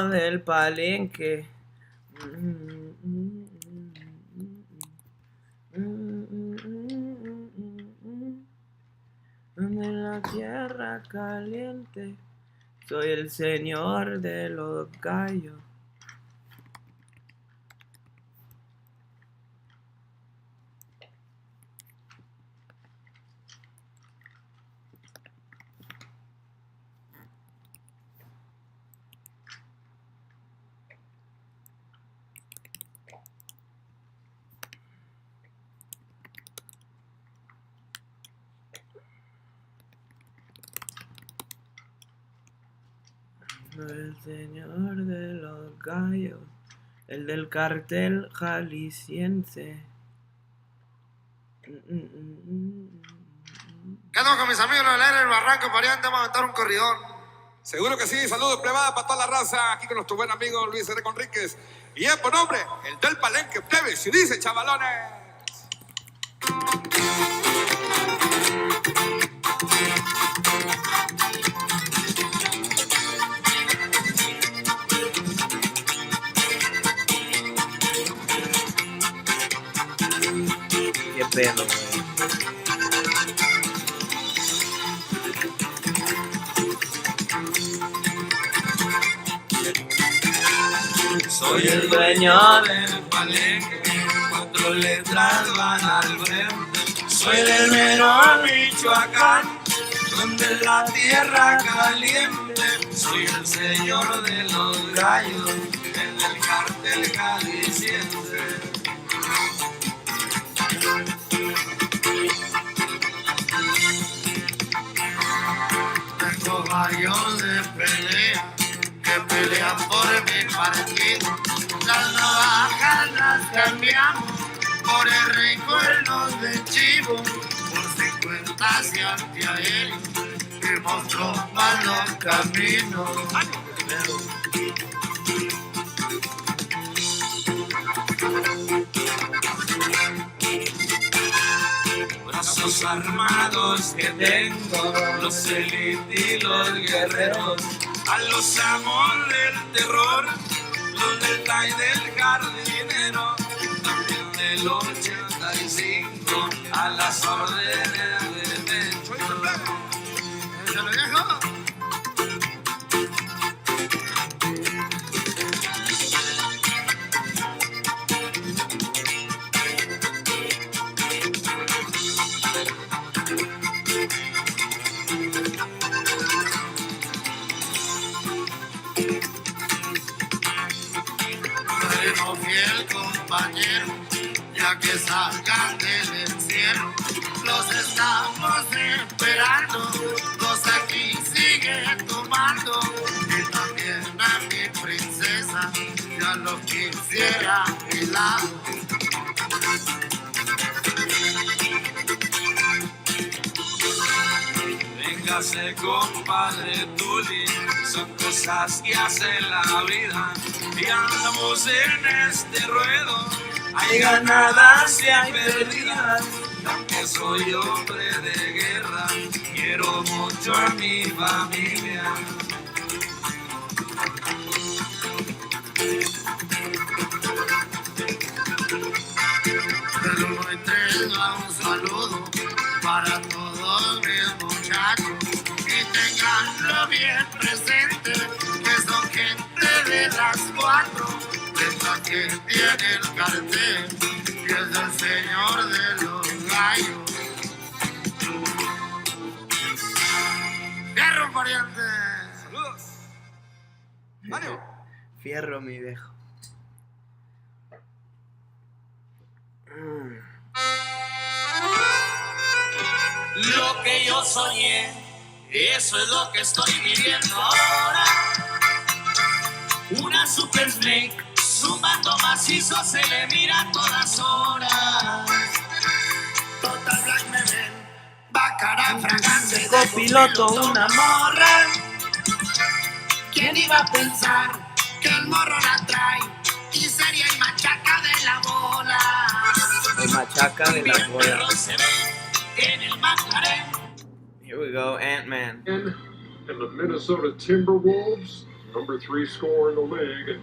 dueño del palenque. De la tierra caliente, soy el señor de los gallos. El señor de los gallos, el del cartel jalisciense. ¿Qué onda con mis amigos los del barranco pariente? Vamos a aventar un corridón. Seguro que sí. Saludos plebada para toda la raza. Aquí con nuestro buen amigo Luis R. Conríquez. Y es por nombre, el del palenque plebe. Si dice, chavalones. Qué pedo, güey. Soy el dueño del palenque, 4 letras van al frente. Soy del mero Michoacán, donde la tierra caliente. Soy el señor de los gallos, el del cartel jalisciense. Tengo gallos de pelea que pelean por mi partido. Las navajas las cambiamos por el rey cuernos de chivo. Por 50 hacia antiaéreo y mostró más los caminos. Brazos armados que tengo, los élite y los guerreros, a los amos del terror, los del TAI del jardinero, también del 85, a las órdenes de Mencho. ¿Se lo dejo? Fiel compañero, ya que salgan del encierro, los estamos esperando, los aquí siguen tomando, y también a mi princesa, ya lo quisiera a mi lado. Véngase compadre Tuli, son cosas que hace la vida, y andamos en este ruedo, hay ganadas y hay perdidas, aunque soy hombre de guerra, quiero mucho a mi familia. Del 1 y 3 va un saludo para todos mis muchachos, y tenganlo bien presente, que son gente de las 4, esta que tiene el cartel, y es el señor de los gallos. ¡Fierro, pariente! Saludos. Mario. Fierro, mi viejo. Lo que yo soñé, eso es lo que estoy viviendo ahora. Una super snake, sumando macizo, se le mira a todas horas. Total Black me ven, bacara fragante, Copiloto, una morra. ¿Quién iba a pensar que el morro la trae y sería el machaca de la bola? El machaca de las bolas. Se ve en el Macaré. Here we go, Ant-Man. And the Minnesota Timberwolves number 3 scorer in the league, and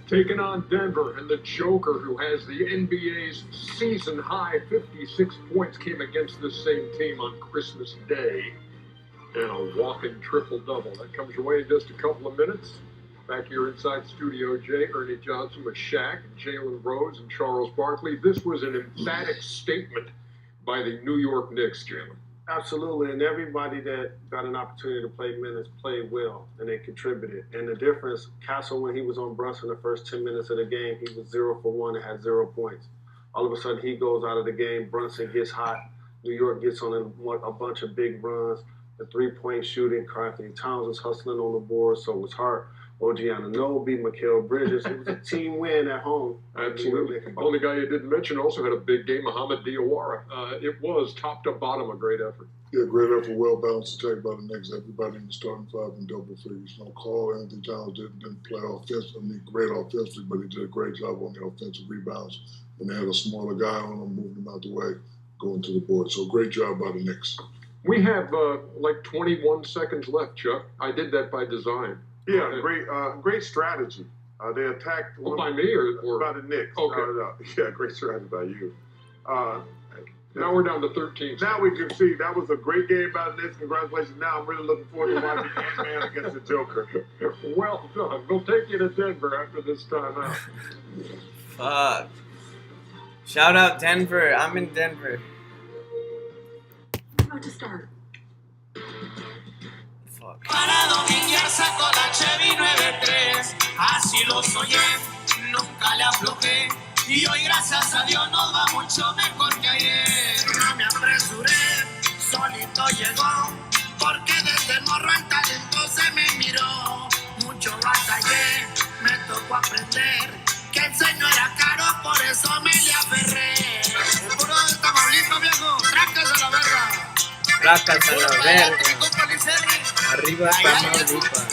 taking on Denver, and the Joker, who has the NBA's season-high 56 points, came against this same team on Christmas Day, and a walking triple-double. That comes your way in just a couple of minutes. Back here inside Studio J, Ernie Johnson with Shaq, Jalen Rose, and Charles Barkley. This was an emphatic statement by the New York Knicks, Jalen. Absolutely, and everybody that got an opportunity to play minutes played well, and they contributed. And the difference, Castle, when he was on Brunson the first 10 minutes of the game, he was 0 for 1 and had 0 points. All of a sudden, he goes out of the game, Brunson gets hot, New York gets on a bunch of big runs, the three-point shooting, Karl Anthony Towns was hustling on the board, so was Hart. OG Anunoby, Mikal Bridges. It was a team win at home. Absolutely. The only guy you didn't mention also had a big game, Mohamed Diawara. It was top to bottom a great effort. Yeah, great effort, well-balanced attack by the Knicks. Everybody in the starting five in double figures. Karl Anthony Towns didn't play offensively, great offensively, but he did a great job on the offensive rebounds. And they had a smaller guy on him, moving him out the way, going to the board. So great job by the Knicks. We have like 21 seconds left, Chuck. I did that by design. Yeah, great strategy. They attacked by me or by the Knicks. Okay. Yeah, great strategy by you. Now we're down to 13. Now we can see that was a great game by the Knicks. Congratulations. Now I'm really looking forward to watching Ant-Man against the Joker. Well done. We'll take you to Denver after this time out. Fuck. Shout out Denver. I'm in Denver. About to start. Para dominguear sacó la Chevy 93, así lo soñé, nunca le aflojé, y hoy gracias a Dios nos va mucho mejor que ayer. No me apresuré, solito llegó, porque desde morro el talento se me miró. Mucho batallé, me tocó aprender, que el sueño era caro, por eso me le aferré. El puro de Tamaulipas, viejo, tracas a la verga. Tracas a la verga. Arriba Tamaulipas.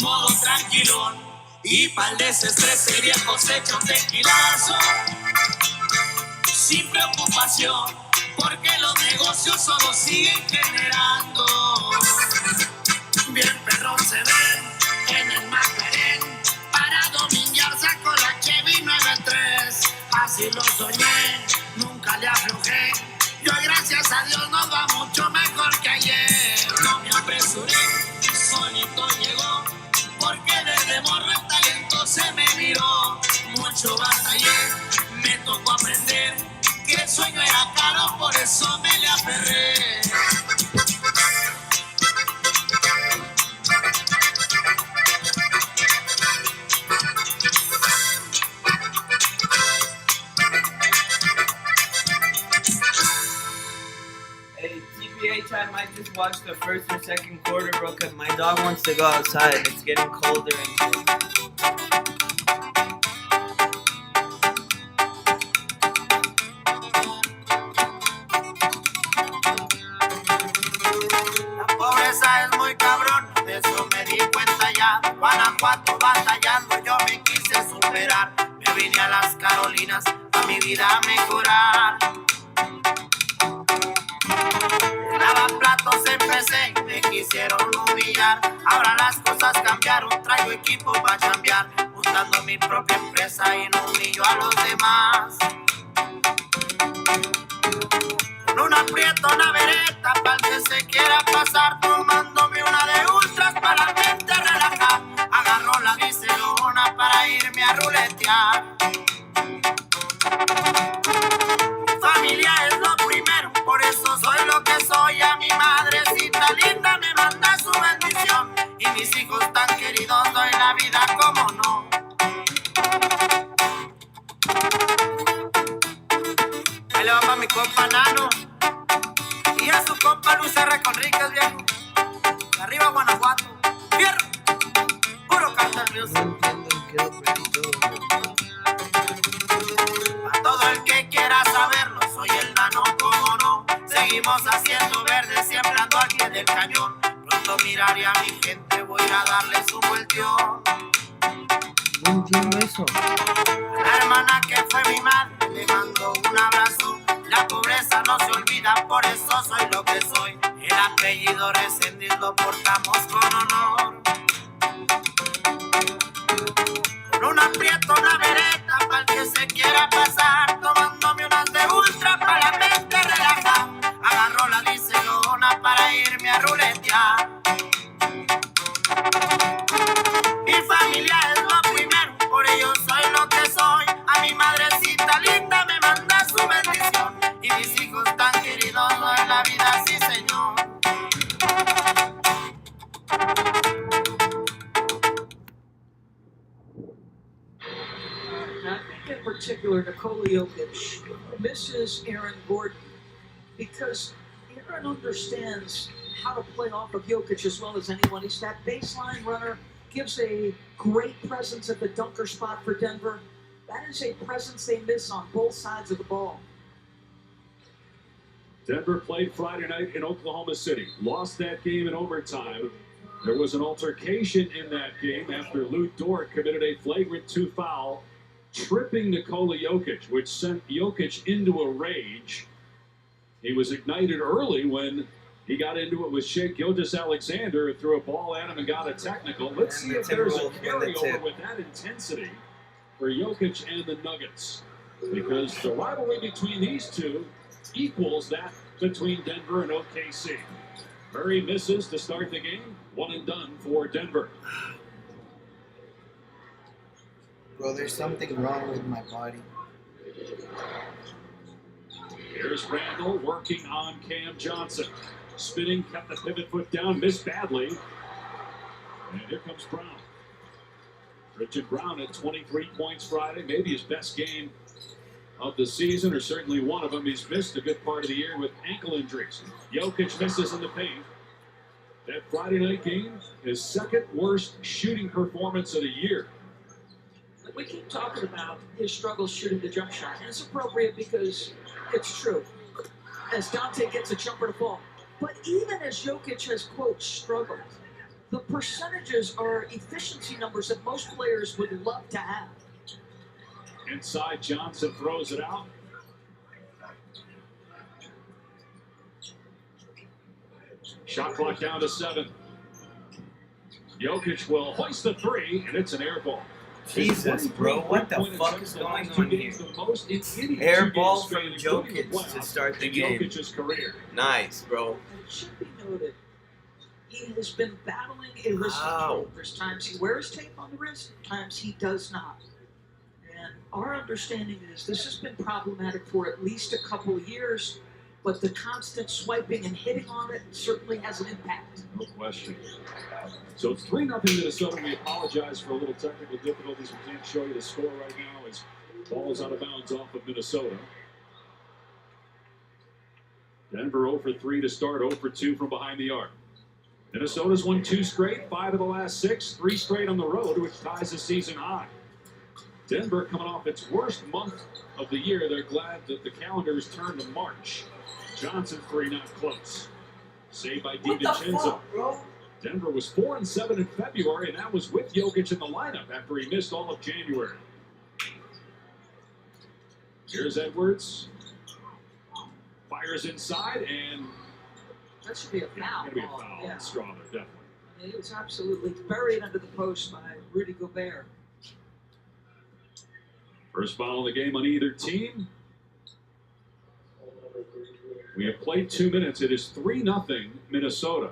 Modo tranquilón y pa'l desestrés sería cosecha un tequilazo. Sin preocupación, porque los negocios solo siguen generando. Bien perrón se ven en el Macarén, para dominguear saco la Chevy 93. Así lo soñé, nunca le aflojé, y hoy gracias a Dios nos va mucho mejor que ayer. No me apresuré, solito llegó, porque desde morro el talento se me miró. Mucho batallé, me tocó aprender, que el sueño era caro, por eso me le aferré. Hey, TBH, I might just watch the first or second quarter, bro, because my dog wants to go outside. It's getting colder and shit. Guanajuato batallando, yo me quise superar. Me vine a las Carolinas, a mi vida mejorar. Lavaplatos empecé y me quisieron humillar. Ahora las cosas cambiaron, traigo equipo para chambear. Montando mi propia empresa y no humillo a los demás. Con un aprieto, una vereta, pa'l que se quiera pasar. Tomándome una de ultras para la mente relajar. Agarró la bicelona para irme a ruletear. Familia es lo primero, por eso soy lo que soy. A mi madrecita linda me manda su bendición. Y mis hijos tan queridos doy la vida como no. Ahí le va pa' mi compa Nano y a su compa Luis R. Conríquez, viejo. De arriba Guanajuato, fierro, puro cartel music. A todo el que quiera saberlo, soy el Nano, como no. Seguimos haciendo verde, siempre ando aquí en del cañón. Pronto miraré a mi gente, voy a ir a darles un vueltión. No entiendo eso. La hermana que fue mi madre, le mando un abrazo. La pobreza no se olvida, por eso soy lo que soy. El apellido Reséndiz lo portamos con honor. Con un aprieto, una vereta, para el que se quiera pasar. Tomándome unas de ultra para la mente relajar. Agarro la licelona para irme a ruletear. Mi familia es lo primero, por ello soy lo que soy. A mi madrecita linda me manda su bendición. Y mis hijos tan queridos doy la vida, sí señor. I think in particular, Nikola Jokic misses Aaron Gordon because Aaron understands how to play off of Jokic as well as anyone. He's that baseline runner, gives a great presence at the dunker spot for Denver. That is a presence they miss on both sides of the ball. Denver played Friday night in Oklahoma City. Lost that game in overtime. There was an altercation in that game after Lou Dort committed a flagrant 2 foul, tripping Nikola Jokic, which sent Jokic into a rage. He was ignited early when he got into it with Shai Gilgeous-Alexander, who threw a ball at him and got a technical. Let's see if there's a carryover with that intensity for Jokic and the Nuggets, because the rivalry between these two equals that between Denver and OKC. Murray misses to start the game. 1 and done for Denver. Bro, there's something wrong with my body. Here's Randall working on Cam Johnson. Spinning, kept the pivot foot down, missed badly. And here comes Brown. Richard Brown at 23 points Friday, maybe his best game of the season, or certainly one of them. He's missed a good part of the year with ankle injuries. Jokic misses in the paint. That Friday night game, his second worst shooting performance of the year. We keep talking about his struggles shooting the jump shot, and it's appropriate because it's true. As Dante gets a jumper to fall. But even as Jokic has, quote, struggled, the percentages are efficiency numbers that most players would love to have. Inside, Johnson throws it out. Shot clock down to 7. Jokic will hoist the 3, and it's an air ball. Jesus, bro, what the fuck is going on here? Air ball from Jokic to start the game. Jokic's career. Nice, bro. And it should be noted, he has been battling a wrist control. There's times he wears tape on the wrist, times he does not. And our understanding is this has been problematic for at least a couple of years, but the constant swiping and hitting on it certainly has an impact. No question. So it's 3-0 Minnesota. We apologize for a little technical difficulties. We can't show you the score right now as ball is out of bounds off of Minnesota. Denver 0 for 3 to start, 0 for 2 from behind the arc. Minnesota's won 2 straight, 5 of the last 6, 3 straight on the road, which ties the season high. Denver coming off its worst month of the year. They're glad that the calendar's turned to March. Johnson 3 not close. Saved by DiVincenzo. Denver was 4-7 in February, and that was with Jokic in the lineup after he missed all of January. Here's Edwards. Fires inside, and that should be a foul. Going to be a foul. Yeah. Strong, definitely. Yeah, he was absolutely buried under the post by Rudy Gobert. First foul of the game on either team. We have played 2 minutes. It is 3-0 Minnesota.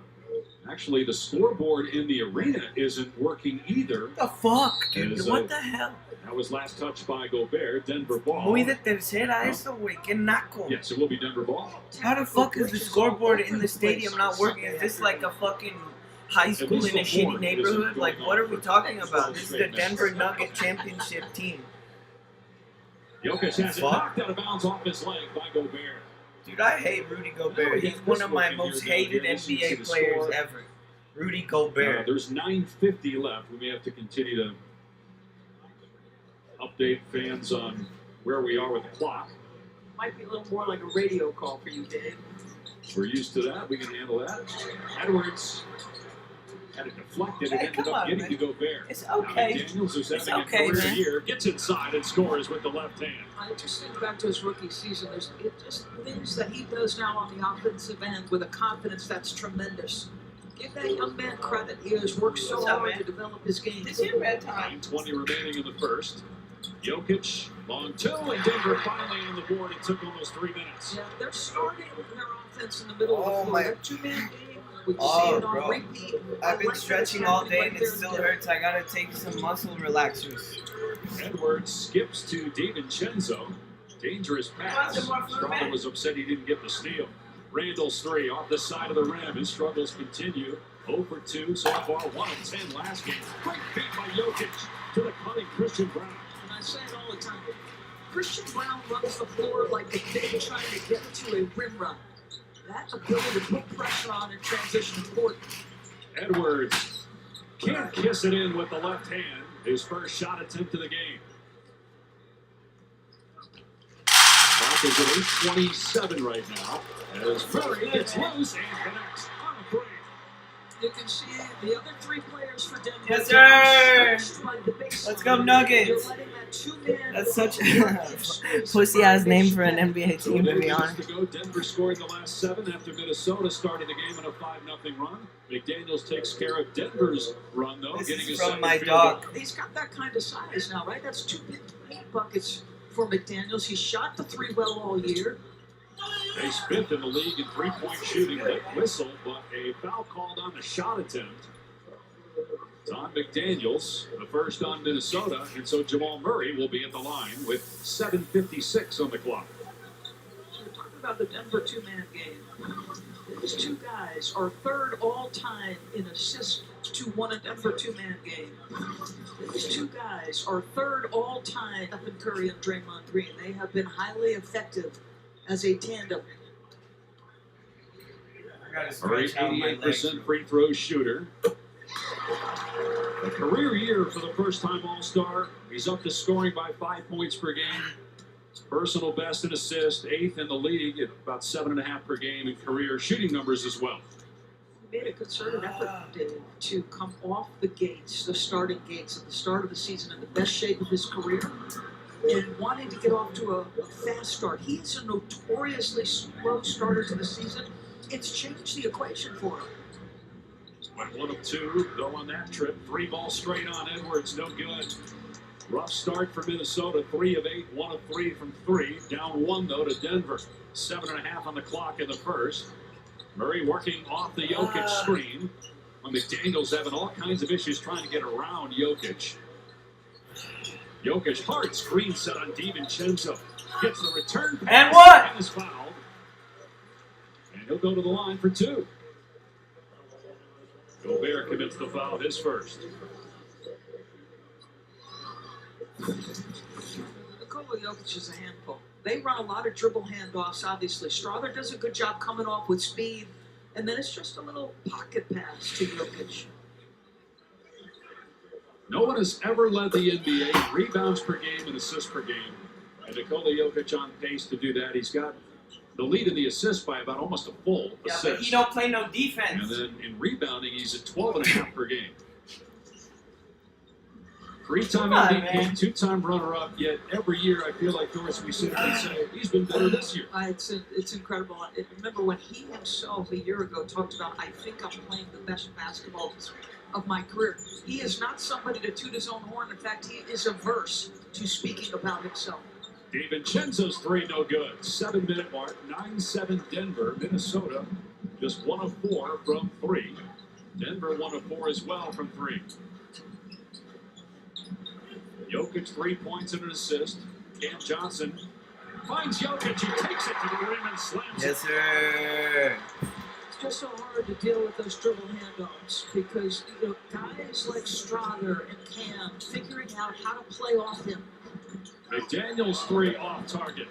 Actually, the scoreboard in the arena isn't working either. What the fuck, dude? What the hell? That was last touched by Gobert. Denver ball. Muy de tercera eso, güey. Qué naco. Yes, it will be Denver ball. How the fuck is the scoreboard in the stadium not working? Is this like a fucking high school in a shitty neighborhood? Like, what are we talking about? This is the Denver Nugget championship team. Jokic has it knocked out of bounds off his leg by Gobert. Dude, I hate Rudy Gobert. He's one of my most hated NBA players ever. Rudy Gobert. There's 9:50 left. We may have to continue to update fans on where we are with the clock. Might be a little more like a radio call for you, Dave. We're used to that. We can handle that. Edwards had it deflected and ended up getting to Gobert. It's okay. Daniels, who's It's having okay, a career man. year, gets inside and scores with the left hand. I just think back to his rookie season. There's just things that he does now on the offensive end with a confidence that's tremendous. Give that young man credit. He has worked so hard to develop his game. It's your red time. 9:20 remaining in the first. Jokic, long two, and Denver finally on the board. It took almost 3 minutes. Yeah, they're starting their offense in the middle of the floor. my- That two-man game, we see Oh, it on bro. repeat. I've been Like stretching that's all day happening and right it there still in Denver. hurts. I gotta take some muscle relaxers. Edwards skips to DiVincenzo. Dangerous pass. Strada was upset he didn't get the steal. Randall's three off the side of the rim. His struggles continue. 0 for 2 so far, 1 of 10 last game. Great feed by Jokic to the cutting Christian Brown. And I say it all the time. Christian Brown runs the floor like a kid trying to get to a rim run. That ability to put pressure on in transition is important. Edwards can't kiss it in with the left hand. His first shot attempt of the game. Clock is at 8:27 right now. As Murray gets loose and connects on a three. You can see the other three players for Denver. Yes, sir. Let's Let's go Nuggets. That's such a pussy-ass name for an NBA So team, to be minutes honest. to go. Denver scored the last 7 after Minnesota started the game in a 5-0 run. McDaniels takes care of Denver's run, though, This getting is a from second my field dog. goal. He's got that kind of size now, right? That's 2 paint buckets for McDaniels. He shot the three well all year. He's 5th in the league in three-point shooting. That whistle, but a foul called on the shot attempt. It's on McDaniels, the first on Minnesota, and so Jamal Murray will be at the line with 7:56 on the clock. So we're talking about the Denver two-man game. These two guys are third all-time in assists to one a Denver two-man game. These two guys are third all-time. Stephen Curry and Draymond Green. They have been highly effective as a tandem. I gotta Murray, stretch out my legs. 88% free throw shooter. A career year for the first-time All-Star. He's up to scoring by 5 points per game. Personal best in assists, 8th in the league at about 7.5 per game in career shooting numbers as well. He made a concerted effort, Dave, to come off the gates, the starting gates at the start of the season in the best shape of his career, and wanting to get off to a fast start. He's a notoriously slow starter to the season. It's changed the equation for him. Went 1 of 2, though, on that trip. 3 balls straight on Edwards, no good. Rough start for Minnesota, 3 of 8, 1 of 3 from 3. Down 1, though, to Denver. 7.5 on the clock in the first. Murray working off the Jokic screen. When McDaniels having all kinds of issues trying to get around Jokic. Jokic, hard screen set on DiVincenzo. Gets the return pass. And what? And is fouled. And he'll go to the line for 2. Gobert commits the foul, his first. Nikola Jokic is a handful. They run a lot of dribble handoffs, obviously. Strother does a good job coming off with speed, and then it's just a little pocket pass to Jokic. No one has ever led the NBA in rebounds per game and assists per game. And Nikola Jokic on pace to do that. He's got the lead in the assists by about almost a full Yeah, assist. but he don't play no And defense. then in rebounding, he's at 12.5 per game. 3-time Come on, MVP, man. 2-time runner-up, yet every year I feel like, Doris, we sit and say, he's been better this year. It's incredible. I remember when he himself a year ago talked about, I think I'm playing the best basketball of my career. He is not somebody to toot his own horn. In fact, he is averse to speaking about himself. DiVincenzo's 3 no good. 7-minute mark, 9-7 Denver. Minnesota just 1 of 4 from 3. Denver 1 of 4 as well from 3. Jokic 3 points and an assist. Cam Johnson finds Jokic. He takes it to the rim and slams Yes, sir. It's just so hard to deal with those dribble handoffs because guys like Strother and Cam figuring out how to play off him. McDaniels 3 off target.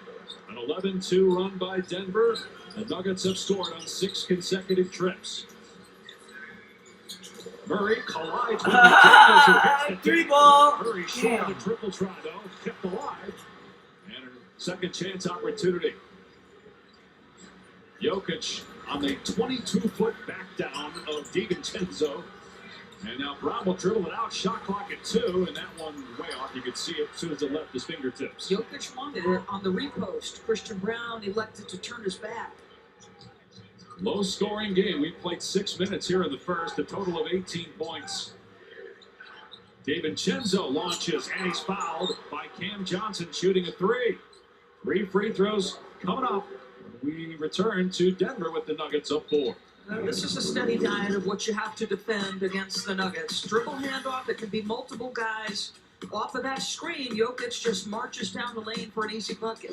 An 11-2 run by Denver. The Nuggets have scored on 6 consecutive trips. Murray collides with McDaniels, who hits the 3 ball. Murray short of the triple try, though, kept alive. And a second chance opportunity. Jokic on the 22-foot back down of DiVincenzo. And now Brown will dribble it out. Shot clock at 2, and that one way off. You could see it as soon as it left his fingertips. Jokic wanted it on the repost. Christian Brown elected to turn his back. Low-scoring game. We played 6 minutes here in the first, a total of 18 points. DiVincenzo launches, and he's fouled by Cam Johnson shooting a 3. 3 free throws coming up. We return to Denver with the Nuggets up 4. This is a steady diet of what you have to defend against the Nuggets. Dribble handoff, it can be multiple guys. Off of that screen, Jokic just marches down the lane for an easy bucket.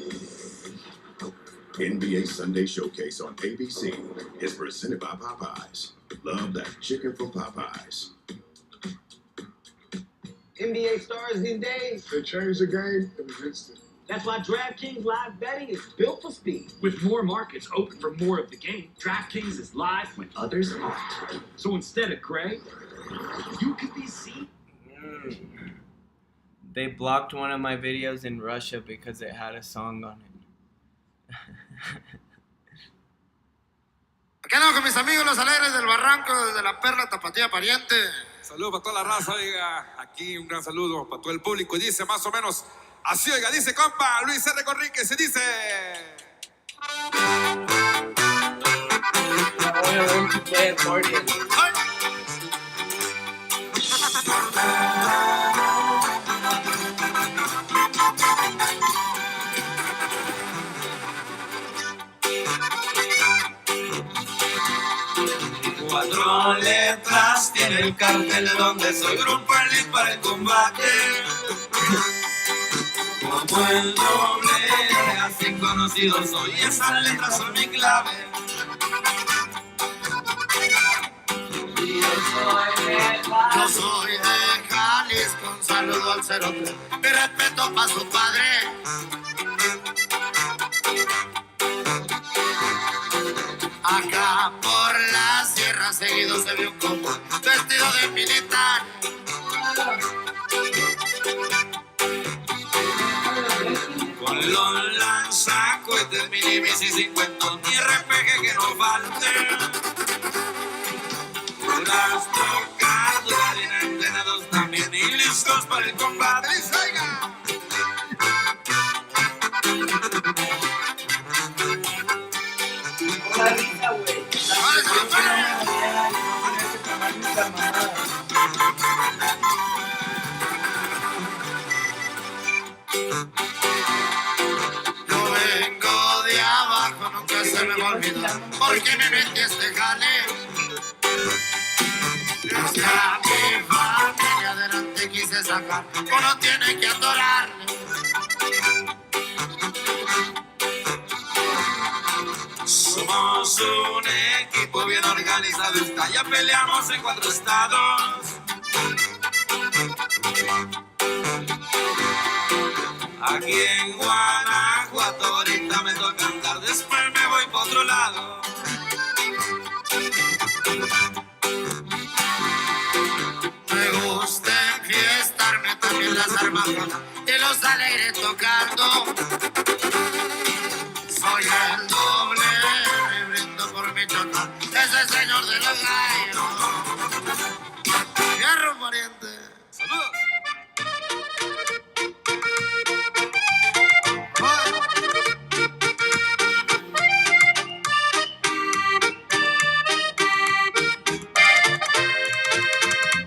NBA Sunday Showcase on ABC is presented by Popeyes. Love that chicken from Popeyes. NBA stars these days. They changed the game. It was instant. That's why DraftKings Live Betting is built for speed. With more markets open for more of the game, DraftKings is live when others aren't. So instead of gray, you could be C. They blocked one of my videos in Russia because it had a song on it. Aquí ando con mis amigos los alegres del barranco desde la Perla Tapatía Pariente. Saludos para toda la raza, oiga. Aquí un gran saludo para todo el público. Y dice más o menos así, oiga, dice compa Luis R. Conríquez, se dice. Cuatro letras tiene el cartel de donde soy grupo elite para el combate. Como el doble, así conocido soy, esas letras son mi clave. Yo soy de Jalisco, un saludo al cerote, mi respeto para su padre. Acá por la sierra seguido se vio un compa vestido de militar. Con los lanzacohetes, minimis y 50 ni RPG que no falte. Puras tocaduras bien entrenados también y listos para el combate. Yo vengo de abajo, nunca se me va a olvidar, porque me metí este jale. Es que a mi familia adelante quise sacar, uno tiene que adorarle. Somos un equipo bien organizado, ya peleamos en 4 estados. Aquí en Guanajuato ahorita me toca andar, después me voy para otro lado. Me gusta enfiestarme también las armajonas y los alegres tocando. Soy el doble, me brindo por mi chota, es el señor de los gallos. Fierro pariente. Saludos.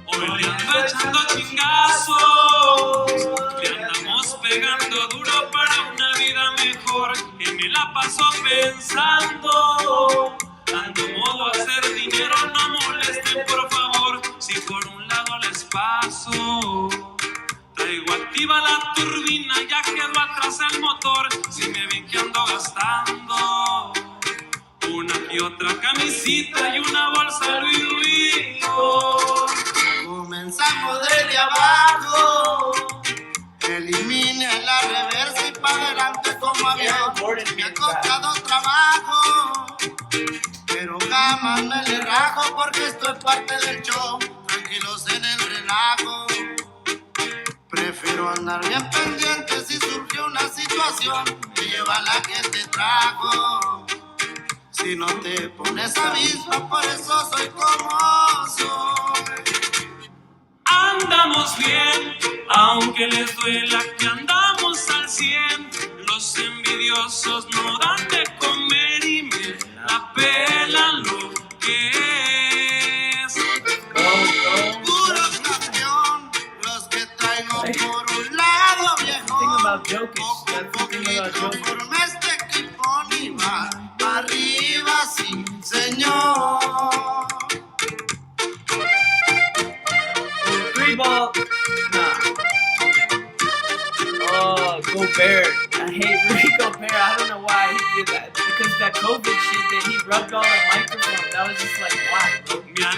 Hoy le ando echando chingazos, le andamos pegando duro para una vida mejor. Y me la paso pensando, ando modo a hacer dinero, no molesten por favor. Si por un lado les paso, traigo activa la turbina, ya quedó atrás el motor. Si me ven que ando gastando una y otra camisita y una bolsa Louis Vuitton. Comenzamos desde abajo, elimine la reversa y para adelante como avión. Me ha costado trabajo, pero jamás me le rajo porque esto es parte del show. Tranquilos en el relajo, prefiero andar bien pendiente si surgió una situación. Me lleva la que te trajo. Si no te pones aviso, por eso soy como soy. Andamos bien, aunque les duela que andamos al 100. Los envidiosos no dan de comer y me la pelan lo que es. Puro campeón, los que traigo por un lado, viejo. Poco a poquito forma este equipo y va para arriba, sí, señor. Three ball. Nah. Oh, Gobert. I hate Rudy Gobert. I don't know why he did that. Because that COVID shit that he rubbed all the microphone. That was just like, why, bro? I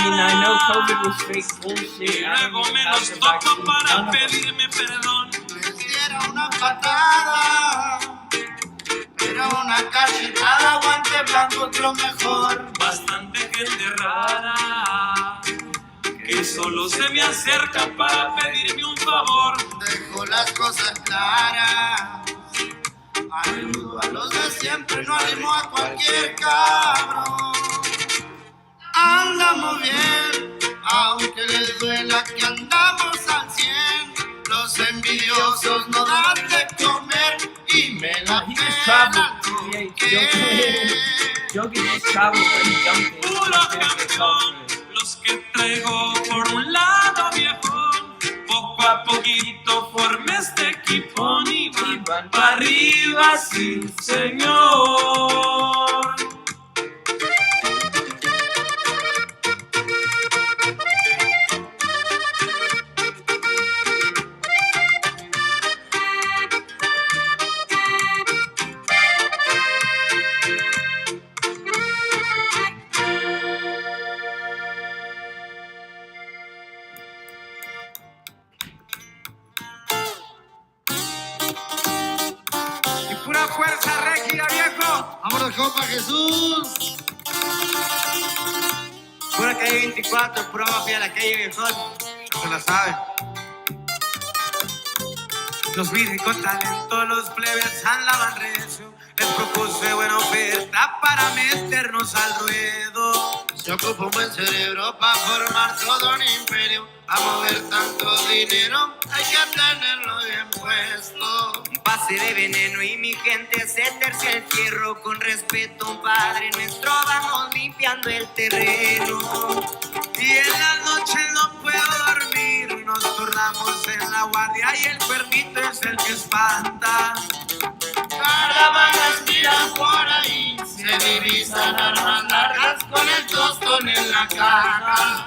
mean, I know COVID was fake bullshit. I don't even have the vaccine. None of them. Les diera una patada, era una cachetada, guante blanco es lo mejor. Bastante gente rara que solo se me acerca para pedirme un favor. Dejo las cosas claras, ayudo a los de siempre, no animo a cualquier cabrón. Andamos bien, aunque les duela que andamos al 100. Los envidiosos no dan de comer y me la pelan. Jokic just traveled, but he jumped in. Puro campeón, los que traigo por un lado, viejón. Poco a poquito formé este equipo y van para arriba, sí, señor. Pura fuerza regia, viejo. Vámonos, compa Jesús. Pura calle 24, pura mafia de la calle, viejón. No se la sabe. Los vi con talento, los plebes andaban recio. Les propuse buena oferta para meternos al ruedo. Se ocupa un buen cerebro para formar todo un imperio. A mover tanto dinero hay que tenerlo bien puesto. Un pase de veneno y mi gente se tercia el fierro. Con respeto a un padre nuestro vamos limpiando el terreno. Y en la noche no puedo dormir, nos turnamos en la guardia y el cuernito es el que espanta. Caravanas miran por ahí, se divisan armas largas con el tostón en la cara.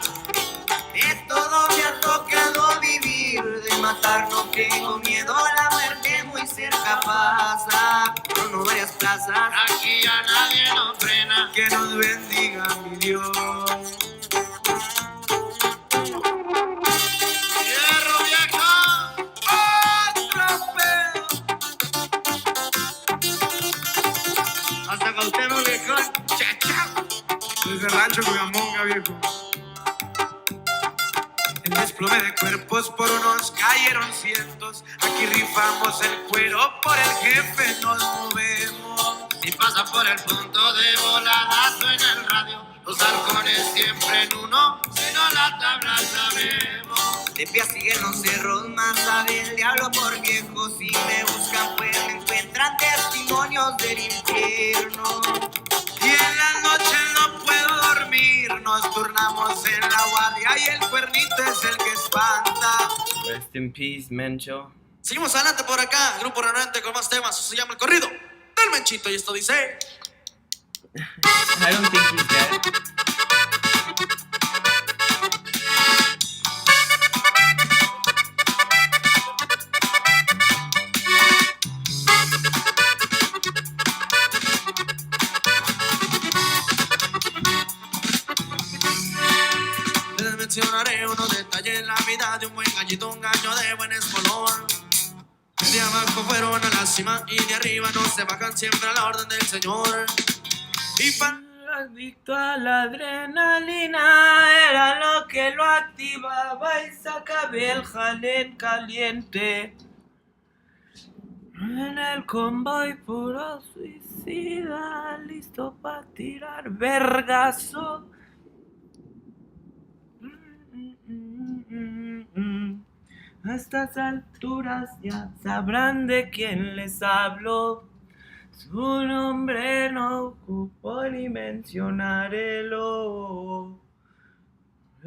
De todo me ha tocado vivir, de matar no tengo miedo, la muerte muy cerca pasa. Con varias plazas, aquí a nadie nos frena, que nos bendiga mi Dios. Hierro viejo, otro pedo. Hasta Cautemo viejo, chachao. Desde Rancho Cuyamonga viejo. El desplome de cuerpos por unos cayeron cientos. Aquí rifamos el cuero, por el jefe nos movemos. Si pasa por el punto de volada suena el radio. Los halcones siempre en uno, si no la tabla sabemos. de pie siguen los cerros, más sabe el diablo por viejo. Si me buscan pues me encuentran testimonios del infierno. Y en la noche no puedo dormir, nos turnamos en la guardia y el cuernito es el que espanta. Rest in peace, Mencho. Seguimos adelante por acá, grupo renuente con más temas, eso se llama el corrido del Menchito y esto dice... I don't think he's dead. Les mencionaré unos detalles en la vida de un buen gallito, un gallo de buen espolón. De abajo fueron a la cima y de arriba no se bajan siempre a la orden del Señor. Y Adicto a la adrenalina era lo que lo activaba y sacaba el jalén caliente. En el convoy puro suicidio. partida, listo para tirar vergazo. A estas alturas ya sabrán de quién les hablo. Su nombre no ocupo ni mencionarlo.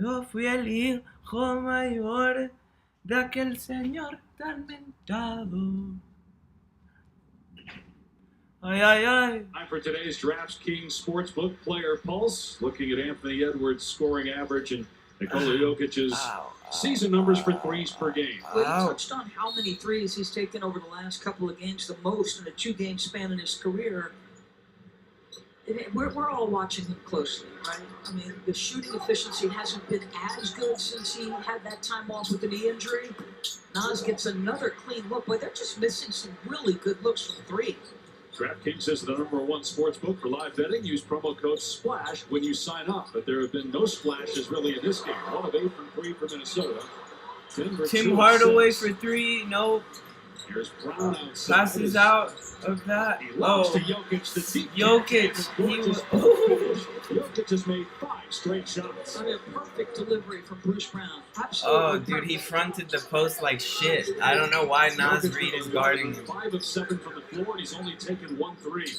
Yo fui el hijo mayor de aquel señor tan mentado. Ay, ay, ay. Time for today's DraftKings Sportsbook Player Pulse. Looking at Anthony Edwards' scoring average and Nikola Jokic's season numbers for threes per game. Well, you touched on how many threes he's taken over the last couple of games, the most in a 2-game span in his career. We're all watching him closely, right? I mean, the shooting efficiency hasn't been as good since he had that time off with the knee injury. Nas gets another clean look, but they're just missing some really good looks from three. DraftKings is the #1 sportsbook for live betting. Use promo code SPLASH when you sign up. But there have been no splashes really in this game. 1 of 8 from 3 for Minnesota. Denver Tim Hardaway for 3. Nope. Here's Brown outside. Passes out of that. He lost to Jokic. The deep Jokic. Jokic has made 5 straight shots. I mean, a perfect delivery from Bruce Brown. Absolutely. Oh, dude, he fronted the post like shit. I don't know why Nas Reed is guarding him. 5 of 7 from the floor, and he's only taken 1 3.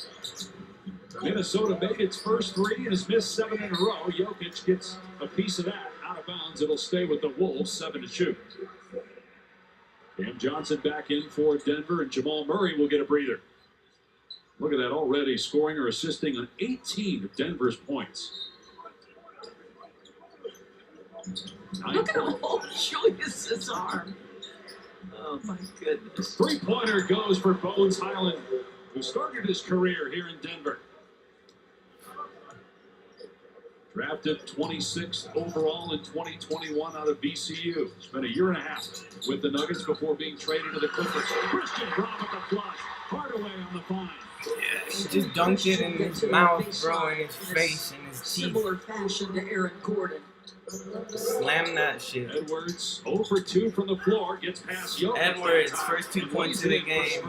Minnesota made its first 3 and has missed 7 in a row. Jokic gets a piece of that out of bounds. It'll stay with the Wolves, 7 to shoot. Cam Johnson back in for Denver, and Jamal Murray will get a breather. Look at that, already scoring or assisting on 18 of Denver's points. Look at him hold Julius's arm. Oh my goodness. 3-pointer goes for Bones Highland, who started his career here in Denver. Drafted 26th overall in 2021 out of VCU. Spent a year and a half with the Nuggets before being traded to the Clippers. Christian Brown with the flush. Hardaway on the find. Yeah, he just dunked it in his mouth, bro, in his face, in his teeth. Similar fashion to Aaron Gordon. Slam that shit. Edwards 0 for 2 from the floor. Gets past Jokic. Edwards, first 2 points of the game.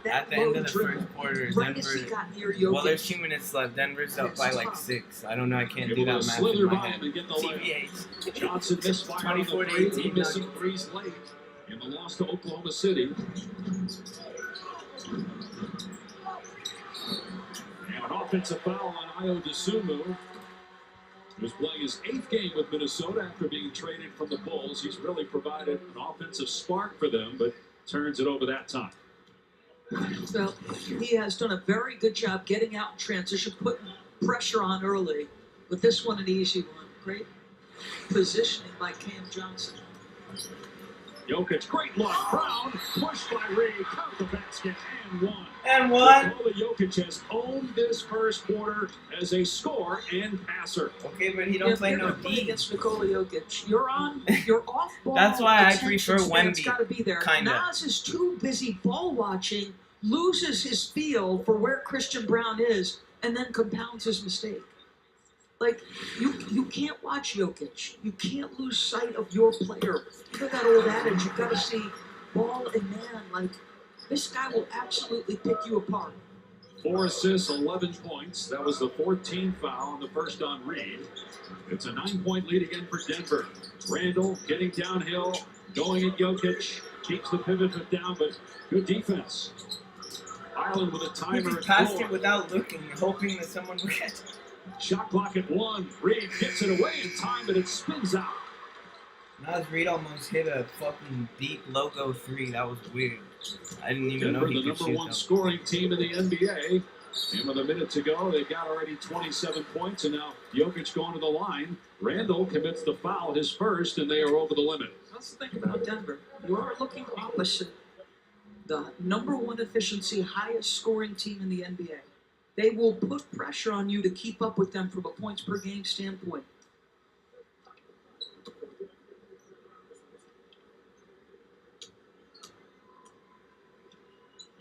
At the end of the first quarter, Denver. Well, there's 2 minutes left. Denver's up by like 6. I don't know. I can't do that math in my head. TBH. Johnson misfired on the 3. He missed some threes late in the loss to Oklahoma City. And an offensive foul on Ayo Dosunmu, who's playing his 8th game with Minnesota after being traded from the Bulls. He's really provided an offensive spark for them, but turns it over that time. Well, he has done a very good job getting out in transition, putting pressure on early. But this one, an easy one. Great positioning by Cam Johnson. Jokic, great look. Brown, pushed by Reed, count the basket, and 1. And 1. Nikola Jokic has owned this first quarter as a scorer and passer. Okay, but he don't play no D. Against Nikola Jokic. You're off ball. That's why I prefer Wemby. It's got to be there. Nas is too busy ball watching, loses his feel for where Christian Brown is, and then compounds his mistake. Like, you can't watch Jokic. You can't lose sight of your player. You know that old adage, you've got to see ball and man. Like, this guy will absolutely pick you apart. 4 assists, 11 points. That was the 14th foul and the first on Reed. It's a 9-point lead again for Denver. Randall getting downhill, going at Jokic. Keeps the pivot foot down, but good defense. Island with a timer He at passed 4. it without looking, hoping that someone would catch it. Shot clock at 1. Reed gets it away in time, but it spins out. Nas Reed almost hit a fucking deep logo 3. That was weird. I didn't even know he the could shoot. #1 scoring team in the NBA. And with a minute to go, they've got already 27 points, and now Jokic going to the line. Randall commits the foul, his first, and they are over the limit. That's the thing about Denver. You are looking opposite the #1 efficiency, highest scoring team in the NBA. They will put pressure on you to keep up with them from a points per game standpoint.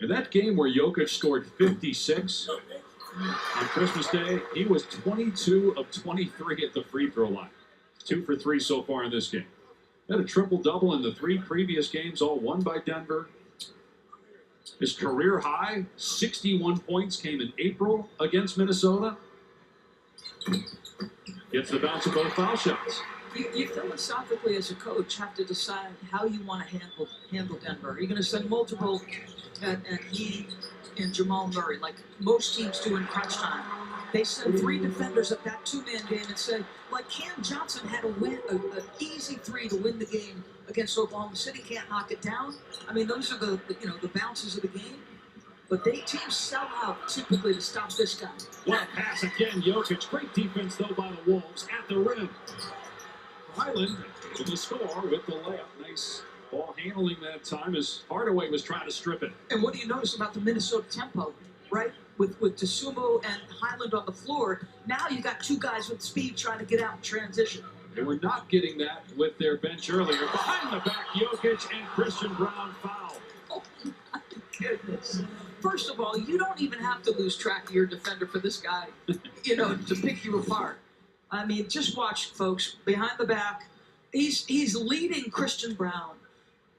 In that game where Jokic scored 56 on Christmas Day, he was 22 of 23 at the free throw line. 2 for 3 so far in this game. Had a triple-double in the 3 previous games, all won by Denver. His career high, 61 points, came in April against Minnesota. Gets the bounce of both foul shots. You philosophically, as a coach, have to decide how you want to handle Denver. Are you going to send multiple at he and Jamal Murray, like most teams do in crunch time? They send 3 defenders at that 2-man game and say, like Cam Johnson had an easy 3 to win the game against Oklahoma City, can't knock it down. I mean, those are the bounces of the game. But teams sell out typically to stop this guy. What a pass again, Jokic. Great defense, though, by the Wolves at the rim. Highland to the score with the layup. Nice ball handling that time as Hardaway was trying to strip it. And what do you notice about the Minnesota tempo, right? With Dosunmu and Highland on the floor, now you got 2 guys with speed trying to get out and transition. They were not getting that with their bench earlier. Behind the back, Jokic and Christian Brown foul. Oh, my goodness. First of all, you don't even have to lose track of your defender for this guy, to pick you apart. I mean, just watch, folks. Behind the back, he's leading Christian Brown.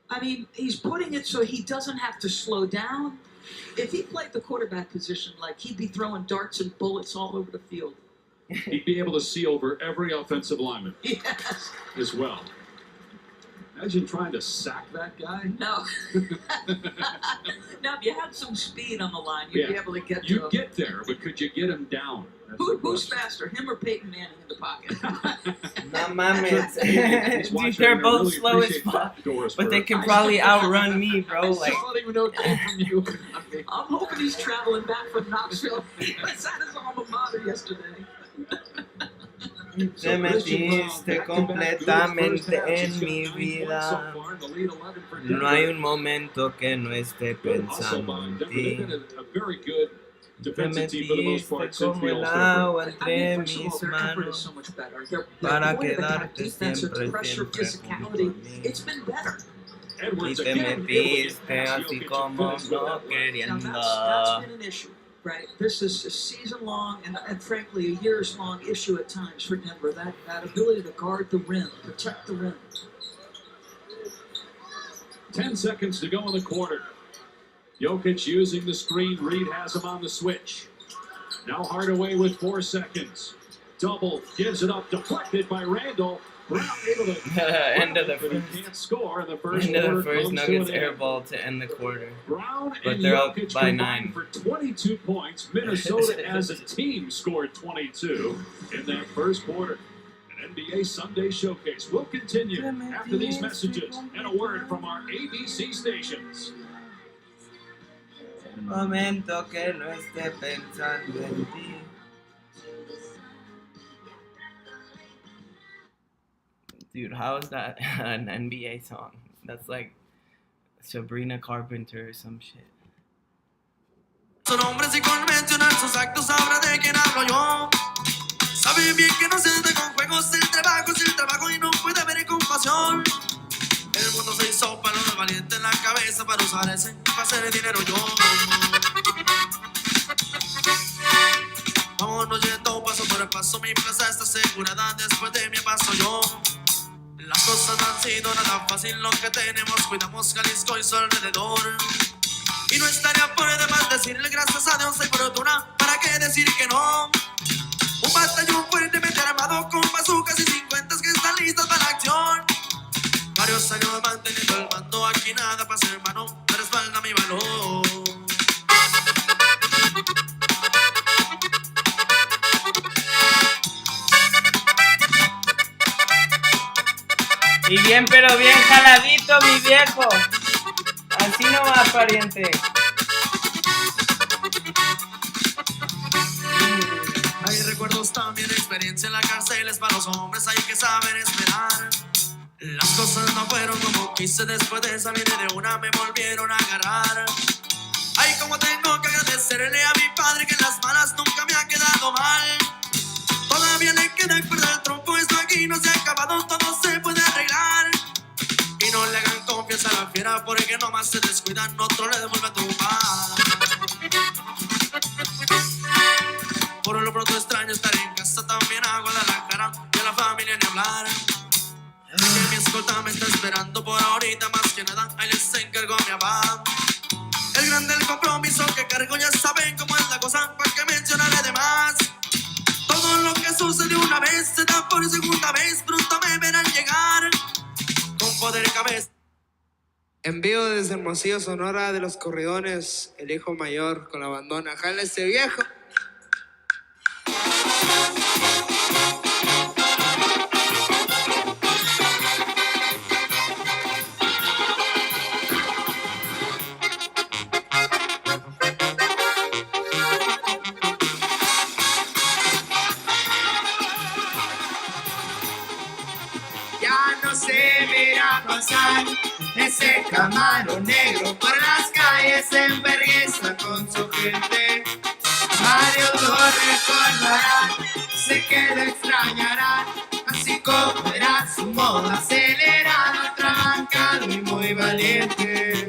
I mean, he's putting it so he doesn't have to slow down. If he played the quarterback position, he'd be throwing darts and bullets all over the field. He'd be able to see over every offensive lineman. Yes. As well. Imagine trying to sack that guy. No. Now, if you had some speed on the line, you'd be able to get to him. You'd get there, but could you get him down? Who's faster, him or Peyton Manning in the pocket? No mames. Dude, they're both slow as fuck, but they can probably outrun me, bro. I don't even know what came from you. I'm hoping he's traveling back from Knoxville. He was at his alma mater yesterday. Te metiste completamente en mi vida. No hay un momento que no esté pensando en ti. Te metiste como el agua entre mis manos para quedarte siempre, siempre junto a mí. Y te metiste así como no queriendo. Right, this is a season-long and frankly a years-long issue at times for Denver. That ability to guard the rim, protect the rim. 10 seconds to go in the quarter. Jokic using the screen. Reed has him on the switch. Now Hardaway with 4 seconds. Double gives it up, deflected by Randall. Brown able to end of the first. Can't score in the first end of the quarter. first Nuggets air ball to end the quarter. Brown but and they're Jokic up by 9 for 22 points. Minnesota as a team scored 22 in that first quarter. An NBA Sunday Showcase will continue after these messages and a word from our ABC stations. El momento que no esté pensando en ti. Dude, how is that an NBA song? That's like Sabrina Carpenter or some shit. Son hombres y con mencionar sus actos sabrá de quién hablo yo. Sabe bien que no se trata con juegos, el trabajo es el trabajo y no puede haber compasión. El mundo se hizo palo de valiente en la cabeza para usar ese para hacer dinero yo. Vámonos yendo paso por paso, mi plaza está asegurada después de mi paso yo. Las cosas no han sido nada fácil, lo que tenemos cuidamos Jalisco y su alrededor. Y no estaría por demás decirle gracias a Dios y fortuna, ¿para qué decir que no? Un batallón fuertemente armado con bazucas y 50 que están listas para la acción. Varios años manteniendo el mando, aquí nada para ser hermano, me respalda mi valor. Y bien, pero bien jaladito, mi viejo. Así no va, pariente. Hay recuerdos también, experiencia en la cárcel es para los hombres, hay que saber esperar. Las cosas no fueron como quise, después de salir de una me volvieron a agarrar. Ay, como tengo que agradecerle a mi padre que en las malas nunca me ha quedado mal. Todavía le queda cuerda al trompo, esto aquí no se ha acabado, todo se puede arreglar. Y no le hagan confianza a la fiera porque nomás se descuidan, otro le devuelve a tumbar. Por lo pronto extraño estar en casa, también a Guadalajara y a la familia ni hablar. Que mi escolta me está esperando por ahorita, más que nada, ahí les encargo a mi papá. El grande el compromiso que cargo, ya saben cómo es la cosa, para que mencionaré de más. Todo lo que sucedió una vez se da por segunda vez, pronto me verán llegar con poder y cabeza. En vivo desde Hermosillo, Sonora, de los Corridones, el hijo mayor con la bandona. ¡Jala ese viejo! Ya no se verá pasar ese Camaro negro por las calles en vergüenza con su gente. Mario lo recordará, sé que lo extrañará, así como era su modo acelerado, trabancado y muy valiente.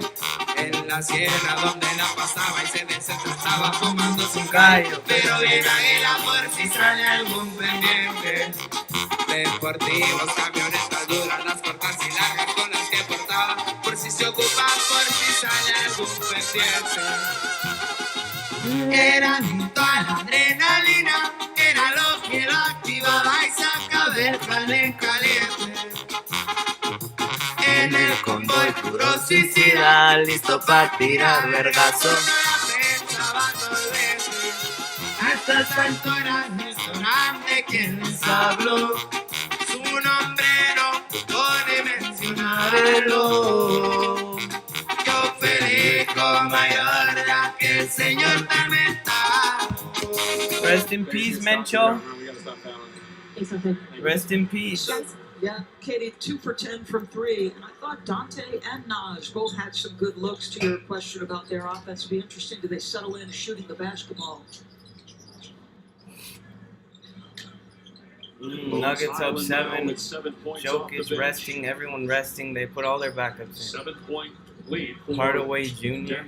En la sierra donde la pasaba y se desestresaba Fumando su callo, pero bien águila por si sale algún pendiente. Deportivos, camionetas duras, las cortas y largas con las que portaba, por si se ocupa, por si sale algún pendiente. Era adicto a la adrenalina, era lo que lo activaba y sacaba el jale caliente. En el convoy puro suicida, listo para tirar vergazo. A estas alturas mi restaurante, quien les habló, su nombre no puede mencionarlo. Yo feliz mayor que el señor Tormenta. Rest in peace, Mencho. Rest in peace. Yeah, Katie, 2 for 10 from 3. And I thought Dante and Naj both had some good looks. To your question about their offense, it'd be interesting. Do they settle in shooting the basketball? Nuggets up 7. Joke is resting. Everyone resting. They put all their backups in. 7-point lead. Hardaway Jr.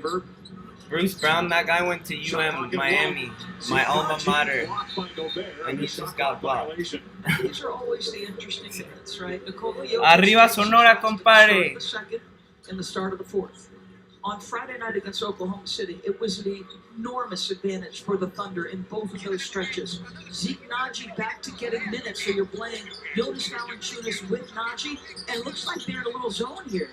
Bruce Brown, that guy went to Miami, my alma mater, and he just got blocked. These are always the interesting minutes, right? Arriba Sonora, compadre. The second and the start of the fourth. On Friday night against Oklahoma City, it was an enormous advantage for the Thunder in both of those stretches. Zeke Naji back to getting minutes, so you're playing Jonas Valanciunas with Naji, and it looks like they're in a little zone here.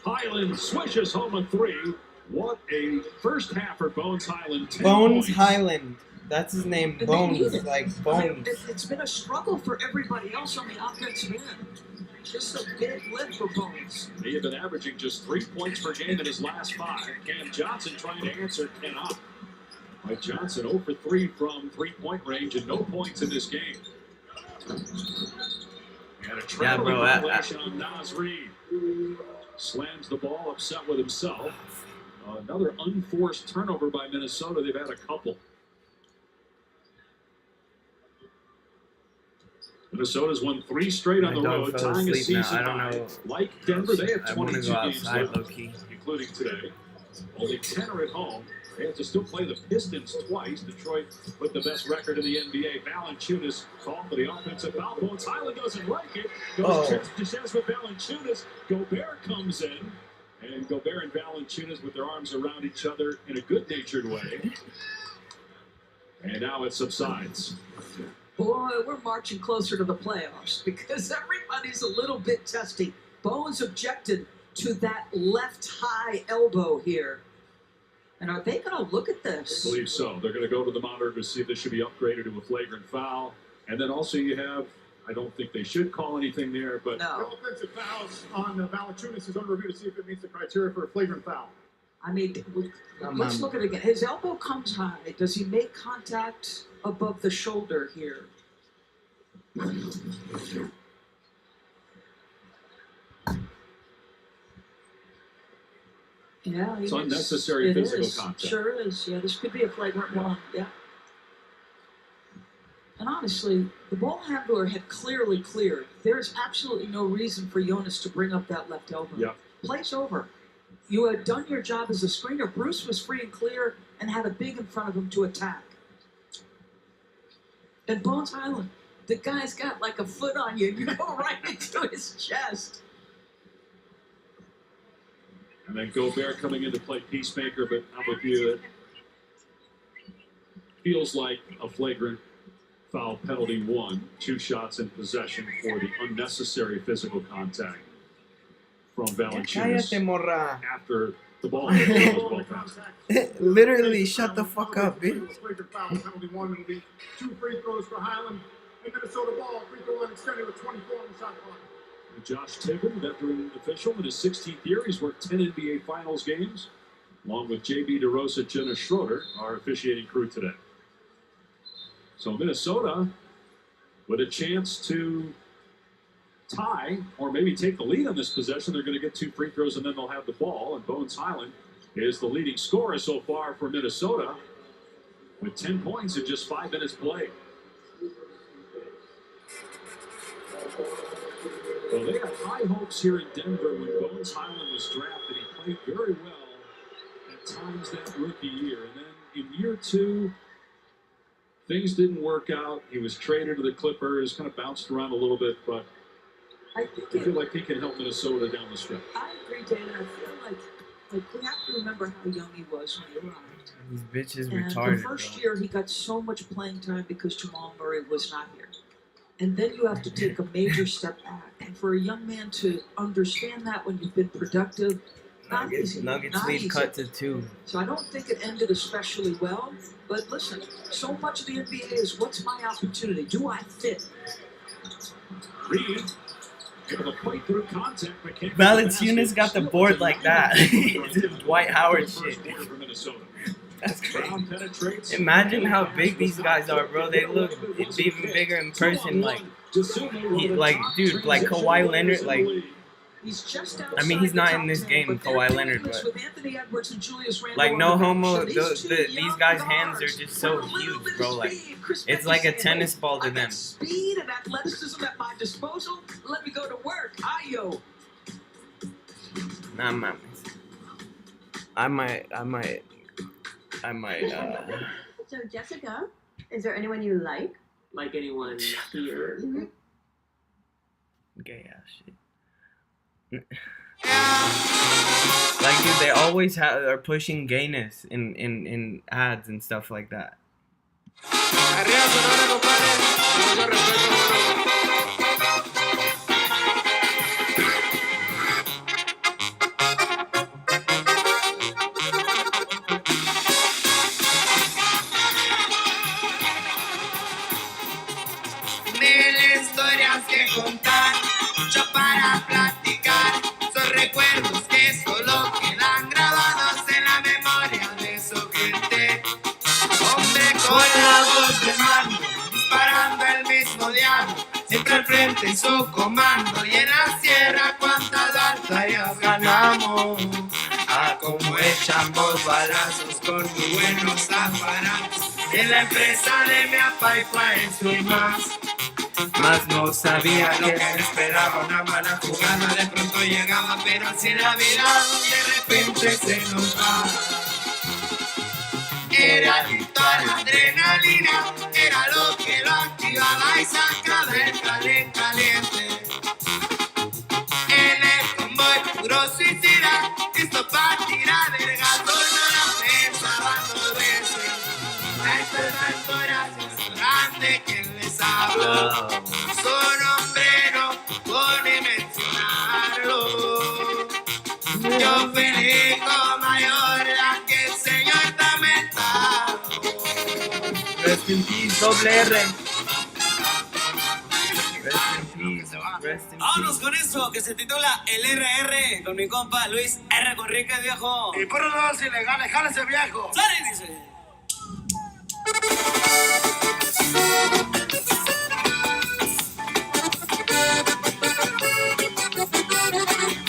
Highland swishes home a 3. What a first half for Bones Highland. Bones Highland. That's his name, Bones, like Bones. It's been a struggle for everybody else on the offensive end. Just a big lift for Bones. He had been averaging just 3 points per game in his last 5. Cam Johnson trying to answer, cannot. Mike Johnson 0 for 3 from three-point range and no points in this game. And a traveling violation on Naz Reid. Slams the ball, upset with himself. Another unforced turnover by Minnesota. They've had a couple. Minnesota's won 3 straight on the road, tying a season high. Like Denver, they have 22 games left, including today. Only 10 are at home. They have to still play the Pistons twice. Detroit with the best record in the NBA. Valanciunas called for the offensive foul. Bones Highland doesn't like it. Goes to chance with Valanciunas. Gobert comes in. And Gobert and Valanciunas with their arms around each other in a good-natured way. And now it subsides. Boy, we're marching closer to the playoffs because everybody's a little bit testy. Bones objected to that left high elbow here. And are they going to look at this? I believe so. They're going to go to the monitor to see if this should be upgraded to a flagrant foul. And then also you have, I don't think they should call anything there, but... No. The offensive fouls on Valanciunas is under review to see if it meets the criteria for a flagrant foul. I mean, let's look at it again. His elbow comes high. Does he make contact above the shoulder here? Yeah, it's unnecessary physical contact. Sure is. Yeah, this could be a flagrant one. Yeah. And honestly, the ball handler had clearly cleared. There's absolutely no reason for Jonas to bring up that left elbow. Yep. Play's over. You had done your job as a screener. Bruce was free and clear and had a big in front of him to attack. And Bones Highland, the guy's got like a foot on you. You go right into his chest. And then Gobert coming in to play peacemaker, but I'm with you. It feels like a flagrant foul penalty 1. 2 shots in possession for the unnecessary physical contact from Valanciunas after the ball. Literally, shut the fuck up, bitch. Penalty 1 will be 2 free throws for Highland. And Minnesota ball, free throw line extended with 24 on the shot clock. Josh Tibbin, veteran official in his 16th year. He's worked 10 NBA Finals games, along with J.B. DeRosa, Jenna Schroeder, our officiating crew today. So Minnesota with a chance to tie or maybe take the lead on this possession. They're going to get 2 free throws and then they'll have the ball. And Bones Highland is the leading scorer so far for Minnesota with 10 points in just 5 minutes played. Well, they had high hopes here in Denver when Bones Highland was drafted. He played very well at times that rookie year. And then in year 2, things didn't work out. He was traded to the Clippers, kind of bounced around a little bit, but I feel like he can help Minnesota down the stretch. I agree, David. I feel like we have to remember how young he was when he arrived. These bitches And retarded. the first year, he got so much playing time because Jamal Murray was not here. And then you have to take a major step back. And for a young man to understand that when you've been productive, Nuggets lead cut to 2. So I don't think it ended especially well. But listen, so much of the NBA is what's my opportunity? Do I fit? Reed, able to play through contact, but can't. Valanciunas got the board like that. Dwight Howard shit. That's crazy. Imagine how big these guys are, bro. They look even bigger in person. Like dude, like Kawhi Leonard. Like, I mean, he's not in this game, Kawhi Leonard, but like no homo. These guys' hands are just so huge, bro. Like it's like a tennis ball to them. Speed and athleticism at my disposal. Let me go to work. Ayo. Nah, man. I might. So Jessica, is there anyone you like? Like anyone here? Mm-hmm. Gay ass shit. Like, dude, they always are pushing gayness in ads and stuff like that. Mil historias que contar, mucho para platicar. Son recuerdos que solo quedan grabados en la memoria de su gente. Hombre con la voz de mando, disparando el mismo diablo. Siempre al frente en su comando. Y en la sierra cuántas batallas ganamos. Ah, como echamos balazos con muy buenos aparatos. En la empresa de mi papá y eso y más. Más no sabía lo que me esperaba, una mala jugada de pronto llegaba, pero así la vida de repente se nos va. Era adicto a la adrenalina, era lo que lo activaba y sacaba el caliente. En el convoy puro suicida, listo para tirar el gato, no lo pensaban 2 veces. A estas alturas es grande quien les habla. Su nombre no pone mencionarlo. Yo felico mayor la que el Señor también está. Rest in peace, doble R. Rest in Vámonos con eso que se titula El RR con mi compa Luis R. Conríquez, viejo. Y por los ilegales, jálese viejo. ¡Sale! Dice.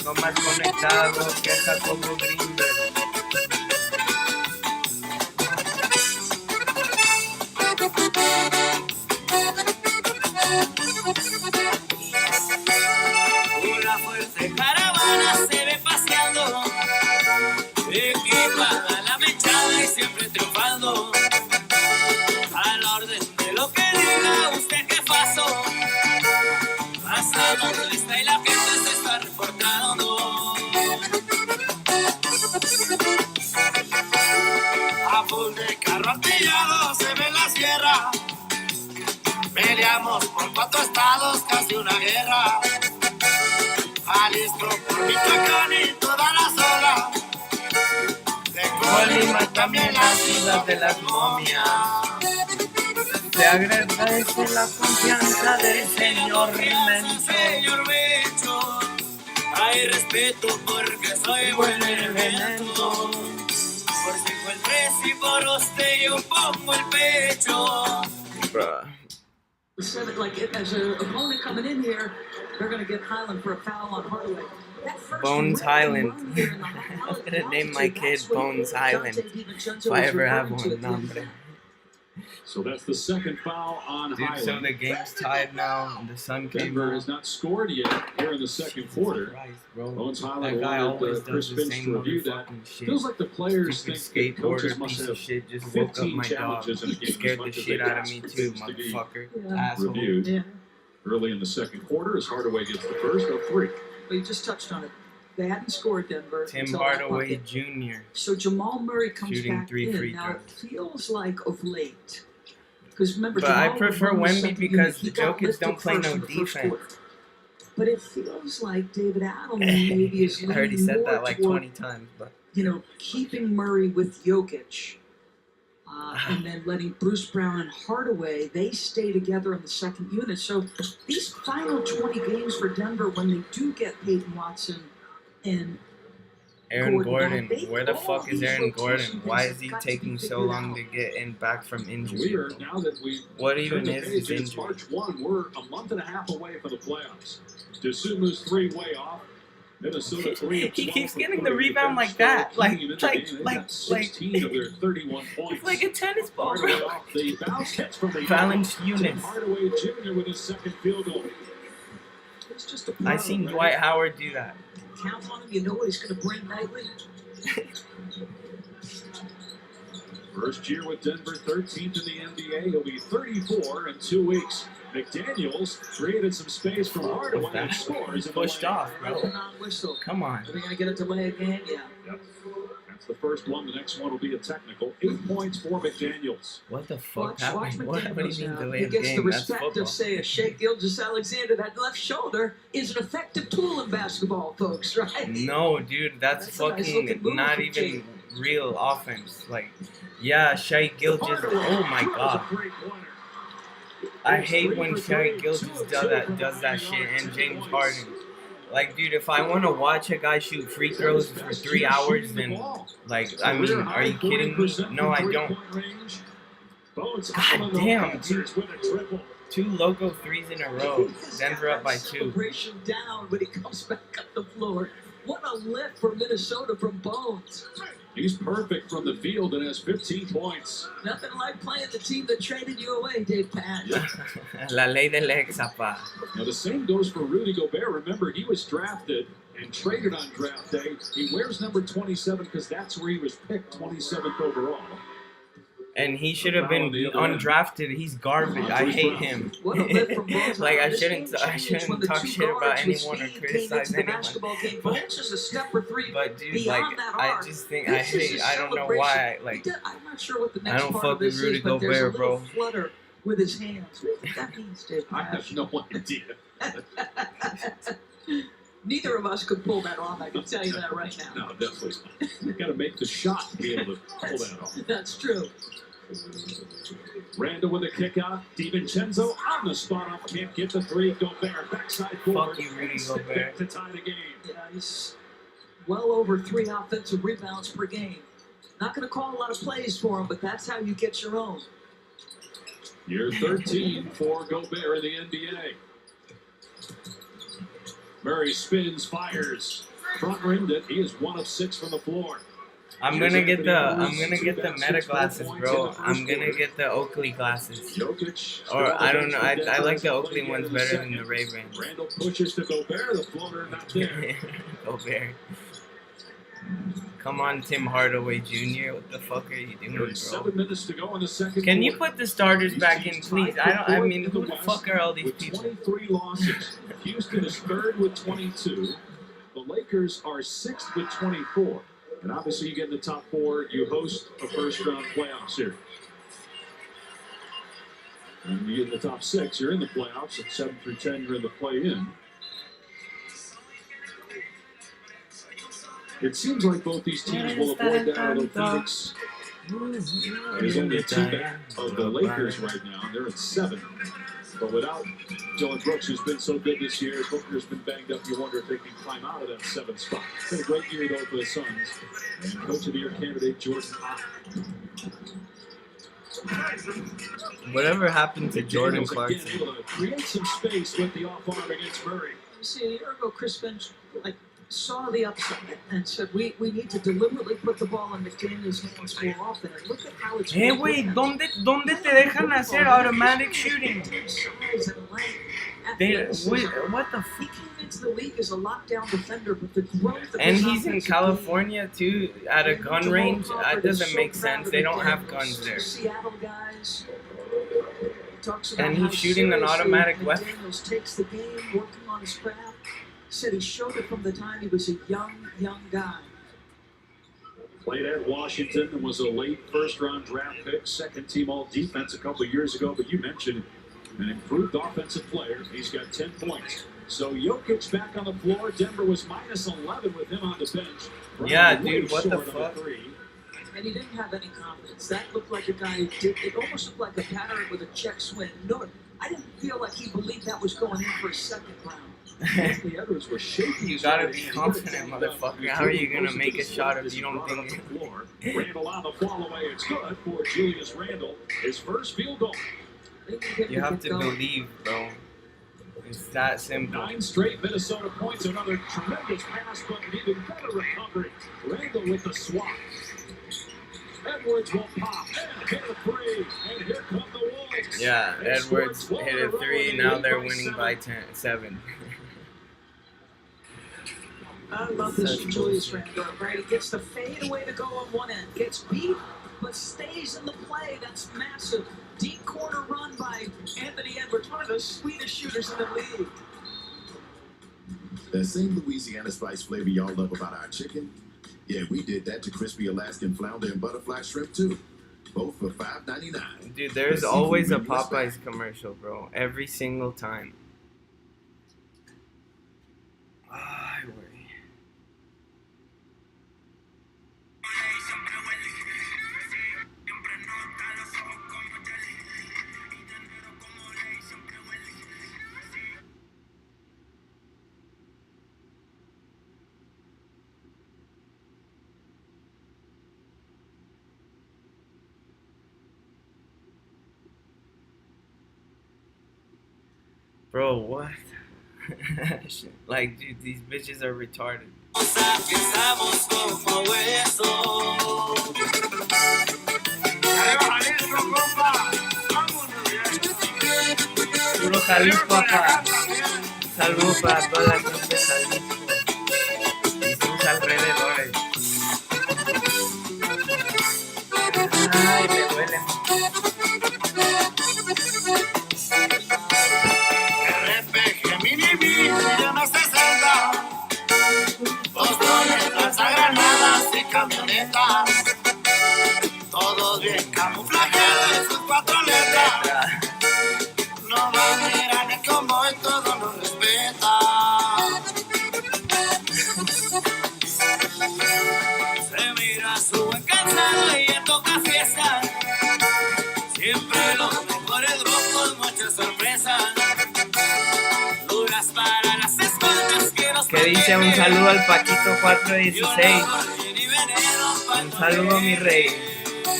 No más conectado que Jacobo Greenberg. Una fuerte caravana se ve paseando, equipada la mechada y siempre triunfando. A la orden de lo que diga usted, que pasó. Hasta donde está y la gente se está reportando. estados, casi una guerra. Jalisco por Michoacán y toda la zona. De Colima también la ciudad de las momias. Se agradece la confianza del señor inmenso. Señor Becho, hay respeto porque soy buen elemento. Por si fue el precio y por usted yo pongo el pecho. Said like as an opponent coming in here, they're going to get Highland for a foul on Hardaway. Bones Highland. I'm gonna name my kid Bones Highland if I ever have one. Nombre. So that's the second foul on Highland. So the game's tied now, and the sun came Denver out. has not scored yet here in the second quarter. Bones Highland wanted Chris Finch to review that. Feels like the players think that coaches must have shit just woke up 15 my dog. challenges in a game. Scared the shit out of me too, motherfucker. Asshole. Reviewed early in the second quarter as Hardaway gets the first of 3. But you just touched on it. They hadn't scored Denver. Tim Hardaway Jr. So Jamal Murray comes shooting back 3 in. free Now throws. it feels like of late. Because remember, But Jamal I prefer was Wemby second because unit. the He got Jokic don't lifted play first no in the first defense. quarter. But it feels like David Adelman maybe is I already leaning said more that like toward, 20 times, but keeping Murray with Jokic, and then letting Bruce Brown and Hardaway, they stay together in the second unit. So these final 20 games for Denver, when they do get Peyton Watson and Aaron Gordon, Gordon, where the fuck is Aaron Gordon? Why is he taking so long to get in back from injury? Now that we What even turn the is page, his it's injury? March 1. We're a month and a half away from the playoffs. Desumu's 3 way off. Minnesota 3 of He 12 keeps for getting 3. the rebound like that, like They got 16 of their 31 points. It's like a tennis ball, Hardaway bro. off the bounce catch from the Valanciunas. Hardaway Jr. with his second field goal. it's just a I seen Dwight Howard do that. count on him. You know what he's going to bring nightly. First year with Denver, 13th in the NBA. He'll be 34 in 2 weeks. McDaniels created some space from Hardaway and scores. In Pushed the lane. off, bro. Non-whistle. Come on. Are they going to get a delay again? Yeah. Yep. That's the first one. The next one will be a technical. 8 points for McDaniels. What the fuck Watch happened? What do you McDaniels mean now. delay He of gets the game? That's respect football. of, say, a Shea Gilgeous-Alexander. That left shoulder is an effective tool in basketball, folks, right? No, dude, that's That's a nice fucking looking move not from even Jake. real offense. Like, yeah, Shai Gilgeous. Oh my god. I hate when Shai Gilgeous does that shit, and James Harden. Like, dude, if I want to watch a guy shoot free throws for 3 hours, then, like, I mean, are you kidding me? No, I don't. God damn, dude. 2 loco threes in a row. Denver up by 2. Celebration down, but he comes back up the floor. What a lift for Minnesota from Bones. He's perfect from the field and has 15 points. Nothing like playing the team that traded you away, Dave Patch. La ley del ex, apa. Now the same goes for Rudy Gobert. Remember, he was drafted and traded on draft day. He wears number 27 because that's where he was picked, 27th overall. And he should have been undrafted. He's garbage. I hate him. What a lift from Bones. Like, I This shouldn't game changed when the talk two shit about guards with anyone or speed criticize came into the anyone. basketball game. Bones is a step or 3 But dude, beyond like, that I arc. just think This is a I don't know celebration. why. Like, I'm not sure what the I next don't part fuck of this with Rudy is, but there's a Gobert, little bro. flutter with his hands. What do you think that means, Dave I Patch? have no idea. Neither of us could pull that off, I can tell you that right now. No, definitely not. You've got to make the shot to be able to pull that off. That's true. Randall with a kick out. DiVincenzo on the spot up. Can't get the 3. Gobert backside forward. Fuck you, Rudy Step Gobert. back to tie the game. Yeah, he's well over 3 offensive rebounds per game. Not going to call a lot of plays for him, but that's how you get your own. Year 13 for Gobert in the NBA. Murray spins, fires. Front rimmed it. He is 1 of 6 from the floor. I'm gonna get the meta glasses, bro. I'm gonna get the Oakley glasses. Jokic. Or I don't know. I like the Oakley ones better than the Ray-Bans. Randall pushes to Gobert. The floater not there. Gobert. Come on, Tim Hardaway Jr. What the fuck are you doing, bro? 7 minutes to go in the second. Can you put the starters back in, please? I mean, who the fuck are all these with people? 23 losses. Houston is 3rd with 22. The Lakers are 6th with 24. And obviously, you get in the top 4, you host a first-round playoff series. And when you get in the top 6, you're in the playoffs. At 7 through 10, you're in the play-in. It seems like both these teams will avoid that, although Phoenix is only 2 back of the Lakers right now. They're at 7. But without Dylan Brooks, who's been so good this year, Booker's been banged up. You wonder if they can climb out of that 7th spot. It's been a great year, though, for the Suns. And Coach of the Year candidate, Jordan Clarkson. Whatever happened to Jordan Clarkson? Again, able to create some space with the off arm against Murray. You see, a year ago, Chris Finch saw the upside and said, we need to deliberately put the ball in McDaniel's hands more often. And look at how it's... Wait, ¿dónde te dejan hacer automatic shooting? What the fuck? He came into the league as a lockdown defender, but the growth of And his he's in offensive California too, at a gun range. That doesn't make sense. They don't have guns there. Seattle guys. Talks And about he's shooting an automatic weapon. McDaniels takes the game, working on his craft. He said he showed it from the time he was a young guy. Played at Washington and was a late first-round draft pick, second-team all-defense a couple of years ago. But you mentioned an improved offensive player. He's got 10 points. So Jokic back on the floor. Denver was minus 11 with him on the bench. Yeah, dude, what the fuck? And he didn't have any confidence. That looked like a guy who did. It almost looked like a pattern with a check swing. No, I didn't feel like he believed that was going in for a second round. The others were shaking. You gotta be confident, motherfucker. How are you gonna make a shot if you don't think it? Randall on the fall away. It's good for Julius Randle. His first field goal. You have to believe, bro. It's that simple. 9 straight Minnesota points. Another tremendous pass, but an even better recovery. Randle with the swat. Edwards will pop and hit a 3. And here come the Wolves. Yeah, Edwards hit a 3. Now they're winning by 7. I love this from Julius Randle, right? He gets the fade away to go on one end, gets beat, but stays in the play. That's massive. Deep corner run by Anthony Edwards, one of the sweetest shooters in the league. That same Louisiana spice flavor y'all love about our chicken, yeah, we did that to crispy Alaskan flounder and butterfly shrimp too. Both for $5.99. Dude, there's always a Popeyes commercial, bro. Every single time. I worry. Bro, what? Like, dude, these bitches are retarded. Puro Jalisco, papá. Saludos para toda la gente de Jalisco y sus alrededores. Ay, me duele. Camioneta, todos bien camuflajeados en sus 4 letras. No manera ni como él todo nos respeta. Se mira su buen cansado y ya toca fiesta. Siempre los mejores grupos, muchas sorpresas. Duras para las espaldas que nos que dice un saludo al Paquito 416. Un saludo, mi rey.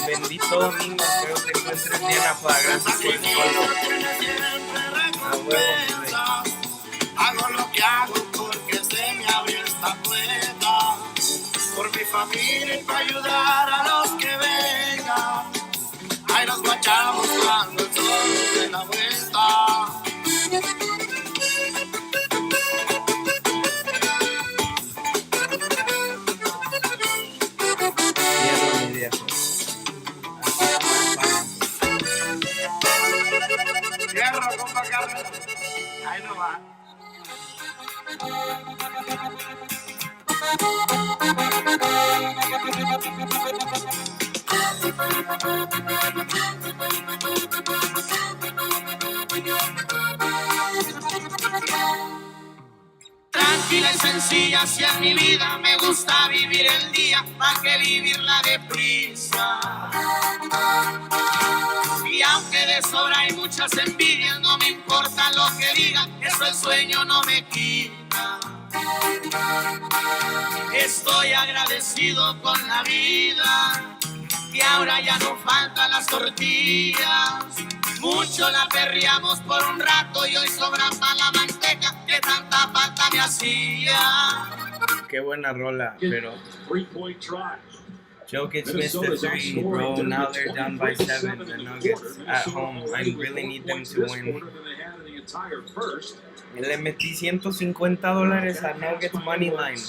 Bendito domingo. Espero te encuentres bien, apa. Gracias por el follow. A huevo, mi rey. Hago lo que hago porque se me abrió esta puerta. Por mi familia y para ayudar a los que vengan. Ahí nos guachamos cuando el sol de la vuelta. Cierro, compa Carlos. Ahí no va. tranquila y sencilla, si en mi vida me gusta vivir el día, más que vivirla deprisa. Y aunque de sobra hay muchas envidias, no me importa lo que digan, eso el sueño no me quita. Estoy agradecido con la vida, que ahora ya no faltan las tortillas. Mucho la perreamos por un rato y hoy sobra para la manteca que tanta falta me hacía. Qué buena rola, pero Jokic missed the three, bro. Now they're down by 7. The Nuggets at home. I really need them to win. Le metí $150 a Nuggets money line.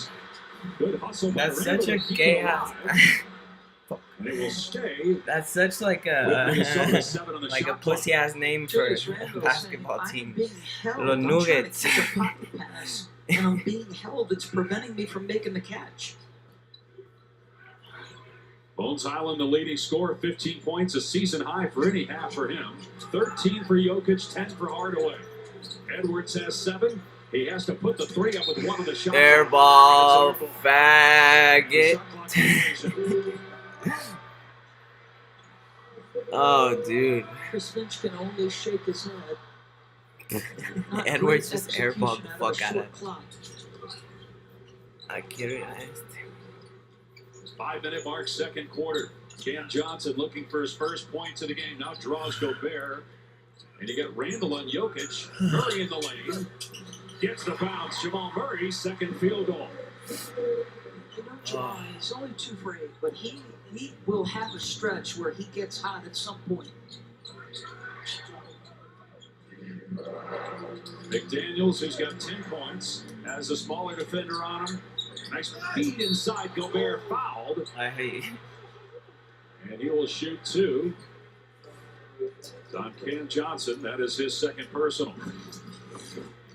That's such a gay ass. That's such like a pussy ass name for a basketball team. Los Nuggets. And I'm being held. It's preventing me from making the catch. Bones Highland, the leading scorer, 15 points, a season high for any half for him. 13 for Jokic, 10 for Hardaway. Edwards has 7. He has to put the 3 up with one of the shots. Air ball, faggot. Oh, dude. Chris Finch can only shake his head. Edwards just airballed the fuck out of it. I can't realize. 5-minute mark, second quarter. Cam Johnson looking for his first points of the game. Now draws Gobert. And you get Randall on Jokic. Murray in the lane. Gets the bounce. Jamal Murray, second field goal. You know, Jamal, he's only 2 for 8, but he will have a stretch where he gets hot at some point. McDaniels, who's got 10 points, has a smaller defender on him. Nice feed inside. Gobert fouled. I hate. And he will shoot 2. It's on Cam Johnson. That is his second personal.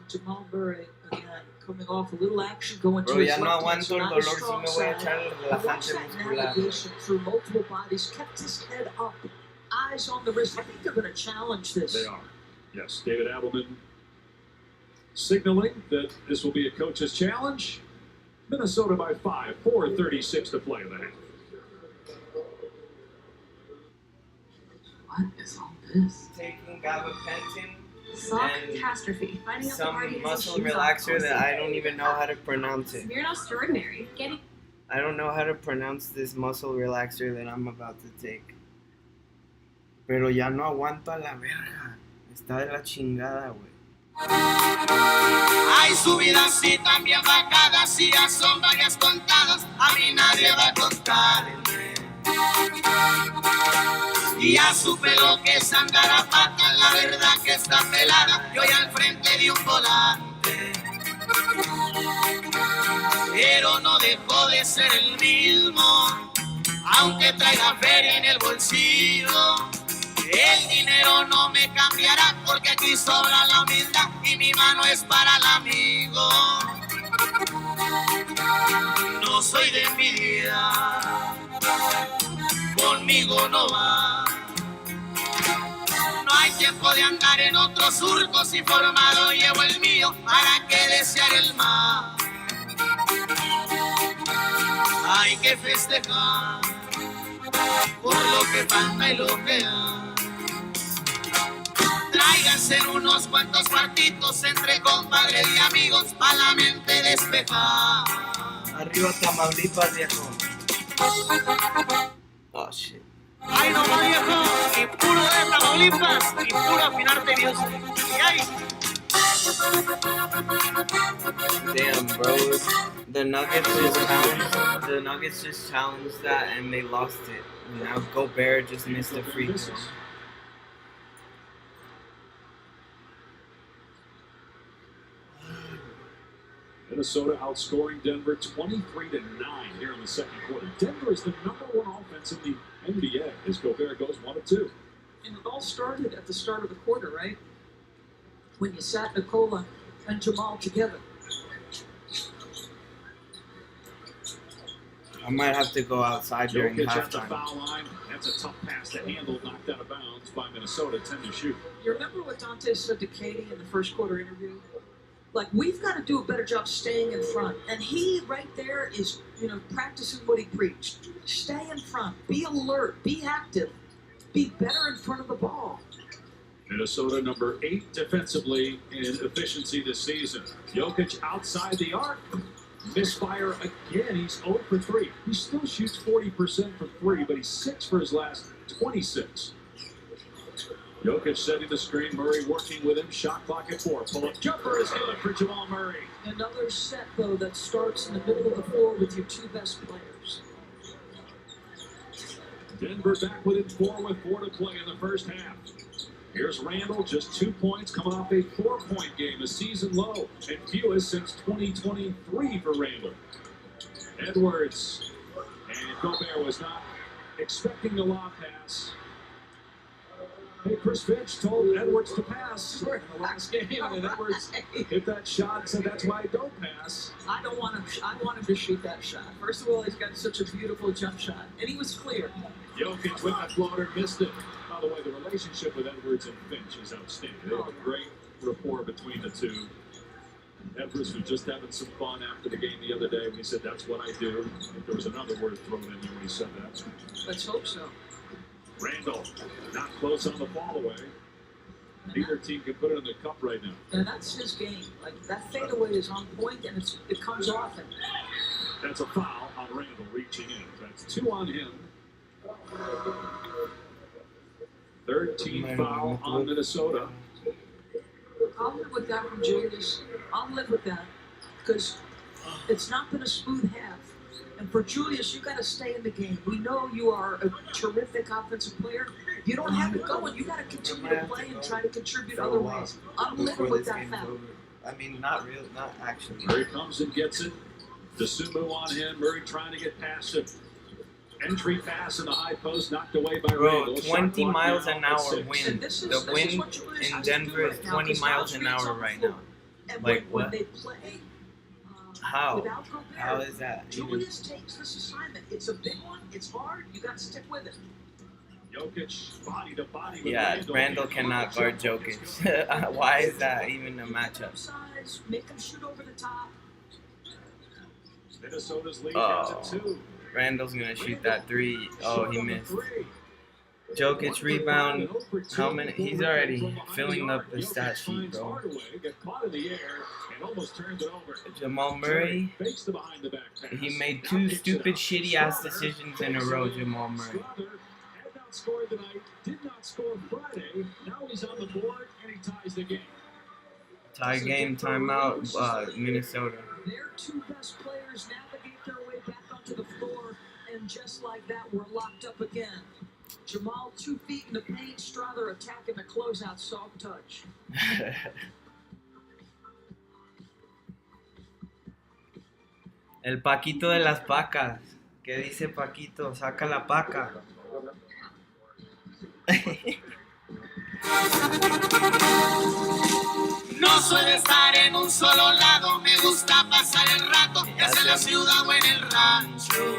Jamal Murray, again, coming off a little action, going Bro, to his ya no left hand, aguanto so el not dolor his si strong me voy a side. echar el But watch relajante that muscular. navigation through multiple bodies, kept his head up, eyes on the wrist. I think they're going to challenge this. They are. Yes, David Adelman signaling that this will be a coach's challenge. Minnesota by 5, 4:36 to play in the half. What is all this? Taking gabapentin Sock and catastrophe. Finding out the party some has muscle issues relaxer off. that I don't even know how to pronounce it. You're not extraordinary. Getting I don't know how to pronounce this muscle relaxer that I'm about to take. Pero ya no aguanto a la verga. Está de la chingada, güey. Hay subidas y también bajadas y ya son varias contadas. A mí nadie va a contar. Y ya supe lo que es andar a pata. La verdad que está pelada. Yo ya al frente de un volante. Pero no dejó de ser el mismo. Aunque traiga feria en el bolsillo. El dinero no me cambiará porque aquí sobra la humildad y mi mano es para el amigo. No soy de envidia, conmigo no va. No hay tiempo de andar en otros surcos y formado llevo el mío para que desear el mal. Hay que festejar por lo que falta y lo que hay. Tráiganse unos cuantos cuartitos entre compadres y amigos para la mente despejar. Arriba Tamaulipas, viejo. Oh, shit. Ay, no va, viejo, y puro de Tamaulipas, y puro afinarte Dios. Ay. Damn, bro. The Nuggets just challenged that and they lost it. Now Gobert just missed a free throw. Minnesota outscoring Denver 23-9 here in the second quarter. Denver is the #1 offense in the NBA as Gobert goes 1 of 2. And it all started at the start of the quarter, right? When you sat Nikola and Jamal together. I might have to go outside during Jokic at the halftime. foul line. That's a tough pass to handle, knocked out of bounds by Minnesota, 10 to shoot. You remember what Dante said to Katie in the first quarter interview? Like, we've got to do a better job staying in front. And he right there is, practicing what he preached. Stay in front. Be alert. Be active. Be better in front of the ball. Minnesota number 8 defensively in efficiency this season. Jokic outside the arc. Misfire again. He's 0 for 3. He still shoots 40% from 3, but he's 6 for his last 26. Jokic setting the screen. Murray working with him. Shot clock at 4. Pull-up jumper is good for Jamal Murray. Another set, though, that starts in the middle of the floor with your 2 best players. Denver back within 4 with 4 to play in the first half. Here's Randall, just 2 points, coming off a 4-point game, a season low, and fewest since 2023 for Randall. Edwards, and Gobert was not expecting the lob pass. Hey, Chris Finch told Edwards to pass in the last game, and Edwards hit that shot and said, that's why I don't pass. I want him to shoot that shot. First of all, he's got such a beautiful jump shot, and he was clear. Jokic with the floater, missed it. By the way, the relationship with Edwards and Finch is outstanding. They have a great rapport between the two. Edwards was just having some fun after the game the other day when he said, that's what I do. I think there was another word thrown in there when he said that. Let's hope so. Randall, not close on the fall away. Neither team can put it in the cup right now. And that's his game. Like, that fadeaway is on point, and it comes off him. That's a foul on Randall reaching in. That's 2 on him. Third team foul on Minnesota. I'll live with that from Julius. I'll live with that. Because it's not been a smooth half. And for Julius, you got to stay in the game. We know you are a terrific offensive player. You don't have it going. You got to continue to play and try to contribute other ways. I'm living with that foul. I mean, not really, not actually. Murray comes and gets it. DeSumo on him. Murray trying to get past him. Entry pass in the high post, knocked away by Randall. 20 miles an hour wind. The wind in Denver is 20 miles an hour right now. Like, what? How? How is that? Julius takes this assignment. It's a big one. It's hard. You got to stick with it. Jokic body to body. Yeah, Randall cannot guard Jokic. Why is that even a matchup? Size, make him shoot over the top. Minnesota's lead down to 2. Randall's gonna shoot that 3. Oh, he missed. Jokic rebound. How many? He's already filling up the stat sheet, bro. Jamal Murray. He made 2 stupid, shitty ass decisions in a row. Jamal Murray. Scored tonight, did not score Friday. Now he's on the board and he ties the game. Tie game, timeout, Minnesota. Their 2 best players navigate their way back onto the floor, and just like that, we're locked up again. Jamal 2 feet in the paint, Strother attacking the closeout, soft touch. El Paquito de las Pacas. ¿Qué dice Paquito? Saca la paca. No suele estar en un solo lado, me gusta pasar el rato, ya sea en la ciudad o en el rancho.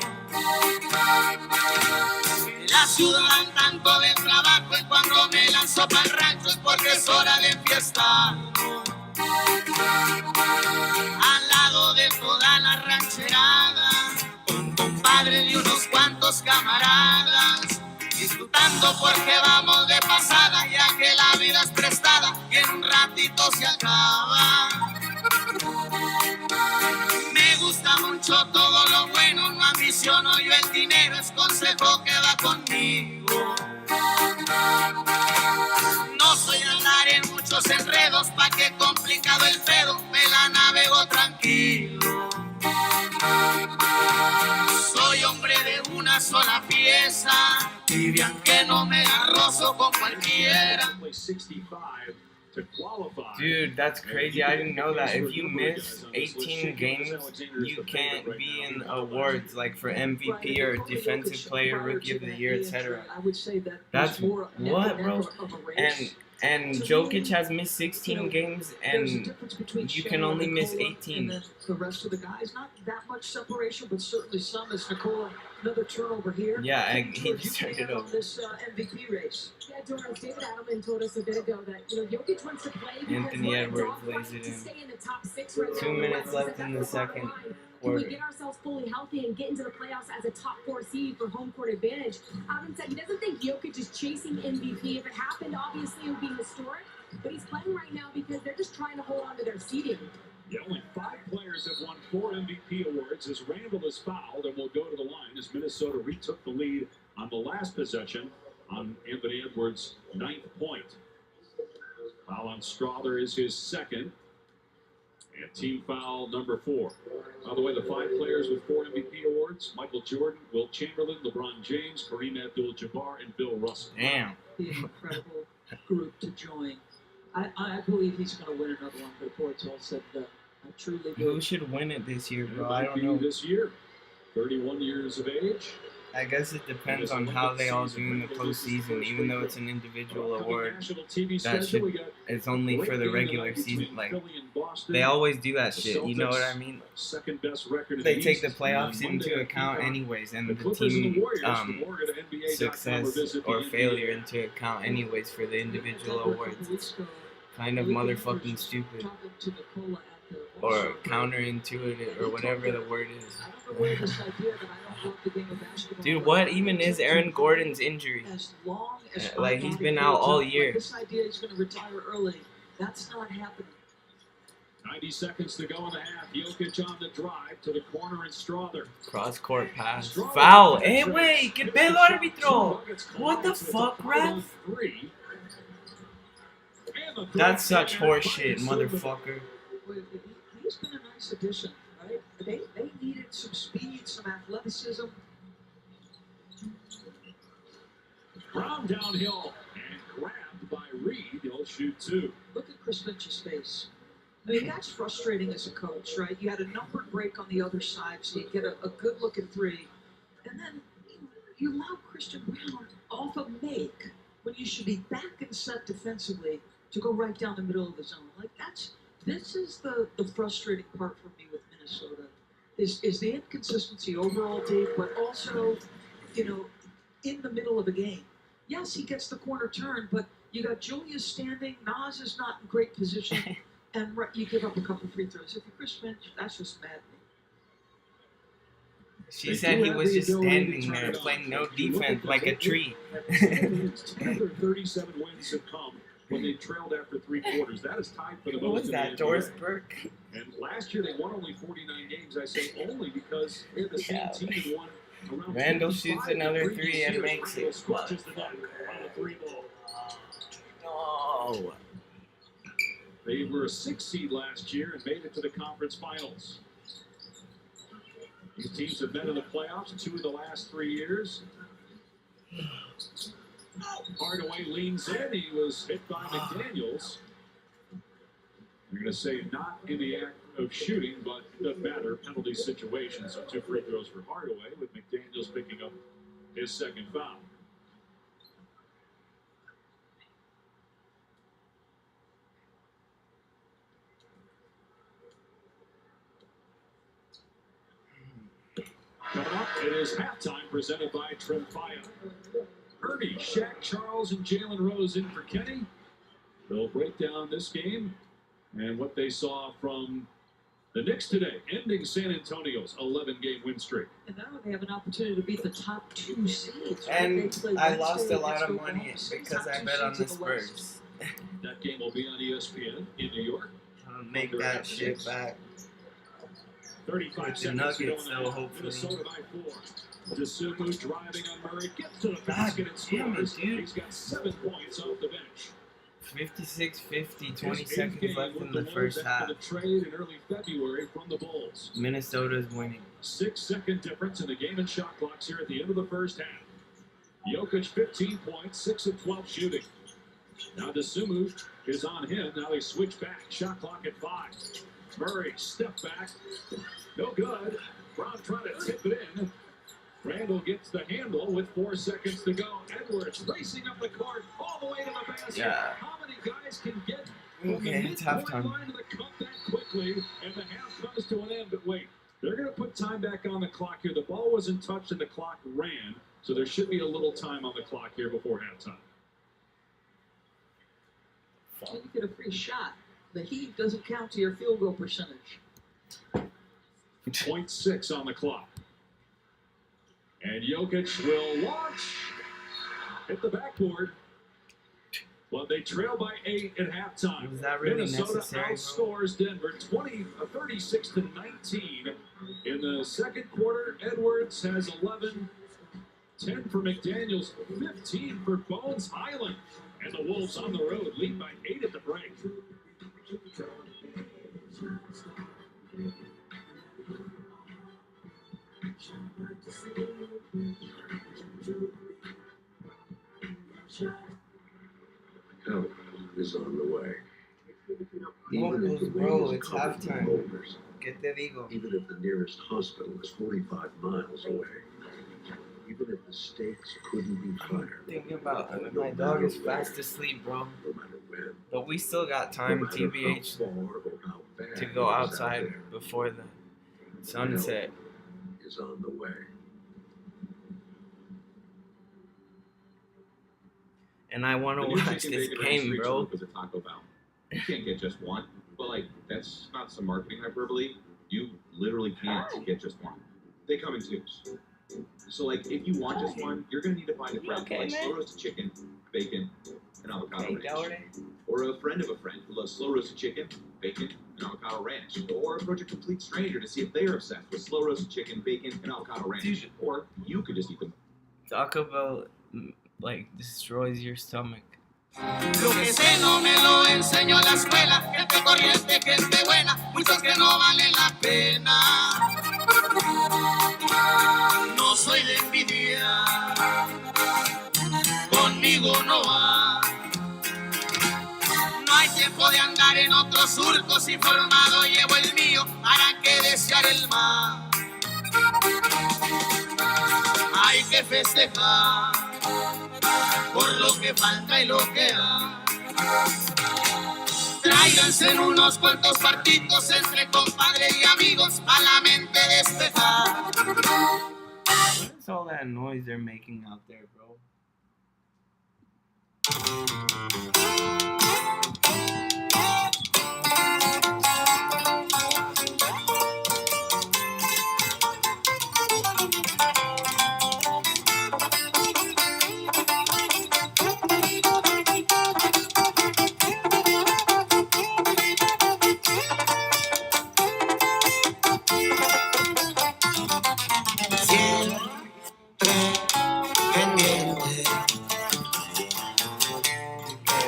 En la ciudad tanto de trabajo y cuando me lanzo para el rancho es porque es hora de fiestar. Al lado de toda la rancherada, un compadre y unos cuantos camaradas. Disfrutando porque vamos de pasada, ya que la vida es prestada y en un ratito se acaba. Me gusta mucho todo lo bueno, no ambiciono yo el dinero, es consejo que va conmigo. No soy andar en muchos enredos, pa' que complicado el pedo, me la navego tranquilo. Soy hombre de una sola pieza, y bien que no me arrozo con cualquiera. Dude, that's crazy. I didn't know that. If you miss 18 games, you can't be in awards like for MVP or Defensive Player, Rookie of the Year, etc. That's what, bro? And Jokic has missed 16 games, and you can only miss 18. The rest of the guys, not that much separation, but certainly some, as Nikola Another turnover here. Yeah, he just turned it over. This MVP race. Yeah, Doris, David Adelman told us a bit ago that Jokic wants to play because Anthony Edwards lays it to in. stay in the top 6 right now. 2 minutes left in the second Can we quarter. get ourselves fully healthy and get into the playoffs as a top 4 seed for home court advantage? Alvin said he doesn't think Jokic is chasing MVP. If it happened, obviously it would be historic. But he's playing right now because they're just trying to hold on to their seeding. Yeah, only 5 players have won 4 MVP awards as Randall is fouled and will go to the line as Minnesota retook the lead on the last possession on Anthony Edwards' 9th point. Foul on Strother is his second. And team foul number 4. By the way, the 5 players with 4 MVP awards: Michael Jordan, Wilt Chamberlain, LeBron James, Kareem Abdul-Jabbar, and Bill Russell. Damn. Be an incredible group to join. I believe he's going to win another one before it's all said and done. I truly do. Who should win it this year, bro? It I might don't be know. this year. 31 years of age. I guess it depends on how they all do in the postseason. Even though it's an individual award, it's only for the regular season. Like, they always do that shit. You know what I mean? Second best record. They take the playoffs into account anyways, and the team success or failure into account anyways for the individual awards. It's kind of motherfucking stupid. Or counterintuitive, or whatever the word is. Dude, what even is Aaron Gordon's injury? Like, he's been out all year. This idea he's going to retire early. That's not happening. 90 seconds to go in the half. Jokic on the drive to the corner and Strother. Cross-court pass. Foul. Hey, wait. Que pedo, árbitro. What the fuck, ref? That's such horseshit, motherfucker. He's been a nice addition, right? They needed some speed, some athleticism. Brown downhill and grabbed by Reed. He'll shoot 2. Look at Chris Finch's face. I mean, that's frustrating as a coach, right? You had a numbered break on the other side, so you get a good-looking 3. And then you allow Christian Brown off a make when you should be back and set defensively to go right down the middle of the zone. Like, this is the frustrating part for me with Minnesota, is the inconsistency overall, Dave, but also, in the middle of a game. Yes, he gets the corner turn, but you got Julius standing, Nas is not in great position, and you give up a couple free throws. If you're Chris Finch, that's just maddening. She said he was just standing there playing no defense like a tree. 37 wins have come when they trailed after 3 quarters. That is tied for the most. What was that, Doris Burke? And last year they won only 49 games. I say only because they're the same team and won around. Randall shoots another 3 and makes it. Scorches the net on a 3 ball. No. They were a 6 seed last year and made it to the conference finals. These teams have met in the playoffs 2 of the last 3 years. Hardaway leans in. He was hit by McDaniels. They're going to say not in the act of shooting, but it doesn't matter. Penalty situation. So 2 free throws for Hardaway, with McDaniels picking up his second foul. Coming up, it is halftime presented by Tremfya. Ernie, Shaq, Charles, and Jalen Rose in for Kenny. They'll break down this game and what they saw from the Knicks today, ending San Antonio's 11-game win streak. And now they have an opportunity to beat the top 2 seeds. Right? And I lost a lot of money because I bet on the Spurs. That game will be on ESPN in New York. I'll make that shit back. 35 seconds to go in the half. Minnesota by 4. DeSumo driving on Murray, gets to the basket and scores. He's got 7 points off the bench. 56-50, 20 seconds left in the first half. The trade in early February from the Bulls. Minnesota's winning. 6-second difference in the game and shot clocks here at the end of the first half. Jokic 15 points, 6 of 12 shooting. Now DeSumo is on him. Now they switch back. Shot clock at 5. Murray step back. No good. Brown trying to tip it in. Randall gets the handle with 4 seconds to go. Edwards racing up the court all the way to the basket. Yeah. How many guys can get from the Okay, midpoint line to the cup that quickly? And the half comes to an end. But wait, They're going to put time back on the clock here. The ball wasn't touched and the clock ran, so there should be a little time on the clock here before halftime. And you get a free shot. The heat doesn't count to your field goal percentage. 0.6 on the clock. And Jokic will launch, hit the backboard. Well, they trail by 8 at halftime. Was that really Minnesota necessary, outscores Denver 36-19. In the second quarter, Edwards has 11, 10 for McDaniels, 15 for Bones Highland. And the Wolves on the road lead by 8 at the break. Help is on the way. Bro, it's halftime. ¿Qué te digo? Even if the nearest hospital is 45 miles away. Even if the stakes couldn't be higher. Thinking about my dog is fast asleep, bro. No matter when. But we still got time, TBH, to go outside before the sunset. Is on the way. And I want to watch this game, bro. Was a Taco Bell. You can't get just one. But like, that's not some marketing hyperbole. You literally can't get just one. They come in twos. So like, if you want just one, you're gonna need to find a friend who likes slow roasted chicken, bacon, and avocado ranch. Or a friend of a friend who loves slow roasted chicken, bacon, and avocado ranch. Or approach a complete stranger to see if they are obsessed with slow roasted chicken, bacon, and avocado ranch. Or you could just eat them. Taco Bell, like, destroys your stomach. Lo que sé no me lo enseñó la escuela, gente corriente, gente buena, muchos que no valen la pena. No soy de envidia, conmigo no va. No hay tiempo de andar en otros surcos, informado llevo el mío, para que desear el más. Hay que festejar por lo que falta y lo que hay. Tráiganse en unos cuantos partidos entre compadres y amigos a la mente despejar. What's all that noise they're making out there, bro?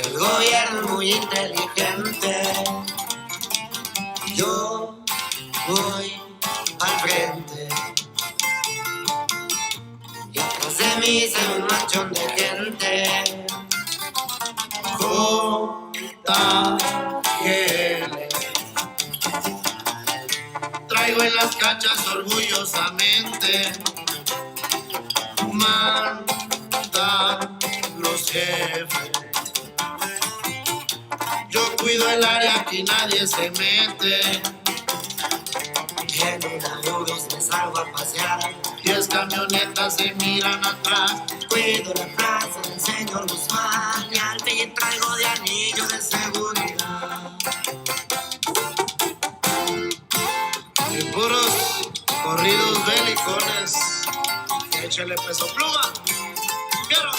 El gobierno es muy inteligente. Yo voy al frente. Y atrás de mí se ve un manchón de gente. JGL. Traigo en las cachas orgullosamente. Mandan los jefes. Yo cuido el área, aquí nadie se mete. Vienen amigos, me salgo a pasear. 10 camionetas se miran atrás. Cuido la plaza del señor Guzmán. Y al fin traigo de anillo de seguridad. Y puros corridos belicones. Échale peso pluma. Quiero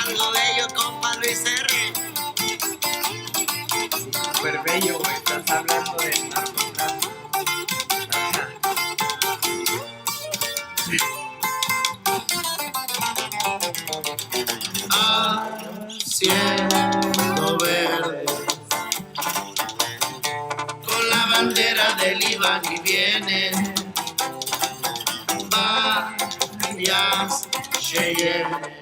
algo bello, compa Luis R. Súper bello, güey. Estás hablando de narcotráfico. Cielo verde, con la bandera del Iván y viene. Varias Cheyennes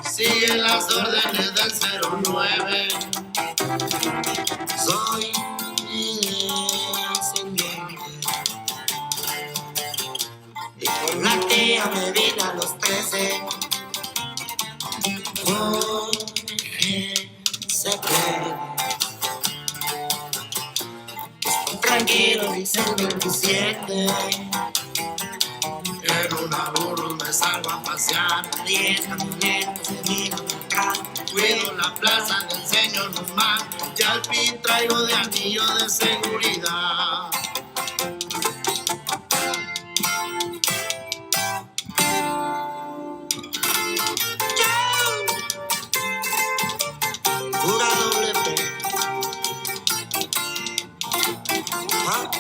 siguen las órdenes del 09. Soy descendiente y con la tía me vine a los 13. Porque se cree tranquilo, dice el 27. En una burro me salgo a pasear. 10 camionetas se miran acá. Cuido la plaza del señor Guzmán. Y al fin traigo de anillo de seguridad. Pura doble P. ¿Ah?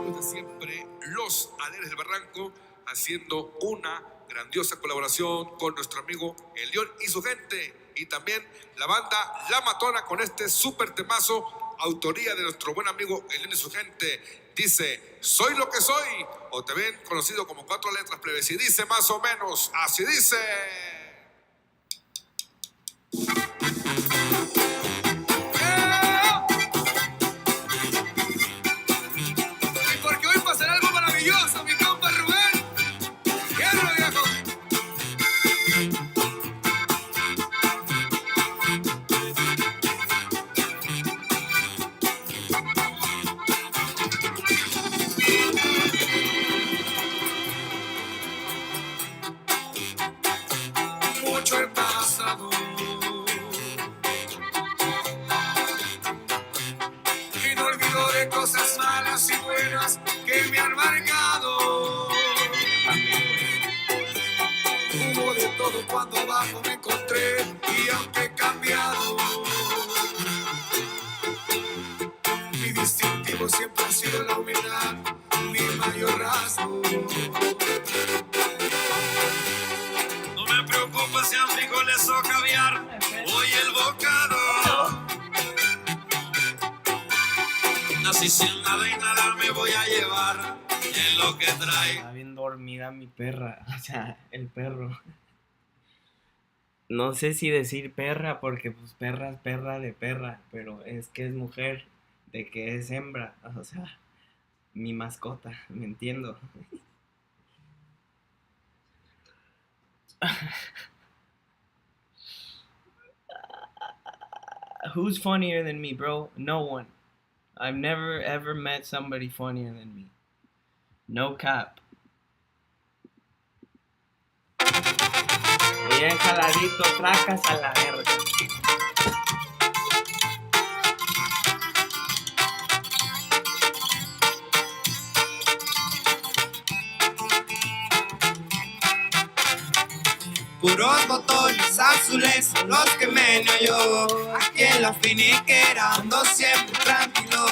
De siempre, los Alegres del Barranco, haciendo una grandiosa colaboración con nuestro amigo El León y su gente, y también la banda La Matona con este súper temazo, autoría de nuestro buen amigo El León y su gente. Dice, soy lo que soy, o también conocido como 4 letras, plebes, y dice más o menos, así dice. Y porque hoy pasará algo maravilloso, mi compa Rubén. ¡Quiero, viejo! Mucho he pasado y no olvido de cosas malas y buenas que me han marcado. Hubo de todo cuando abajo me encontré y aunque he cambiado, mi distintivo siempre ha sido la humildad, mi mayor rasgo. No me preocupa si han frijoles o caviar, hoy el bocado. Nací sin nada y nada me voy a llevar en lo que trae. Está bien dormida mi perra, o sea, el perro. No sé si decir perra porque pues perra es perra de perra, pero es que es mujer, de que es hembra, o sea, mi mascota, me entiendo. Who's funnier than me, bro? No one. I've never ever met somebody funnier than me. No cap. Bien jaladito, tracas a la verga. Puros botones azules son los que meneo yo. Aquí en la finiquera ando siempre tranquilo.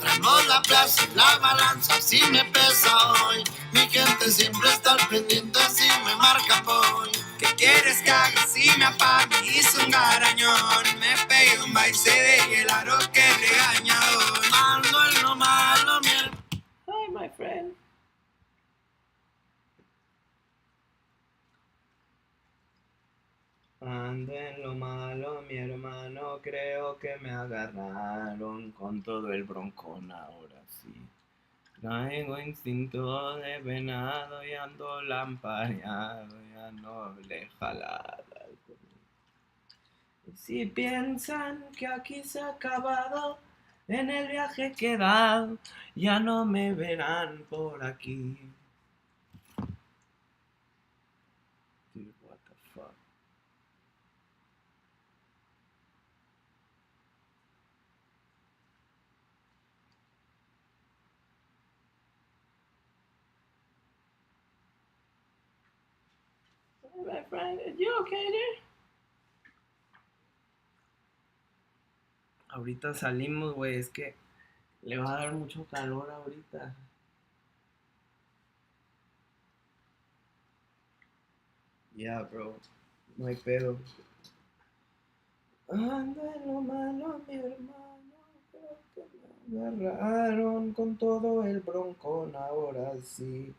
Traemos la plaza y la balanza, si me pesa hoy. Mi gente siempre está al pendiente, si me marca voy. ¿Qué quieres que haga si me apago? Hice un garañón, me pegué un baile de el aro que regañador. Ando en lo malo, miel. Hi, my friend. Ando en lo malo, mi hermano, creo que me agarraron con todo el broncón ahora sí. Traigo instinto de venado y ando lampareado, ya no le jalada. Si piensan que aquí se ha acabado, en el viaje quedado, ya no me verán por aquí. Dude, what the fuck? Hey, my friend, you okay there? Ahorita salimos, güey, es que le va a dar mucho calor ahorita. Yeah, bro, no hay pedo. Ando en lo malo, mi hermano, creo que me agarraron con todo el broncón, ahora sí.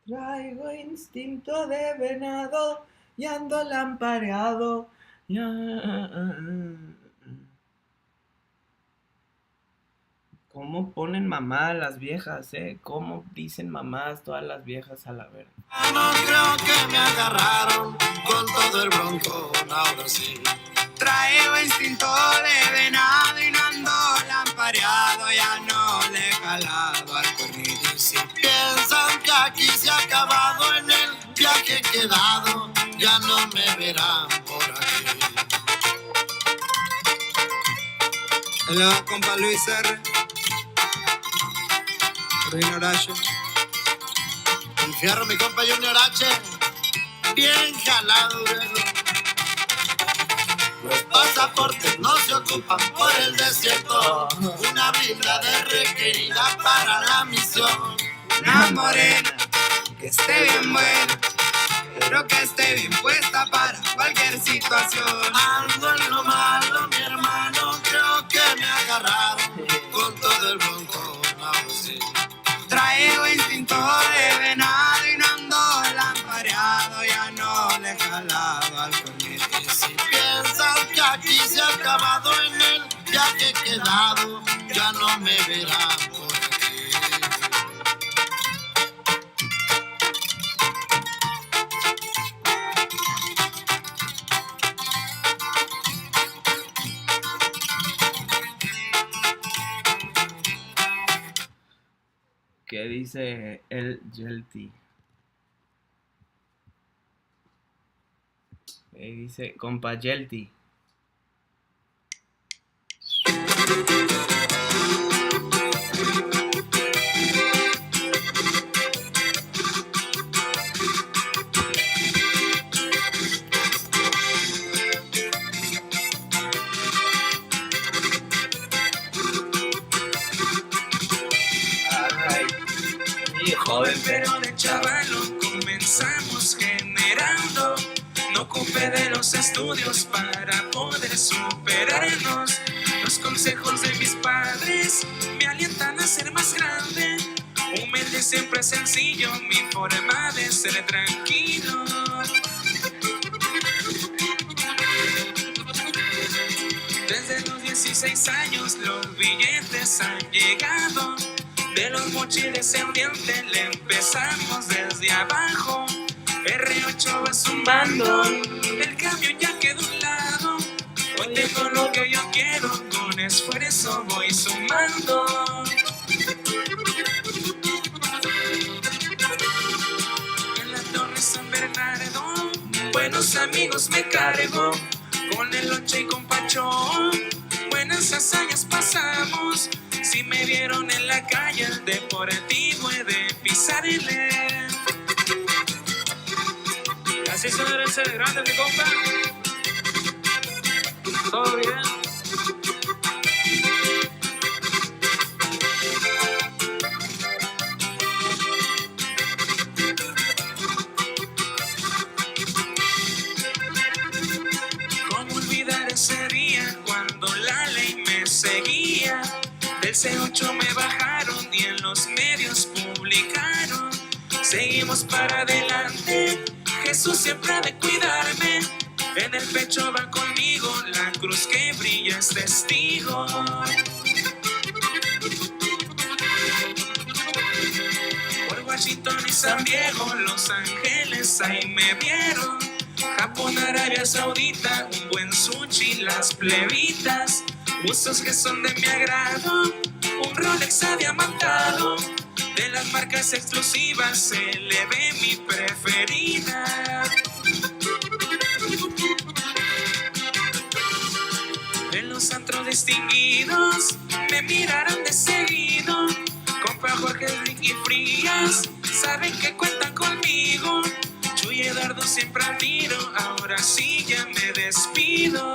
Traigo instinto de venado y ando lampareado. Ya. ¿Cómo ponen mamá a las viejas, ¿Cómo dicen mamás todas las viejas a la verga? No creo que me agarraron con todo el bronco, ahora sí. Traigo instinto de venado y no ando lampareado, ya no le he jalado al corrido. Y si piensan que aquí se ha acabado en el viaje quedado, ya no me verán por aquí. Hola, compa Luis R. Ruin Horacio. El fierro, mi compa Junior H. Bien jalado, viejo. Los pasaportes no se ocupan por el desierto. Una Biblia de requerida para la misión. Una morena que esté bien buena, pero que esté bien puesta para cualquier situación. Ando en lo malo, mi hermano, creo que me agarraron con todo el bronco, sí. Traigo instinto de venado y no ando lampareado, ya no le he jalado al cornete. Y si piensan que aquí se ha acabado en el viaje quedado, ya no me verán por aquí. ¿Qué dice el Yelty? Dice, compa Yelty. Joven pero de chavalo comenzamos generando. No ocupé de los estudios para poder superarnos. Los consejos de mis padres me alientan a ser más grande. Humilde, siempre sencillo, mi forma de ser tranquilo. Desde los 16 años los billetes han llegado. De los mochiles en diente le empezamos desde abajo. R8 va zumbando, el camión ya quedó a un lado. Hoy tengo lo que yo quiero, con esfuerzo voy sumando. En la Torre San Bernardo, buenos amigos me cargo. Con el Lonche y con Pachón, buenas hazañas pasamos. Si me vieron en la calle, el deportivo he de pisarle. Así se debe ser grande, mi compa. Todo bien. ¿Cómo olvidar ese día cuando la ley me seguía? Del C8 me bajaron y en los medios publicaron. Seguimos para adelante, Jesús siempre ha de cuidarme. En el pecho va conmigo, la cruz que brilla es testigo. Por Washington y San Diego, Los Ángeles ahí me vieron. Japón, Arabia Saudita, un buen sushi, las plebitas. Usos que son de mi agrado, un Rolex adiamantado. De las marcas exclusivas se le ve mi preferida. En los antros distinguidos me mirarán de seguido. Compa Jorge, Ricky Frías, saben que cuentan conmigo. Chuy Eduardo siempre al tiro, ahora sí ya me despido.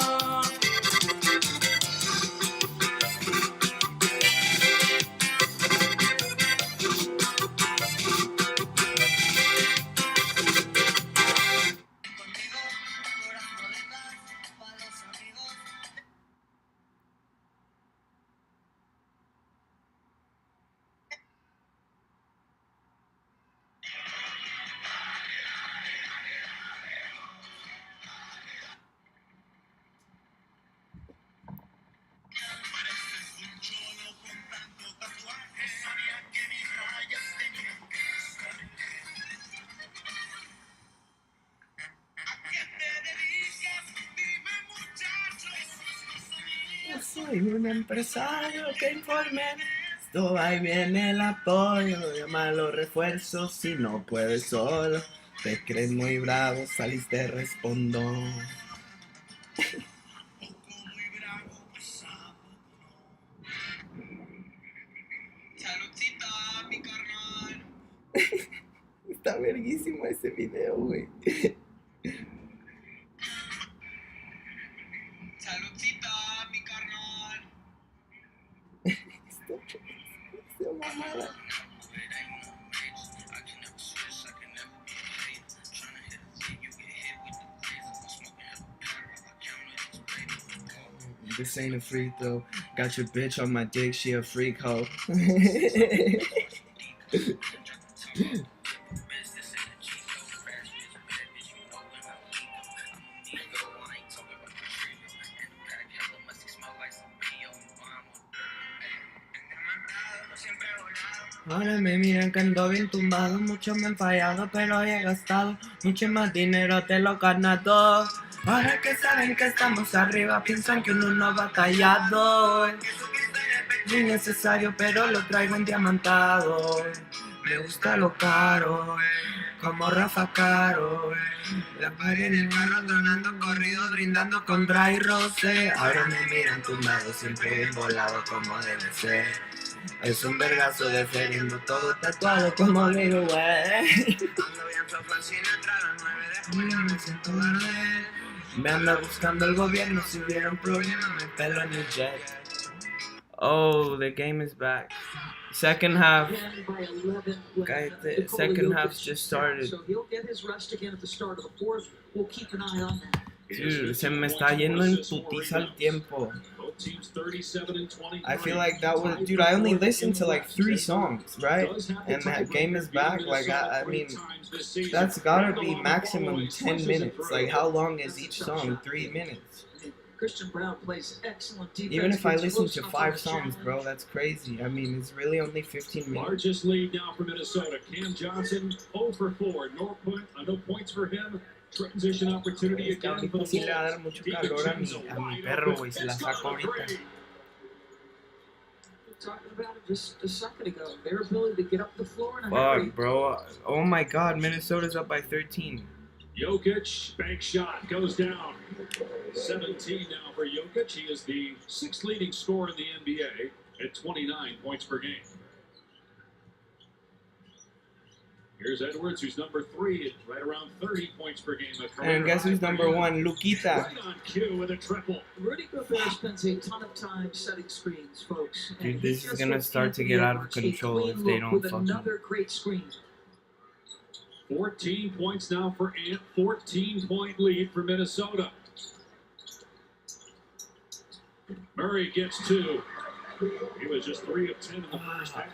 soy un empresario que informe. Esto ahí viene el apoyo, llama a los refuerzos si no puedes solo. Te crees muy bravo, saliste respondón. Está verguísimo ese video, güey. Saludcita, mi carnal. Esta mamada. This ain't a free throw. Got your bitch on my dick, she a freak hoe. Ahora me miran que ando bien tumbado, mucho me han fallado, pero he gastado mucho más dinero, te lo ganado. Ahora que saben que estamos arriba, piensan que uno no ha batallado. Es innecesario, pero lo traigo endiamantado. Me gusta lo caro, como Rafa Caro. La pared en el barro donando corridos, brindando con dry rose. Ahora me miran tumbado, siempre bien volado como debe ser. Es un vergazo de feriendo, todo tatuado como digo, güey. Me anda buscando el gobierno, si hubiera un problema me pelo en el jet. Oh, the game is back. Second half. Guys, the second half just started. So he'll get his rest again at the start of the fourth. We'll keep an eye on that. Dude, se me está yendo en putiza el tiempo. I feel like that was, dude, I only listened to like 3 songs, right? And that game is back, like, I mean, that's gotta be maximum 10 minutes. Like, how long is each song? 3 minutes. Christian Brown plays excellent defense. Even if I listen to 5 songs, bro, that's crazy. I mean, it's really only 15 minutes. Largest lead now for Minnesota. Cam Johnson, 0 for 4. No points for him. Transition opportunity again for the Wolves. Le va a dar mucho calor a mi perro, güey. Se la saco ahorita. Talking about it just a second ago. Their ability to get up the floor in a hurry. Fuck, bro. Oh my God, Minnesota's up by 13. Jokic, bank shot, goes down. 17 now for Jokic. He is the 6th leading scorer in the NBA at 29 points per game. Here's Edwards, who's number 3 at right around 30 points per game. And guess who's number 1? Luquita. Right on cue with a triple. Rudy Gobert spends a ton of time setting screens, folks. Dude, this is gonna start to get out of control if they don't fucking. Another great screen. 14 points now for Ant. 14-point lead for Minnesota. Murray gets 2. He was just 3 of 10 in the first half.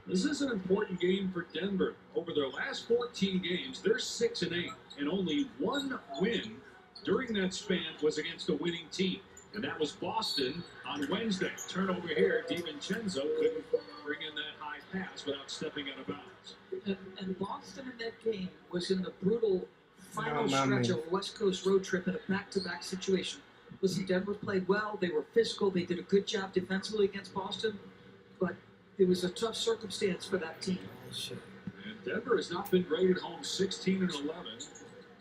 This is an important game for Denver. Over their last 14 games, they're 6-8, and only 1 win during that span was against a winning team, and that was Boston on Wednesday. Turnover here, DiVincenzo couldn't bring in that high pass without stepping out of bounds. And Boston in that game was in the brutal final stretch of a West Coast road trip in a back-to-back situation. Listen, Denver played well. They were physical. They did a good job defensively against Boston, but it was a tough circumstance for that team. And Denver has not been great at home, 16-11.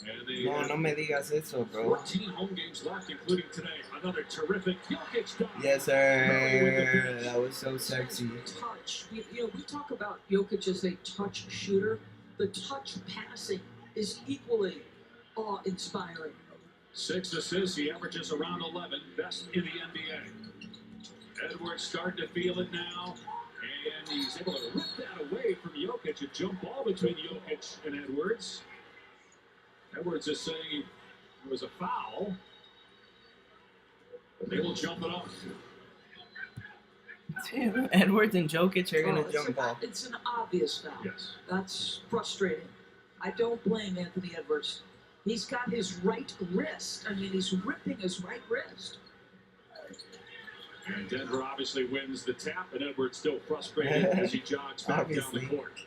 And they No me digas eso, bro. 14 home games left, including today. Another terrific Jokic dunk. Yes, sir. That was so sexy. Touch. You know, we talk about Jokic as a touch shooter. The touch passing is equally awe-inspiring. 6 assists. He averages around 11. Best in the NBA. Edwards starting to feel it now. And he's able to rip that away from Jokic. A jump ball between Jokic and Edwards. Edwards is saying it was a foul. They will jump it up. Edwards and Jokic are going to jump ball. It's an obvious foul. Yes. That's frustrating. I don't blame Anthony Edwards. He's got his right wrist. I mean, he's ripping his right wrist. And Denver obviously wins the tap, and Edwards still frustrated as he jogs back down the court.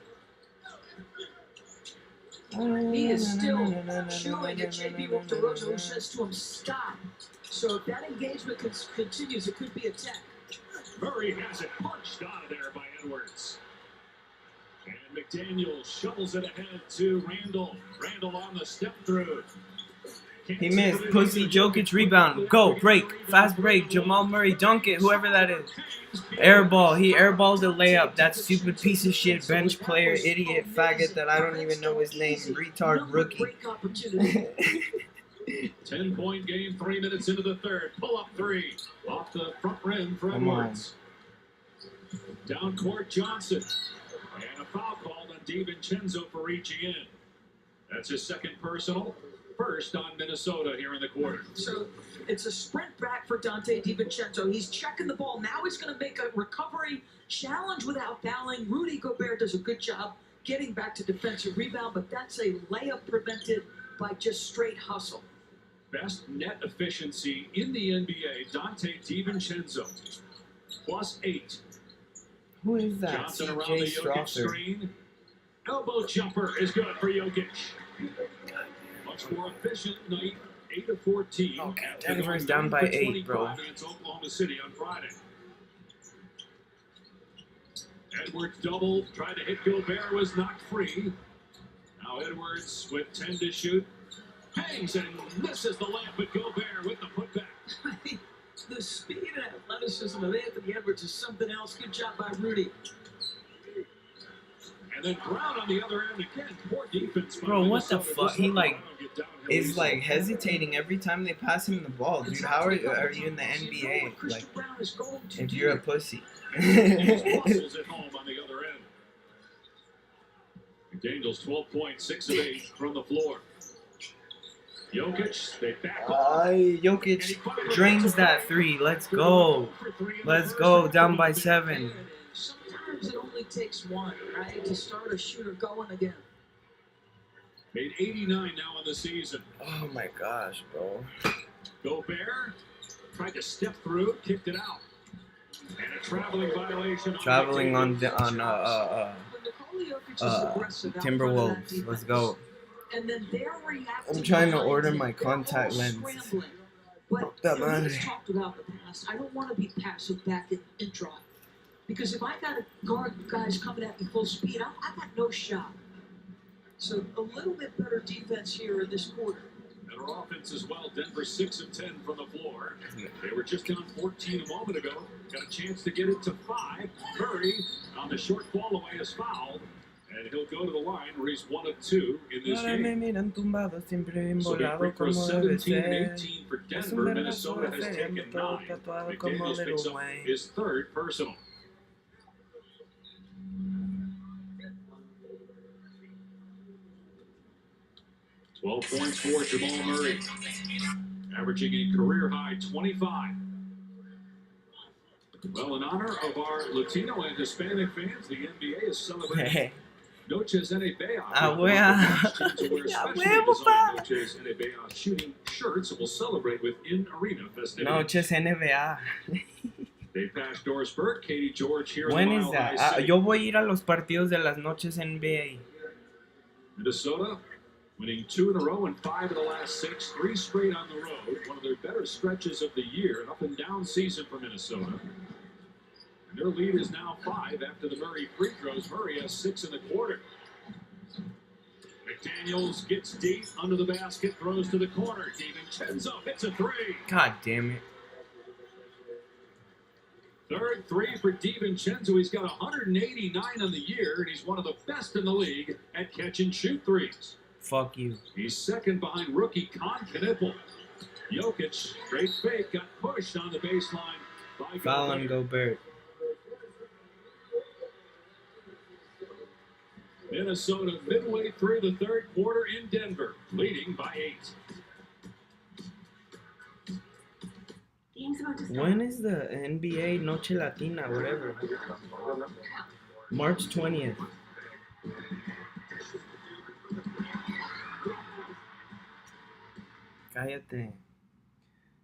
He is still chewing at JP DeRosa, who says to him, stop. So if that engagement continues, it could be a tech. Murray has it punched out of there by Edwards. And McDaniel shovels it ahead to Randall. Randall on the step through. He missed. Pussy Jokic rebound. Go. Break. Fast break. Jamal Murray dunk it. Whoever that is. Airball. He airballed the layup. That stupid piece of shit bench player, idiot, faggot that I don't even know his name. Retard rookie. 10-point game, 3 minutes into the third. Pull up three. Off the front rim for Edwards. Down court, Johnson. And a foul called on DiVincenzo for reaching in. That's his second personal. First on Minnesota here in the quarter. So it's a sprint back for Dante DiVincenzo. He's checking the ball. Now he's going to make a recovery challenge without fouling. Rudy Gobert does a good job getting back to defensive rebound, but that's a layup prevented by just straight hustle. Best net efficiency in the NBA, Dante DiVincenzo. +8. Who is that? Johnson around the Jokic screen. Elbow jumper is good for Jokic. Much more efficient night, 8 of 14. Okay, Denver's down by 8, bro. Against Oklahoma City on Friday. Edwards double, tried to hit Gobert, was knocked free. Now Edwards with 10 to shoot. Hangs and misses the layup, but Gobert with the putback. The speed and athleticism of Anthony Edwards is something else. Good job by Rudy. And then Brown on the other end again. Poor defense. Bro, what the fuck? He is hesitating every time they pass him the ball, dude. How are you in the NBA? Like, if you're a pussy. Muscles at home on the other end. McDaniels 12 points, 6 of 8 from the floor. Jokic, they back off. Jokic drains that three. Let's go. Let's go. Down by 7. Sometimes it only takes one, right, to start a shooter going again. Made 89 now in the season. Oh my gosh, bro. Gobert tried to step through, kicked it out. And a traveling violation. Traveling on Timberwolves. Let's go. And then they're reacting. I'm trying to order my contact lens. But we've talked about the past. I don't want to be passive back in drive. Because if I got to guard guys coming at me full speed, I got no shot. So a little bit better defense here in this quarter. And our offense as well. Denver 6 of 10 from the floor. They were just down 14 a moment ago. Got a chance to get it to 5. Murray on the short fall away is fouled. And he'll go to the line where he's 1 of 2 in this game. So the free throw 17 and 18 for Denver. Minnesota has taken 9. McDaniels picks up his third personal. Twelve points for Jamal Murray, averaging a career-high 25. Well, in honor of our Latino and Hispanic fans, the NBA is celebrating Noches NBA. Noches NBA shooting shirts and will celebrate with in-arena festivities. Noches NBA. They passed Doris Burke, Katie George here When in is that? Yo voy a ir a los partidos de las noches NBA. Minnesota winning 2 in a row and 5 of the last 6, 3 straight on the road. One of their better stretches of the year, an up-and-down season for Minnesota. And their lead is now 5 after the Murray free throws. Murray has 6 in the quarter. McDaniels gets deep under the basket, throws to the corner. DiVincenzo hits a 3. God damn it. Third 3 for DiVincenzo. He's got 189 on the year, and he's one of the best in the league at catch-and-shoot threes. Fuck you. He's second behind rookie Con Knippel. Jokic, straight fake, got pushed on the baseline by Foul on Gobert. Minnesota midway through the third quarter in Denver, leading by 8. When is the NBA Noche Latina, whatever? March 20th. Cállate.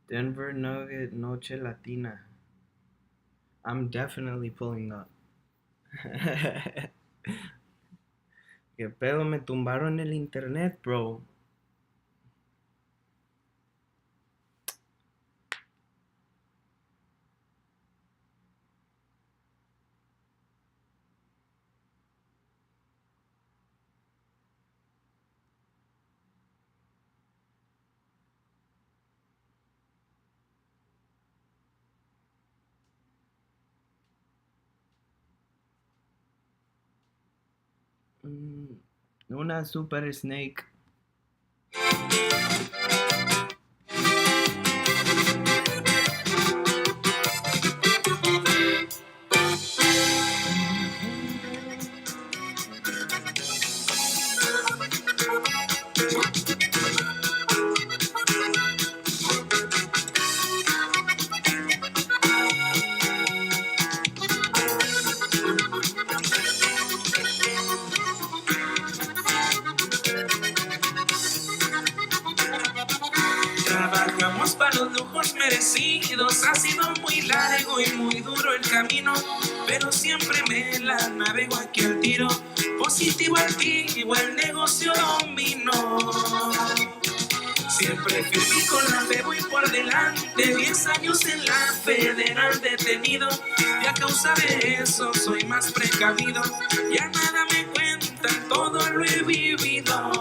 Denver Nugget Noche Latina. I'm definitely pulling up. ¿Qué pedo? Me tumbaron el internet, bro. Una super snake. Trabajamos para los lujos merecidos, ha sido muy largo y muy duro el camino, pero siempre me la navego aquí al tiro, positivo, activo, el negocio dominó. Siempre firme con la fe voy por delante, 10 años en la federal detenido, y a causa de eso soy más precavido, ya nada me cuentan, todo lo he vivido.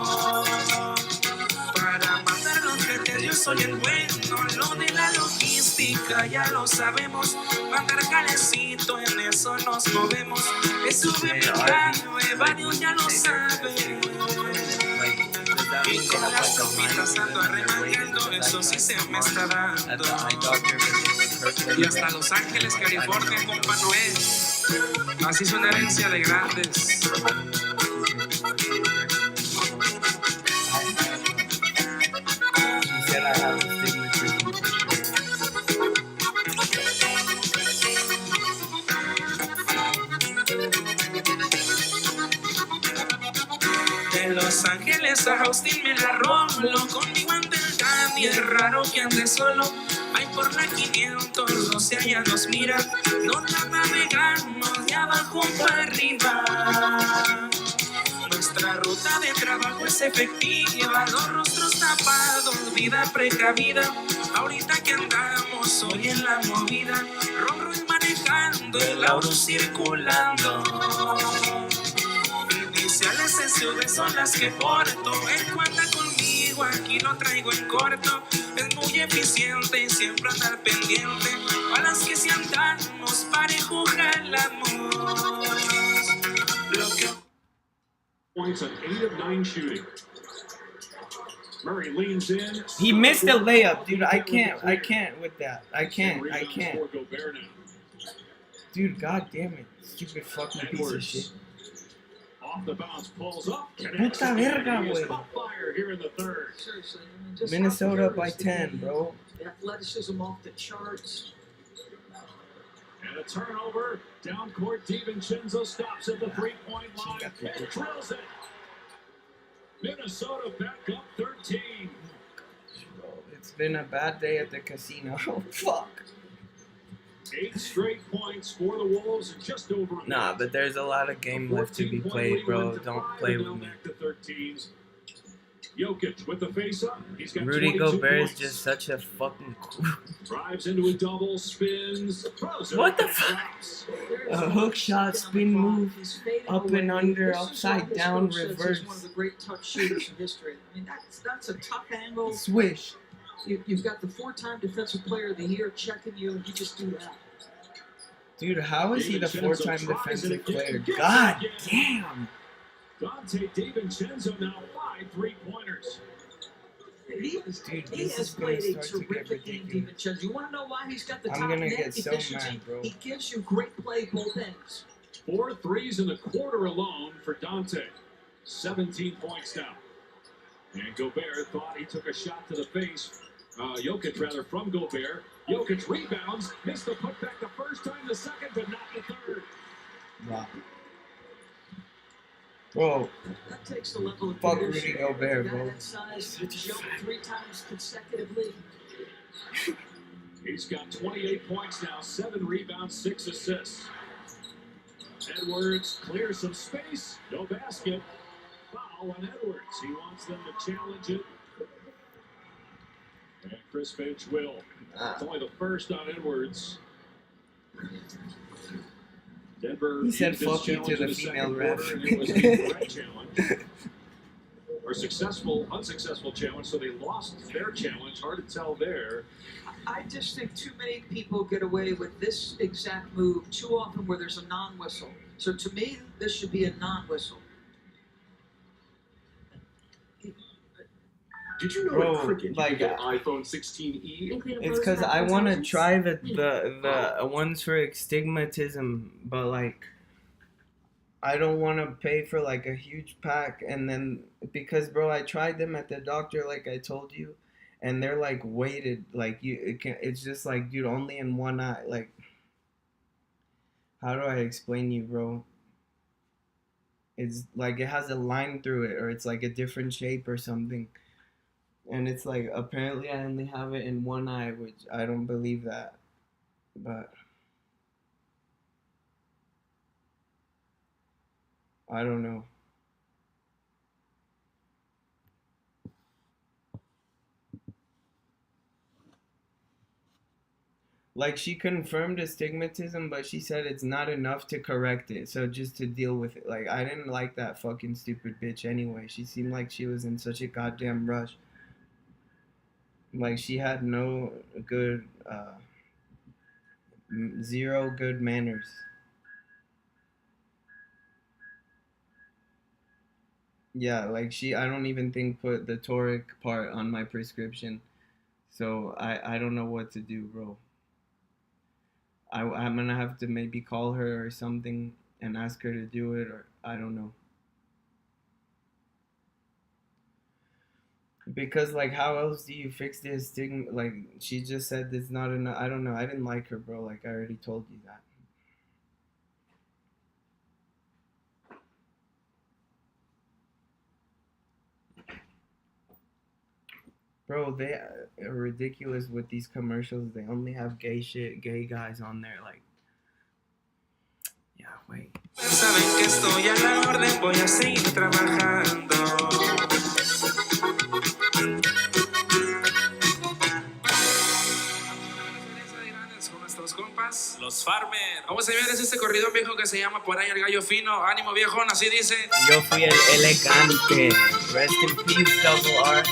Para matar los retes yo soy el bueno, lo de la logística ya lo sabemos, mandar calecito en eso nos movemos, es sube mi clave, varios ya lo saben. Y con las tropitas ando arremangando, eso sí se me está dando. Y hasta Los Ángeles, California, compa Noé. Así es una herencia de grandes. De Los Ángeles a Austin me la rolo, conmigo anda el Dani, es raro que ande solo. Ay, por la 512 allá nos mira, no la navegamos de abajo para arriba. Nuestra ruta de trabajo es efectiva, los rostros tapados, vida precavida. Ahorita que andamos hoy en la movida, Rolls manejando, el Auro circulando. Iniciales SUV son las que porto, el cual anda conmigo aquí lo traigo en corto. Es muy eficiente y siempre andar pendiente, a las que si andamos parejo jalamos. Lo que Points on 8 of 9 shooting. Murray leans in. He missed the layup, dude. I can't with that. I can't. Dude, god damn it. Stupid fucking piece of shit. Off the bounce, pulls up. Puta verga, güey. Fire here in the third. Seriously, I mean, just Minnesota by 10, bro. Athleticism off the charts. And a turnover. Down court, DiVincenzo stops at the three-point line and drills it. Minnesota back up 13. It's been a bad day at the casino. Oh, fuck. 8 straight points for the Wolves and just over. Nah, but there's a lot of game left to be played, bro. Don't play with me. Back to 13s. Jokic with the face-up. He's got Rudy 22 Gobert is points. just such a fucking... Drives into a double, spins, throws it. What the fuck? A hook shot, spin move, up and under, upside down, reverse. He's one of the great touch shooters in history. I mean, that's a tough angle. Swish. You've got the 4-time Defensive Player of the Year checking you, and you just do that. Dude, how is he the 4-time defensive player? God damn. Dante DiVincenzo now 5 3-pointers. He has played a terrific game, DiVincenzo. You want to know why he's got the top net efficiency? He gives you great play both ends. 4 threes in the quarter alone for Dante. 17 points now. And Gobert thought he took a shot to the face. Jokic, rather, from Gobert. Jokic rebounds, missed the putback the first time, the second, but not the third. Wow. Whoa. That takes the level of fuck Rudy Gobert, bro. That size to jump 3 times consecutively. He's got 28 points now, 7 rebounds, 6 assists. Edwards clears some space, no basket. foul on Edwards. He wants them to challenge it. And Chris Finch will. It's only the first on Edwards. Denver. He said fuck you to the female ref. It was a correct challenge. Or unsuccessful challenge, so they lost their challenge. Hard to tell there. I just think too many people get away with this exact move too often where there's a non-whistle. So to me, this should be a non-whistle. Did you know Bro, in cricket like, you can get iPhone 16e? It's because I want to try the ones for astigmatism, but like I don't want to pay for like a huge pack, and then because bro, I tried them at the doctor like I told you, and they're like weighted, like it's just like dude, only in one eye. Like, how do I explain you, bro? It's like it has a line through it, or it's like a different shape or something. And it's like, apparently I only have it in one eye, which I don't believe that. But I don't know. Like, she confirmed astigmatism, but she said it's not enough to correct it. So just to deal with it. Like, I didn't like that fucking stupid bitch anyway. She seemed like she was in such a goddamn rush. Like, she had no good, zero good manners. Yeah, like I don't even think put the toric part on my prescription. So I don't know what to do, bro. I'm gonna have to maybe call her or something and ask her to do it, or I don't know. Because like, how else do you fix this stigma? Like, she just said it's not enough. I don't know. I didn't like her, bro. Like, I already told you that. Bro, they are ridiculous with these commercials. They only have gay guys on there. Like, yeah, wait. Saben que estoy a la orden, voy a seguir trabajando. Con nuestros compas, los Farmer. Vamos a ver este corrido viejo que se llama Por ahí el gallo fino. Ánimo viejón, así dice. Yo fui el elegante. Rest in peace, Double R.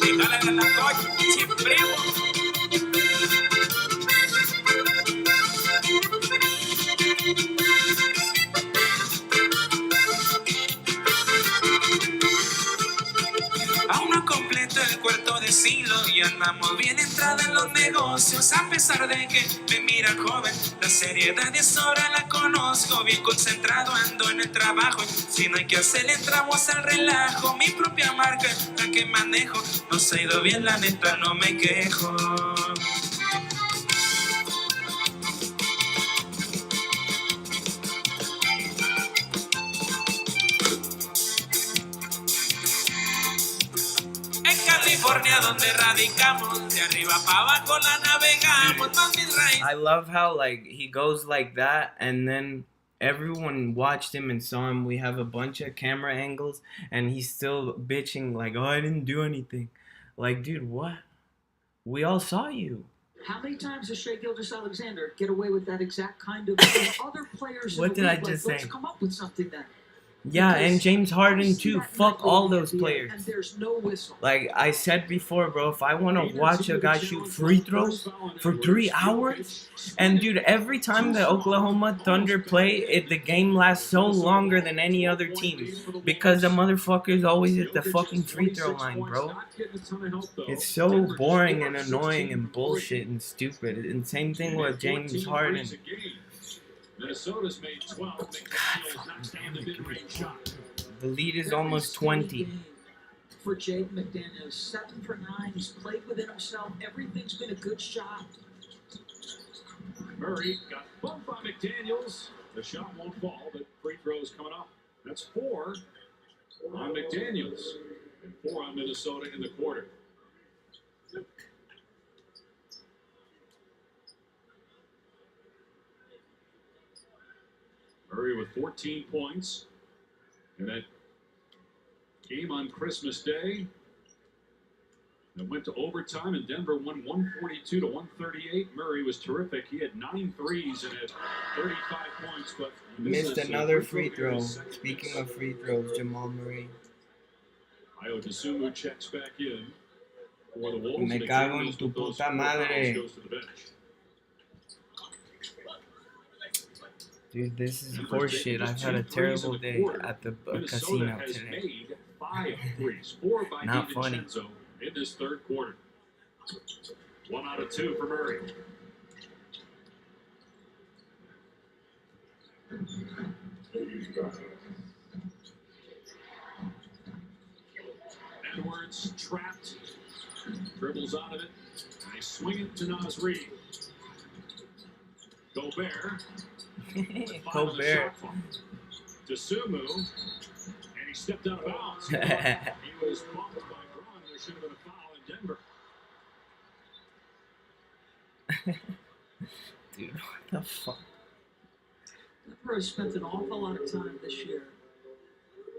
Y dale a la coche, sin primo. Aún no completo el cuarto de siglo y andamos bien entrada en los negocios. A pesar de que me mira joven, la seriedad de sobra la conozco. Bien concentrado ando en el trabajo. Si no hay que hacer, entramos al relajo. Mi propia marca, la que manejo. Nos ha ido bien, la neta, no me quejo. California, donde radicamos, de arriba para abajo la navegamos. I love how like he goes like that, and then everyone watched him and saw him. We have a bunch of camera angles, and he's still bitching like, "Oh, I didn't do anything." Like, dude, what? We all saw you. How many times does Shea Gilgeous-Alexander get away with that exact kind of other players? What did I just say? Let's come up with something then. Yeah, and James Harden too. Fuck all those players. And there's no whistle. Like I said before, bro, if I want to watch a guy shoot free throws for 3 hours, and dude, every time the Oklahoma Thunder play, the game lasts so longer than any other team because the motherfuckers always at the fucking free throw line, bro. It's so boring and annoying and bullshit and stupid. And same thing with James Harden. Minnesota's made 12. McDaniels down the mid-range shot. The lead is almost 20. For Jake McDaniels, 7 for 9. He's played within himself. Everything's been a good shot. Murray got bumped by McDaniels. The shot won't fall, but free throws coming up. That's 4 on McDaniels and 4 on Minnesota in the quarter. Murray with 14 points. And that game on Christmas Day that went to overtime, and Denver won 142 to 138. Murray was terrific. He had 9 threes and had 35 points, but missed another free throw. Speaking of free throws, Jamal Murray. Ayo Dosunmu checks back in for the Wolves. Me cago en tu puta madre. Dude, this is horseshit. I've had a terrible day at the casino today. 5 threes, 4 by Not funny. DiVincenzo in this third quarter. 1 out of 2 for Murray. Edwards trapped, dribbles out of it, and they swing it to Naz Reid. Gobert. Gobert. Dosunmu, and he stepped out of bounds. He was bumped by Braun. There should have been a foul in Denver. Dude, what the fuck? Denver has spent an awful lot of time this year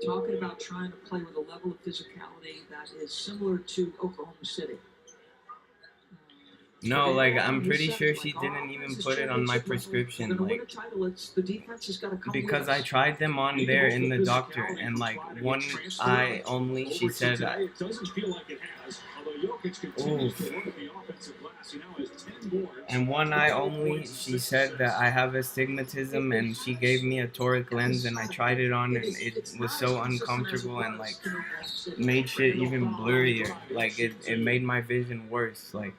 talking about trying to play with a level of physicality that is similar to Oklahoma City. No, like, I'm pretty sure she didn't even put it on my prescription, like, because I tried them on there in the doctor, and, like, one eye only, she said, It doesn't feel like it has, although Jokic continues to work the offensive glass. He now has 10 boards. and one eye only, she said that I have astigmatism, and she gave me a toric lens, and I tried it on, and it was so uncomfortable, and, like, made shit even blurrier, like, it made my vision worse, like,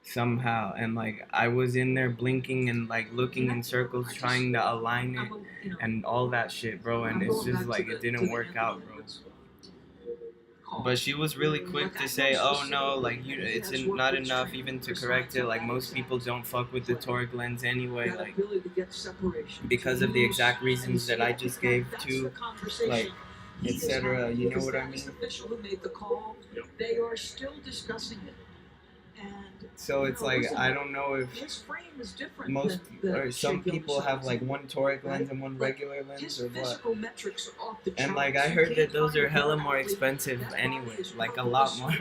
somehow, and like I was in there blinking and like looking in circles trying to align it and all that shit, bro, and it's just like it didn't work out, bro. But she was really quick to say, oh no, like it's not enough even to correct it, like most people don't fuck with the toric lens anyway, like because of the exact reasons that I just gave to, like, etc. You know what I mean? They are still discussing it. So it's like, I don't know if most or some people have like one toric lens and one regular lens or what. And like I heard that those are hella more expensive anyways, like a lot more.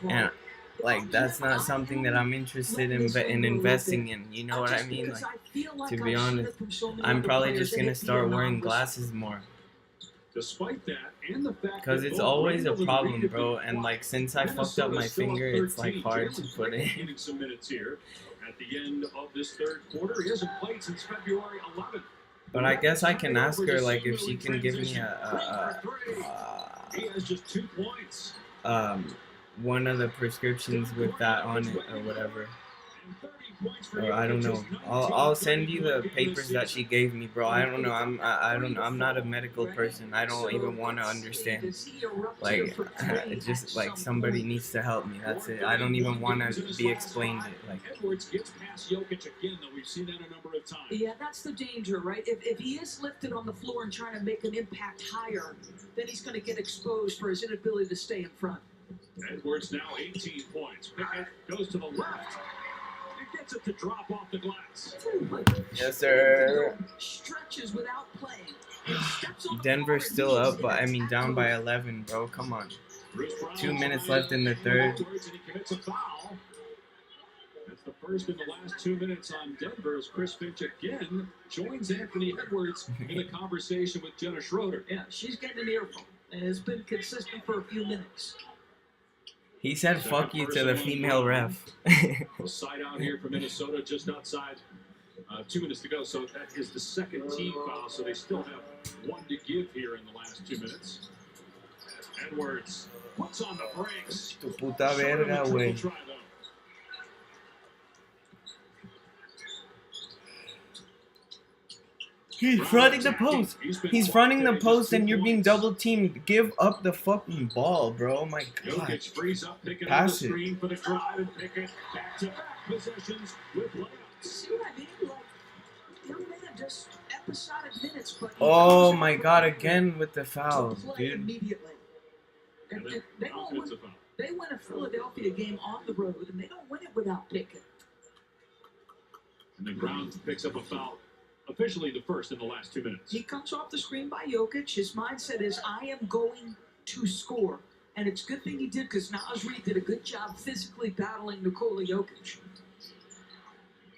And like that's not something that I'm interested in investing in, you know what I mean? Like, to be honest, I'm probably just gonna start wearing glasses more. Despite that, and the fact because it's always a problem, bro, and like since I fucked up my finger, it's like hard to put in. Getting some minutes here at the end of this third quarter. He hasn't played since February 11th. But I guess I can ask her like if she can give me he has just 2 points. One of the prescriptions with that on it or whatever. Or I don't know. I'll send you the papers that she gave me, bro. I don't know. I'm not a medical person. I don't even want to understand. Like, just like somebody needs to help me. That's it. I don't even want to be explained it. Like. Edwards gets past Jokic again, though. We've seen that a number of times. Yeah, that's the danger, right? If he is lifted on the floor and trying to make an impact higher, then he's going to get exposed for his inability to stay in front. Edwards now 18 points. Pickett goes to the left. Gets it to drop off the glass. Yes, sir. Stretches without playing. Denver's still up, but I mean down by 11, bro. Come on. 2 minutes left in the third. That's the first in the last 2 minutes on Denver as Chris Finch again joins Anthony Edwards in a conversation with Jenna Schroeder. Yeah, she's getting an earphone, and it's been consistent for a few minutes. He said fuck you to the female ref. Side out here for Minnesota, just outside. 2 minutes to go, so that is the second team foul, so they still have 1 to give here in the last 2 minutes. Edwards puts on the brakes. Tu puta verga, güey. He's fronting the post. He's fronting the post and you're being double teamed. Give up the fucking ball, bro. Oh my god. Pass it. Oh my god, again with the foul, dude. They win a Philadelphia game on the road and they don't win it without Pickett. And the ground picks up a foul. Officially the first in the last 2 minutes. He comes off the screen by Jokic. His mindset is, I am going to score. And it's a good thing he did, because Naz Reid did a good job physically battling Nikola Jokic.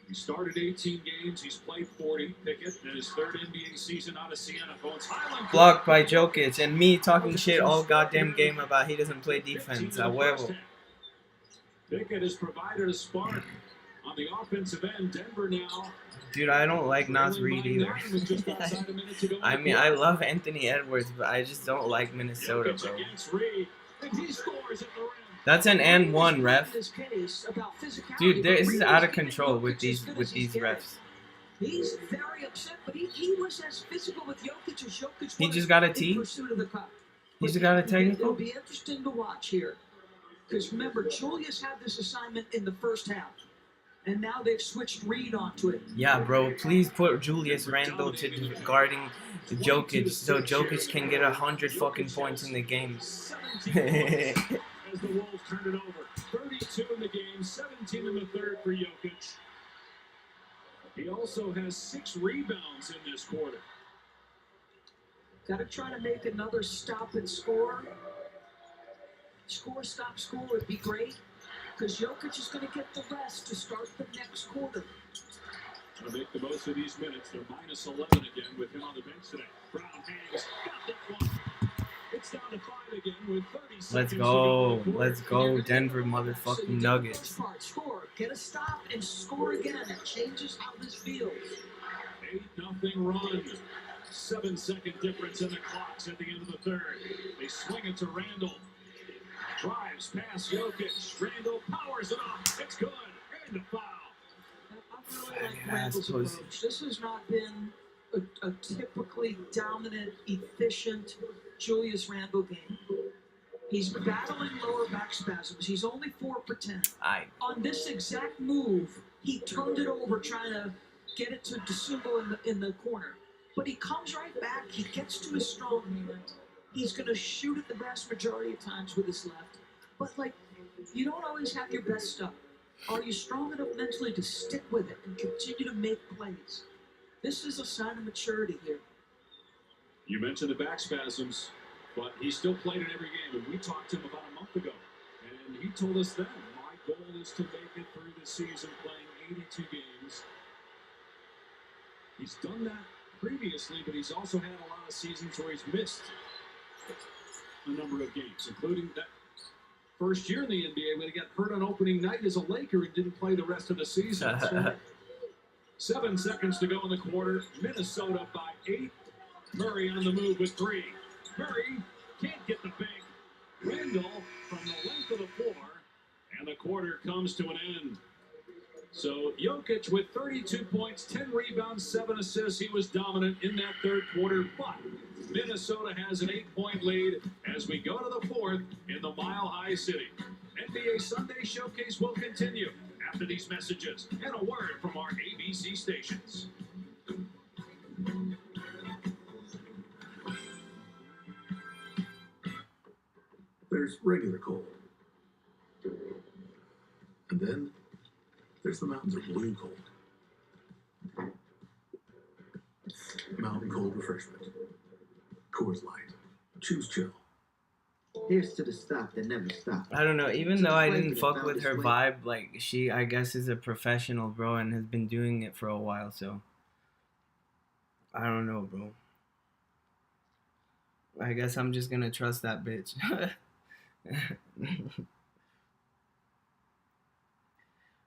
He started 18 games. He's played 40. Pickett in his third NBA season out of Siena. Blocked by Jokic, and me talking shit all goddamn game about he doesn't play defense. A huevo. Pickett has provided a spark on the offensive end. Denver now. Dude, I don't like Naz Reid either. I mean, I love Anthony Edwards, but I just don't like Minnesota, bro. That's an and one, ref. Dude, this is out of control with these refs. He's very upset, but he was as physical with Jokic as Jokic. He just got a T? He just got a technical? It'll be interesting to watch here. Because remember, Julius had this assignment in the first half. And now they've switched Reid onto it. Yeah, bro. Please put Julius Randle to guarding Jokic so Jokic can get 100 fucking points in the game. As the Wolves turned it over. 32 in the game, 17 in the third for Jokic. He also has 6 rebounds in this quarter. Got to try to make another stop and score. Score, stop, score would be great. Because Jokic is going to get the rest to start the next quarter. Trying to make the most of these minutes. They're minus 11 again with him on the bench today. Brown hangs. Got that one. It's down to 5 again with 30 seconds. Let's go. Let's go, Denver motherfucking Nuggets. Score. Get a stop and score again. It changes how this feels. 8-0 run. 7-second difference in the clocks at the end of the third. They swing it to Randle. Drives past Jokic. Randle powers it off. It's good. And the foul. I really like Randle's approach. This has not been a typically dominant, efficient Julius Randle game. He's battling lower back spasms. He's only 4 for 10. On this exact move, he turned it over trying to get it to DeSumo in the corner. But he comes right back. He gets to his strong hand. He's going to shoot it the vast majority of times with his left. But, like, you don't always have your best stuff. Are you strong enough mentally to stick with it and continue to make plays? This is a sign of maturity here. You mentioned the back spasms, but he still played in every game. And we talked to him about a month ago. And he told us then, my goal is to make it through the season playing 82 games. He's done that previously, but he's also had a lot of seasons where he's missed a number of games, including that first year in the NBA when he got hurt on opening night as a Laker and didn't play the rest of the season. 7 seconds to go in the quarter. Minnesota by 8. Murray on the move with 3. Murray can't get the bank. Randle from the length of the floor, and the quarter comes to an end. So Jokic with 32 points, 10 rebounds, 7 assists. He was dominant in that third quarter, but Minnesota has an 8-point lead as we go to the fourth in the Mile High City. NBA Sunday Showcase will continue after these messages and a word from our ABC stations. There's regular cold. And then there's the mountains of blue cold. Mountain Cold Refreshment. Coors Light. Choose chill. Here's to the stop that never stops. I don't know. Even though I didn't fuck with her vibe, like, she, I guess, is a professional, bro, and has been doing it for a while, so. I don't know, bro. I guess I'm just gonna trust that bitch.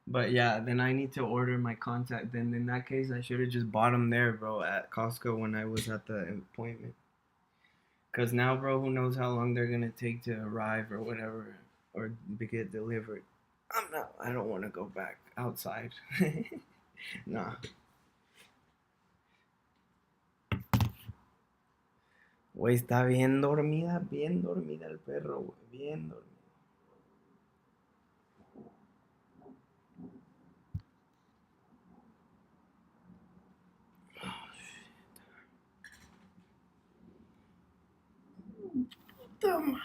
But yeah, then I need to order my contact. Then in that case, I should have just bought them there, bro, at Costco when I was at the appointment. Because now, bro, who knows how long they're going to take to arrive or whatever, or get delivered. I don't want to go back outside. Nah. Güey, está bien dormida el perro, güey, bien dormida. Toma.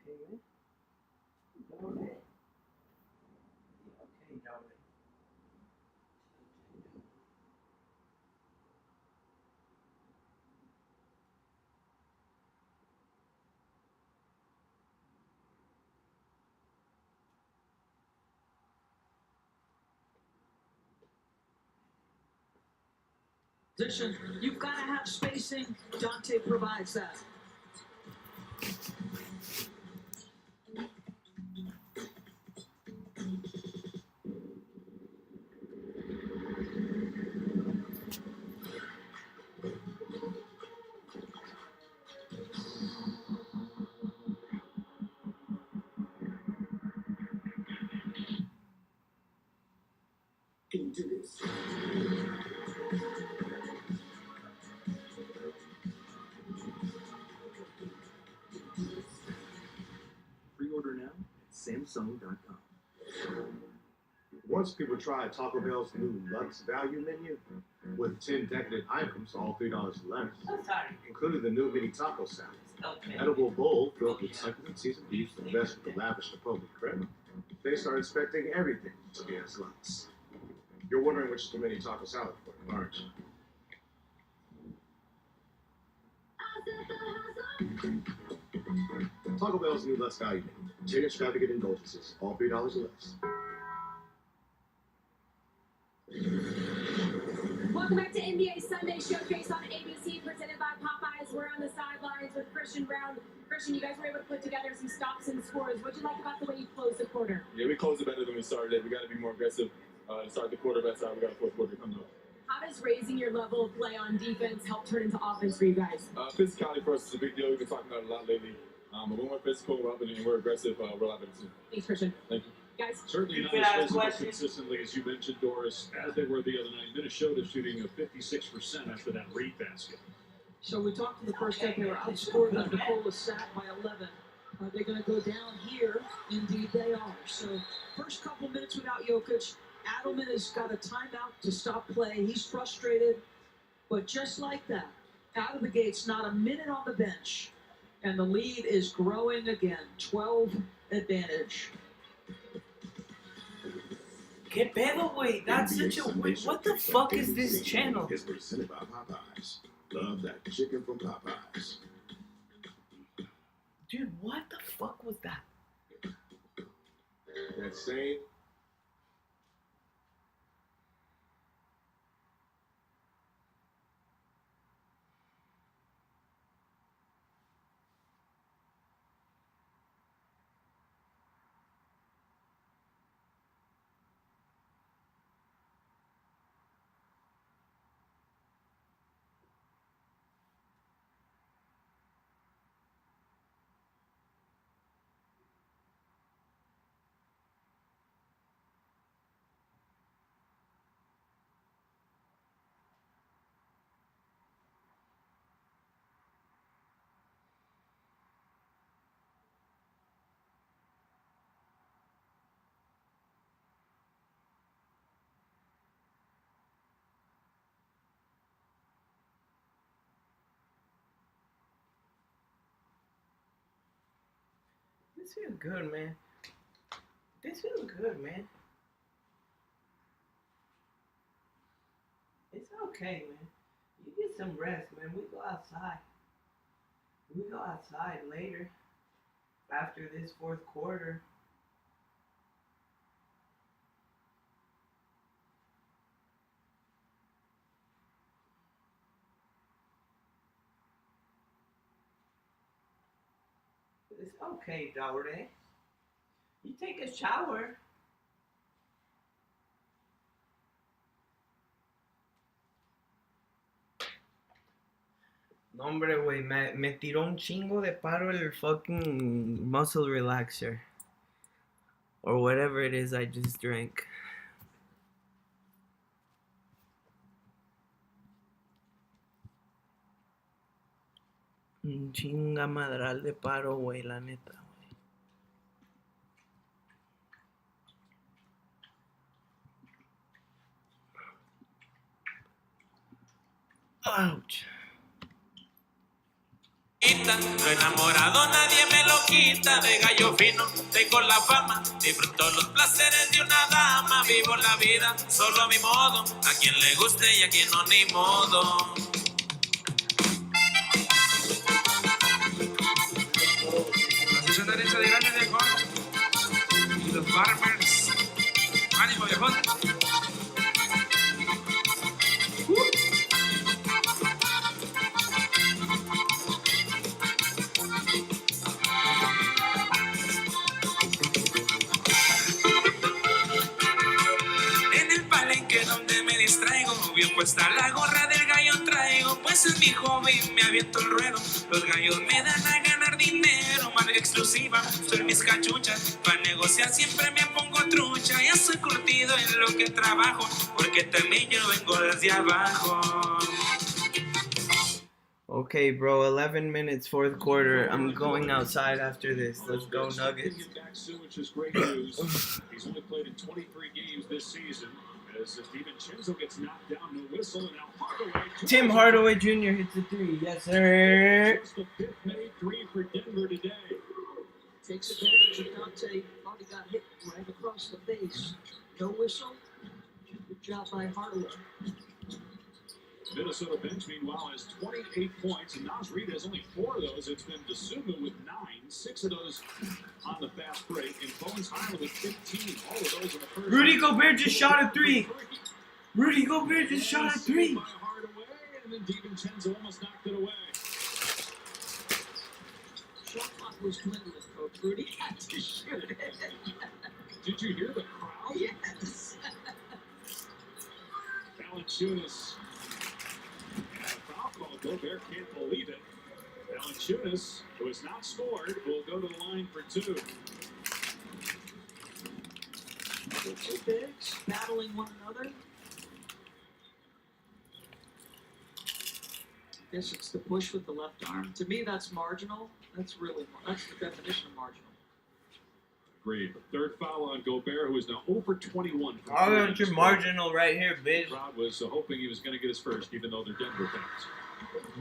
okay, man. All right. Okay, all right. Position, you've got to have spacing. Dante provides that. Can you do this? Pre-order now at Samsung.com. Once people tried Taco Bell's new Lux Value menu with 10 decadent items, all $3 less, including the new mini taco salad, edible bowl filled with succulent seasoned beef and the best of the lavish Napoleon crepe, they start expecting everything to be as Lux. You're wondering which is the mini taco salad for, aren't you? Taco Bell's new Lux Value menu, 10 extravagant indulgences, all $3 or less. Welcome back to NBA Sunday Showcase on ABC, presented by Popeyes. We're on the sidelines with Christian Brown. Christian, you guys were able to put together some stops and scores. What'd you like about the way you closed the quarter? Yeah, we closed it better than we started it. We got to be more aggressive to start the quarter. That's how we got a fourth quarter coming up. How does raising your level of play on defense help turn into offense for you guys? Physicality for us is a big deal. We've been talking about it a lot lately. But when we're physical, we're up and we're aggressive, we're a lot better too. Thanks, Christian. Thank you. Guys, Certainly not as physical consistently as you mentioned, Doris, as they were the other night. Minnesota shooting a 56% after that Reed basket. So we talked in the first half, they were outscored on Nikola Sat by 11. Are they going to go down here? Indeed they are. So first couple minutes without Jokic. Adelman has got a timeout to stop play. He's frustrated. But just like that, out of the gates, not a minute on the bench. And the lead is growing again. 12 advantage. ¿Qué pedo, güey? That's such a... What the fuck is this channel? It's presented by Popeyes. Love that chicken from Popeyes. Dude, what the fuck was that? That same This feels good, man. This feels good, man. It's okay, man. You get some rest, man. We go outside. We go outside later. After this fourth quarter. It's okay, Daure. You take a shower. No, hombre, güey, me tiró un chingo de paro el fucking muscle relaxer. Or whatever it is I just drank. Un chinga madral de paro, güey, la neta. Ouch. bonita, lo enamorado nadie me lo quita. De gallo fino tengo la fama, disfruto los placeres de una dama. Vivo la vida solo a mi modo, a quien le guste y a quien no, ni modo. Así son la herencia de grandes del gol y los farmers. Ánimo, viejón. En el palenque donde me distraigo, bien puesta la gorra del gallo traigo, pues es mi hobby, me aviento el ruedo. Los gallos me dan a ganar dinero, madre exclusiva, soy mis cachuchas. Para negociar siempre me pongo trucha, ya soy curtido en lo que trabajo, porque también yo vengo desde abajo. Okay, bro, 11 minutes, fourth quarter. I'm going outside after this. Let's go, Nuggets. Which is great news. He's only played in 23 games this season. As Steven Chenzo gets knocked down, no whistle, and now Hardaway. Tim Hardaway Jr. hits a three. Yes, sir. Just the fifth made three for Denver today. Takes advantage of Dante. Thought he got hit right across the face. No whistle. Good job by Hardaway. Minnesota bench, meanwhile, has 28 points, and Naz Reid has only 4 of those. It's been DeSumo with 9, 6 of those on the fast break, and Bones Highland with 15. All of those in the first. Rudy Gobert just shot a 3. Rudy Gobert just shot a 3. By Hardaway, and then DiVincenzo almost knocked it away. Shot clock was dwindling, Coach. Rudy had to shoot it. Did you hear the crowd? Yes. Valanciunas. Foul call. Gobert can't believe it. Valanciunas, who has not scored, will go to the line for 2. The two bigs battling one another. I guess it's the push with the left arm. To me, that's marginal. That's the definition of marginal. Agreed. Third foul on Gobert, who is now over 21. Oh, that's your marginal right here, bitch. The crowd was hoping he was going to get his first, even though they're Denver fans.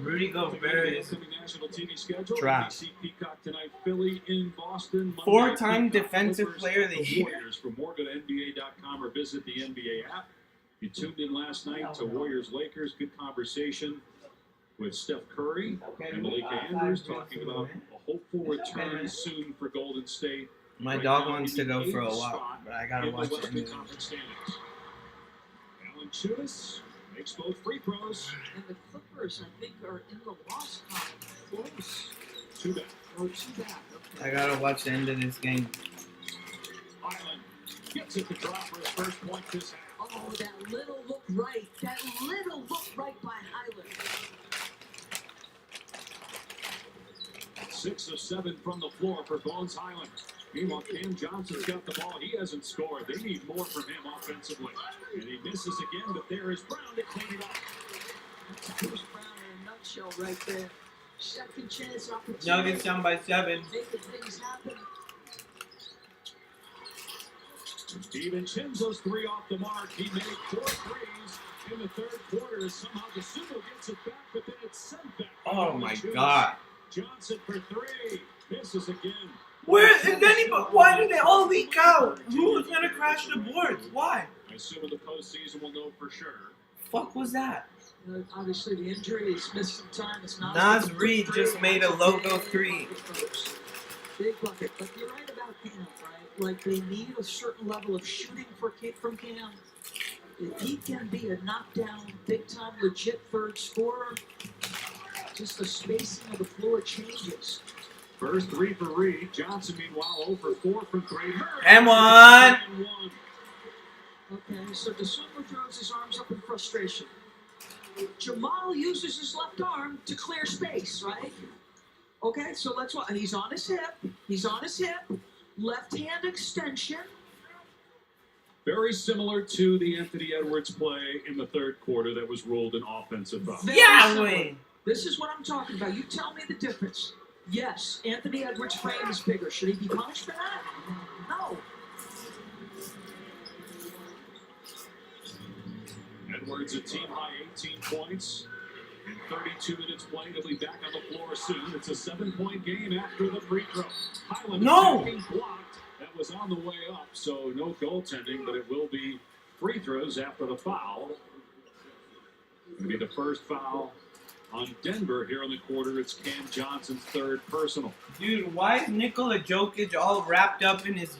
Rudy Gobert is national TV schedule. trash. NBC Peacock tonight, Philly in Boston. Monday, 4-time Peacock defensive Clippers player of the year. Warriors. For more, go to NBA.com or visit the NBA app. You tuned in last night to Warriors-Lakers. Good conversation with Steph Curry and Malika Andrews talking about a hopeful return soon for Golden State. My dog wants to go for a walk, but I gotta watch it anyway. Valanciunas makes both free throws. And the Clippers, I think, are in the loss column. Close. 2 back. Oh, 2 back. Okay. I gotta watch the end of this game. Island gets it to drop for his first point this half. Oh, that little look right. That little look right by Highland. 6 of 7 from the floor for Bones Highland. Meanwhile, Cam Johnson's got the ball. He hasn't scored. They need more from him offensively. And he misses again, but there is Brown to clean it up. Bruce Brown in a nutshell right there. Second chance opportunity. Nuggets down by 7. Making things happen. DiVincenzo's 3 off the mark. He made 4 threes in the third quarter. Somehow DeSumo gets it back, but then it's sent back. Oh my God. Johnson for 3. Misses again. Where is anybody? Why did they all leak out? Who was gonna crash the boards? Why? I assume in the postseason we'll know for sure. Fuck was that? Obviously, the injury has missed some time. It's not. Naz Reid just made a logo 3. Big bucket. But you're right about Cam, right? Like, they need a certain level of shooting from Cam. If he can be a knockdown, big-time, legit third scorer, just the spacing of the floor changes. First 3 for Reed. Johnson, meanwhile, 0 for 4 from 3. And one. Okay, so DeSumo throws his arms up in frustration. Jamal uses his left arm to clear space, right? Okay, so that's what he's on his hip. He's on his hip. Left hand extension. Very similar to the Anthony Edwards play in the third quarter that was ruled an offensive foul. Yeah, this is what I'm talking about. You tell me the difference. Yes, Anthony Edwards' frame is bigger. Should he be punished for that? No. Edwards a team high 18 points. In 32 minutes played, he'll be back on the floor soon. It's a 7-point game after the free throw. Highland attacking blocked. That was on the way up, so no goaltending, but it will be free throws after the foul. Going to be the first foul on Denver here in the quarter. It's Cam Johnson's third personal. Dude, why is Nikola Jokic all wrapped up in his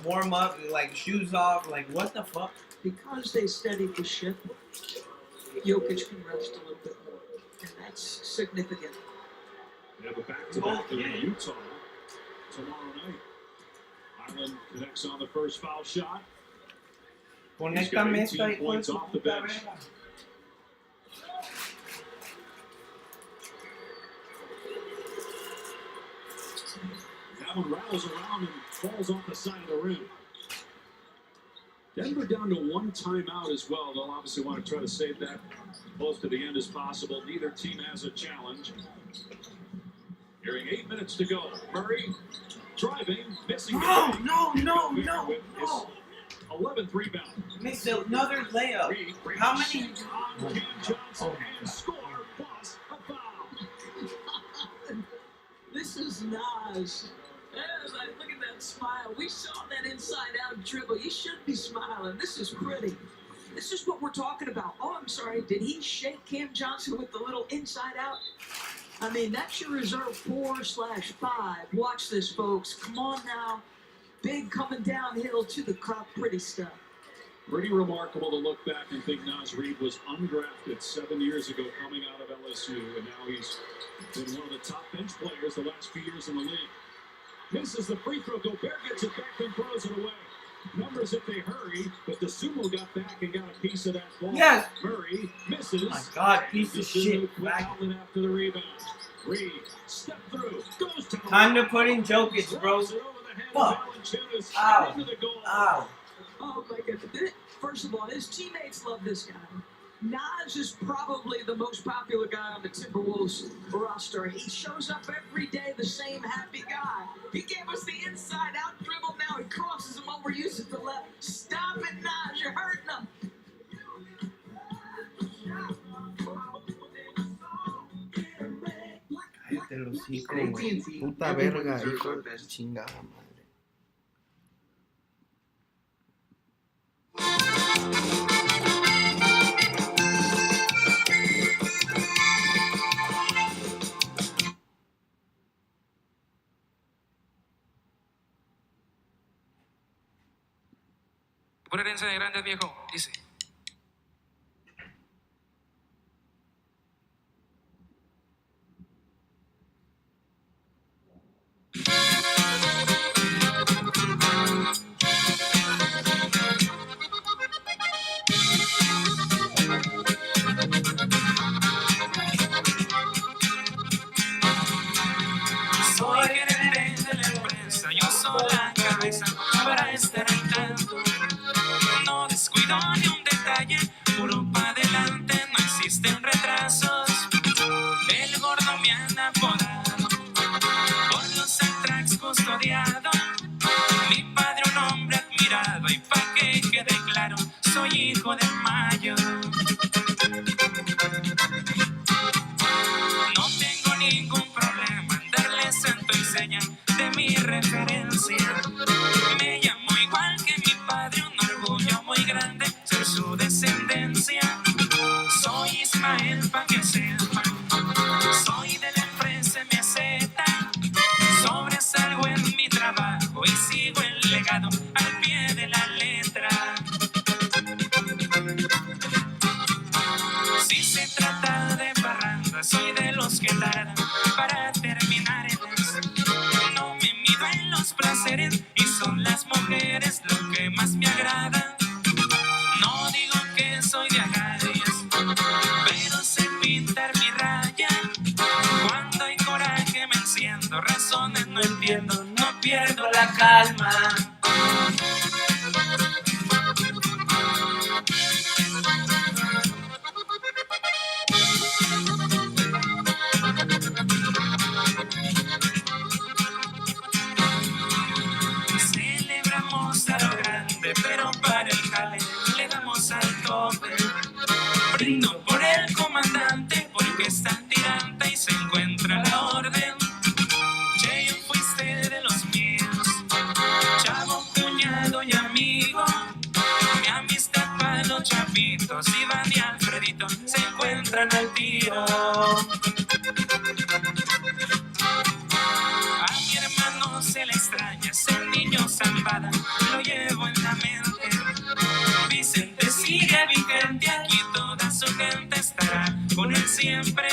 warm up, like shoes off? Like what the fuck? Because they steadied the ship, Jokic can rest a little bit more, and that's significant. They have a back-to-back in Utah tomorrow night. Island connects on the first foul shot. He's got 18 points off the bench. That one rattles around and falls off the side of the rim. Denver down to one timeout as well. They'll obviously want to try to save that close to the end as possible. Neither team has a challenge. Hearing 8 minutes to go. Murray driving, missing. No. 11th rebound. Missed another layup. How many? Cam Johnson and score plus a foul. This is Nas. Look at that smile. We saw that inside-out dribble. You should be smiling. This is pretty. This is what we're talking about. Oh, I'm sorry. Did he shake Cam Johnson with the little inside-out? I mean, that's your reserve 4/5. Watch this, folks. Come on now. Big coming downhill to the cup. Pretty stuff. Pretty remarkable to look back and think Nas Reed was undrafted 7 years ago coming out of LSU, and now he's been one of the top bench players the last few years in the league. Misses the free throw. Gobert gets it back and throws it away. Numbers if they hurry, but the Sumo got back and got a piece of that ball. Yes. Murray misses. Oh my God, piece of shit. Outlet after the rebound. Reed step through. Goes to Time to put in Jokic, bro. Fuck. Ow. Ow. Oh my goodness. First of all, his teammates love this guy. Nas is probably the most popular guy on the Timberwolves roster. He shows up every day the same happy guy. He gave us the inside-out dribble. Now he crosses him over, uses the left. Stop it, Nas. You're hurting him. Cállate los hijos, güey. Puta verga, hijo de chingada madre. Por herencia de grandes, viejo, dice. Soy gerente de la empresa, yo soy la cabeza para estar al tanto. No descuido ni un detalle, puro pa' adelante, no existen retrasos. El gordo me han apodado, por los Antrax custodiado. Mi padre un hombre admirado, y pa' que quede claro, soy hijo del Mayo. No tengo ningún problema en darle santo y seña de mi referencia. Me llamo igual que mi padre, un orgullo muy grande ser su descendencia. Soy Ismael pa' que sepa, soy de la empresa MZ. Sobresalgo en mi trabajo y sigo el legado al pie de la letra. Si se trata de parranda, soy de los que tardan para terminar el mes. No me mido en los placeres y son las mujeres lo que más me agrada. No digo que soy de agallas, pero sé pintar mi raya. Cuando hay coraje me enciendo, razones no entiendo, no pierdo la calma. Celebramos a lo grande, pero para el jale le damos al tope. Brindo por el comandante, por los chapitos, Iván y Alfredito se encuentran al tiro. A mi hermano se le extraña, es el niño Zambada, lo llevo en la mente. Vicente sigue vigente, aquí toda su gente estará con él siempre.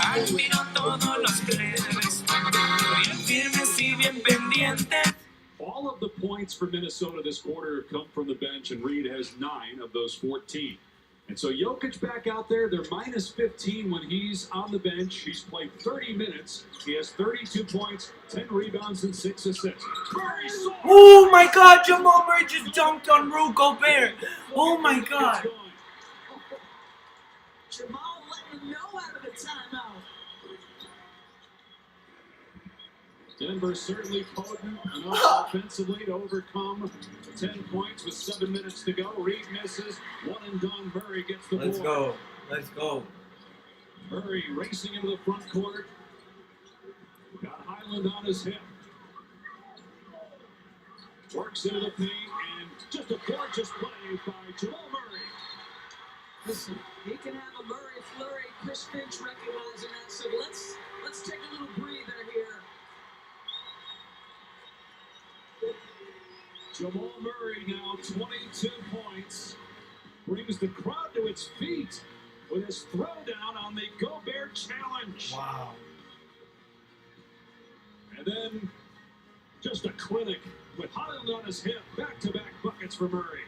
Al tiro todos los plebes, bien firmes y bien pendientes. All of the points for Minnesota this quarter have come from the bench, and Reed has 9 of those 14. And so Jokic back out there, they're minus 15 when he's on the bench. He's played 30 minutes. He has 32 points, 10 rebounds, and 6 assists. Oh my God, Jamal Murray just dunked on Rudy Gobert. Oh my God. Jamal letting him know out of the timeout. Denver certainly potent enough offensively to overcome 10 points with 7 minutes to go. Reed misses. One and done. Murray gets the Let's ball. go. Let's go. Murray racing into the front court. Got Highland on his hip. Works into the paint, and just a gorgeous play by Jamal Murray. Listen, he can have a Murray flurry. Chris Finch recognizing that. So let's take a little breather here. Jamal Murray now 22 points. Brings the crowd to its feet with his throwdown on the Gobert challenge. Wow. And then just a clinic with Highland on his hip. Back-to-back buckets for Murray.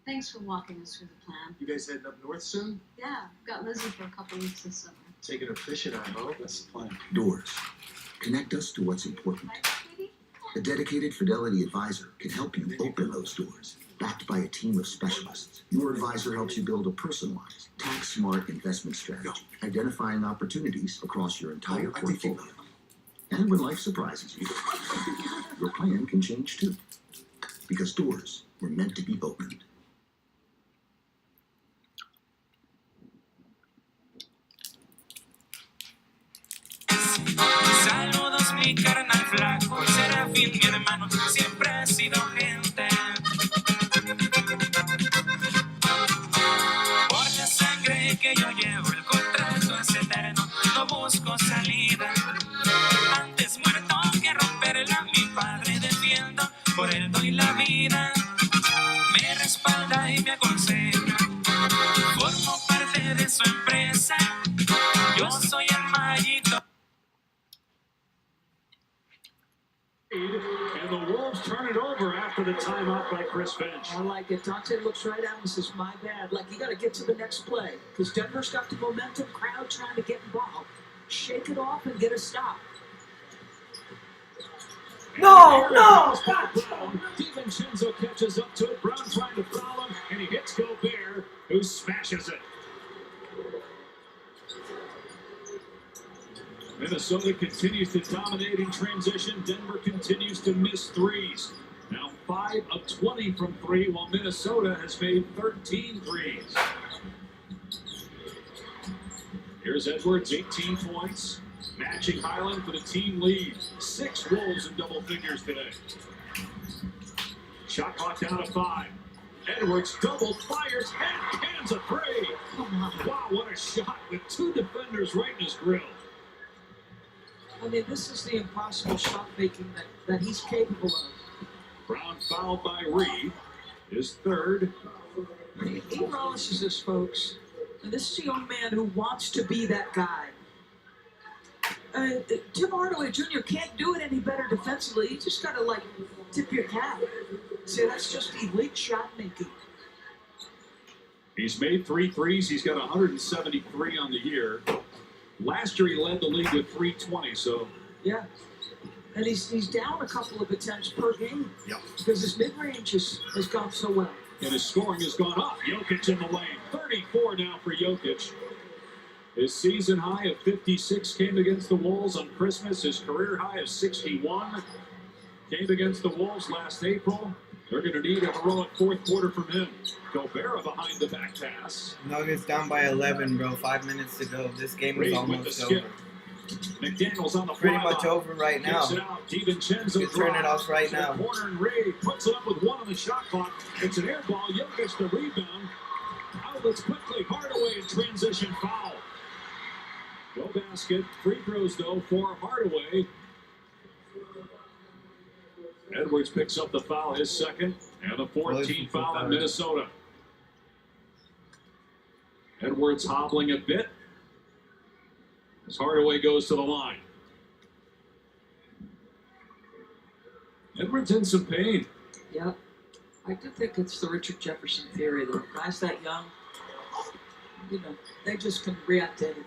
Thanks for walking us through the plan. You guys heading up north soon? Yeah, got Lizzie for a couple weeks this summer. Taking her fishing, I hope. That's the plan. Doors. Connect us to what's important. A dedicated Fidelity advisor can help you open those doors. Backed by a team of specialists, your advisor helps you build a personalized, tax-smart investment strategy, identifying opportunities across your entire portfolio. And when life surprises you, your plan can change too. Because doors were meant to be opened. Saludos mi carnal flaco, Serafín mi hermano, siempre ha sido gente. Por la sangre que yo llevo, el contrato es eterno, no busco salida. Antes muerto que romperla, mi padre defiendo, por él doy la vida. Me respalda y me aconseja, formo parte de su empresa. Yo soy el mallito. And the Wolves turn it over after the timeout by Chris Finch. I like it. Dante looks right at him and says, my bad. Like, you got to get to the next play. Because Denver's got the momentum, crowd trying to get involved. Shake it off and get a stop. No! Stop! DiVincenzo catches up to it. Brown trying to foul him, and he hits Gobert, who smashes it. Minnesota continues to dominate in transition. Denver continues to miss threes. Now 5 of 20 from 3, while Minnesota has made 13 threes. Here's Edwards, 18 points. Matching Highland for the team lead. 6 Wolves in double figures today. Shot clock down to 5. Edwards double fires, and cans a three. Wow, what a shot with 2 defenders right in his grill. I mean, this is the impossible shot making that he's capable of. Brown fouled by Reed. His third. He relishes this, folks. And this is a young man who wants to be that guy. Tim Hardaway Jr. can't do it any better defensively. You just got to, like, tip your cap. See, that's just elite shot making. He's made 3 threes. He's got 173 on the year. Last year he led the league with 320, so. Yeah. And he's down a couple of attempts per game. Yep. Because his mid-range has gone so well. And his scoring has gone up. Jokic in the lane. 34 now for Jokic. His season high of 56 came against the Wolves on Christmas. His career high of 61 came against the Wolves last April. They're going to need a heroic fourth quarter from him. Gobert behind the back pass. Nuggets down by 11, bro. 5 minutes to go. This game is almost over. McDaniels on the Pretty fly much by. over right now. Kicks it out. DiVincenzo You can turn it drives off right to the now. corner, and Ray puts it up with one on the shot clock. It's an air ball. Jokic the rebound. Outlets quickly. Hardaway in transition foul. No basket. Free throws, though, for Hardaway. Edwards picks up the foul, his second, and the 14th foul on Minnesota. Edwards hobbling a bit as Hardaway goes to the line. Edwards in some pain. Yep. I do think it's the Richard Jefferson theory, though. Guys that young, you know, they just can react to anything.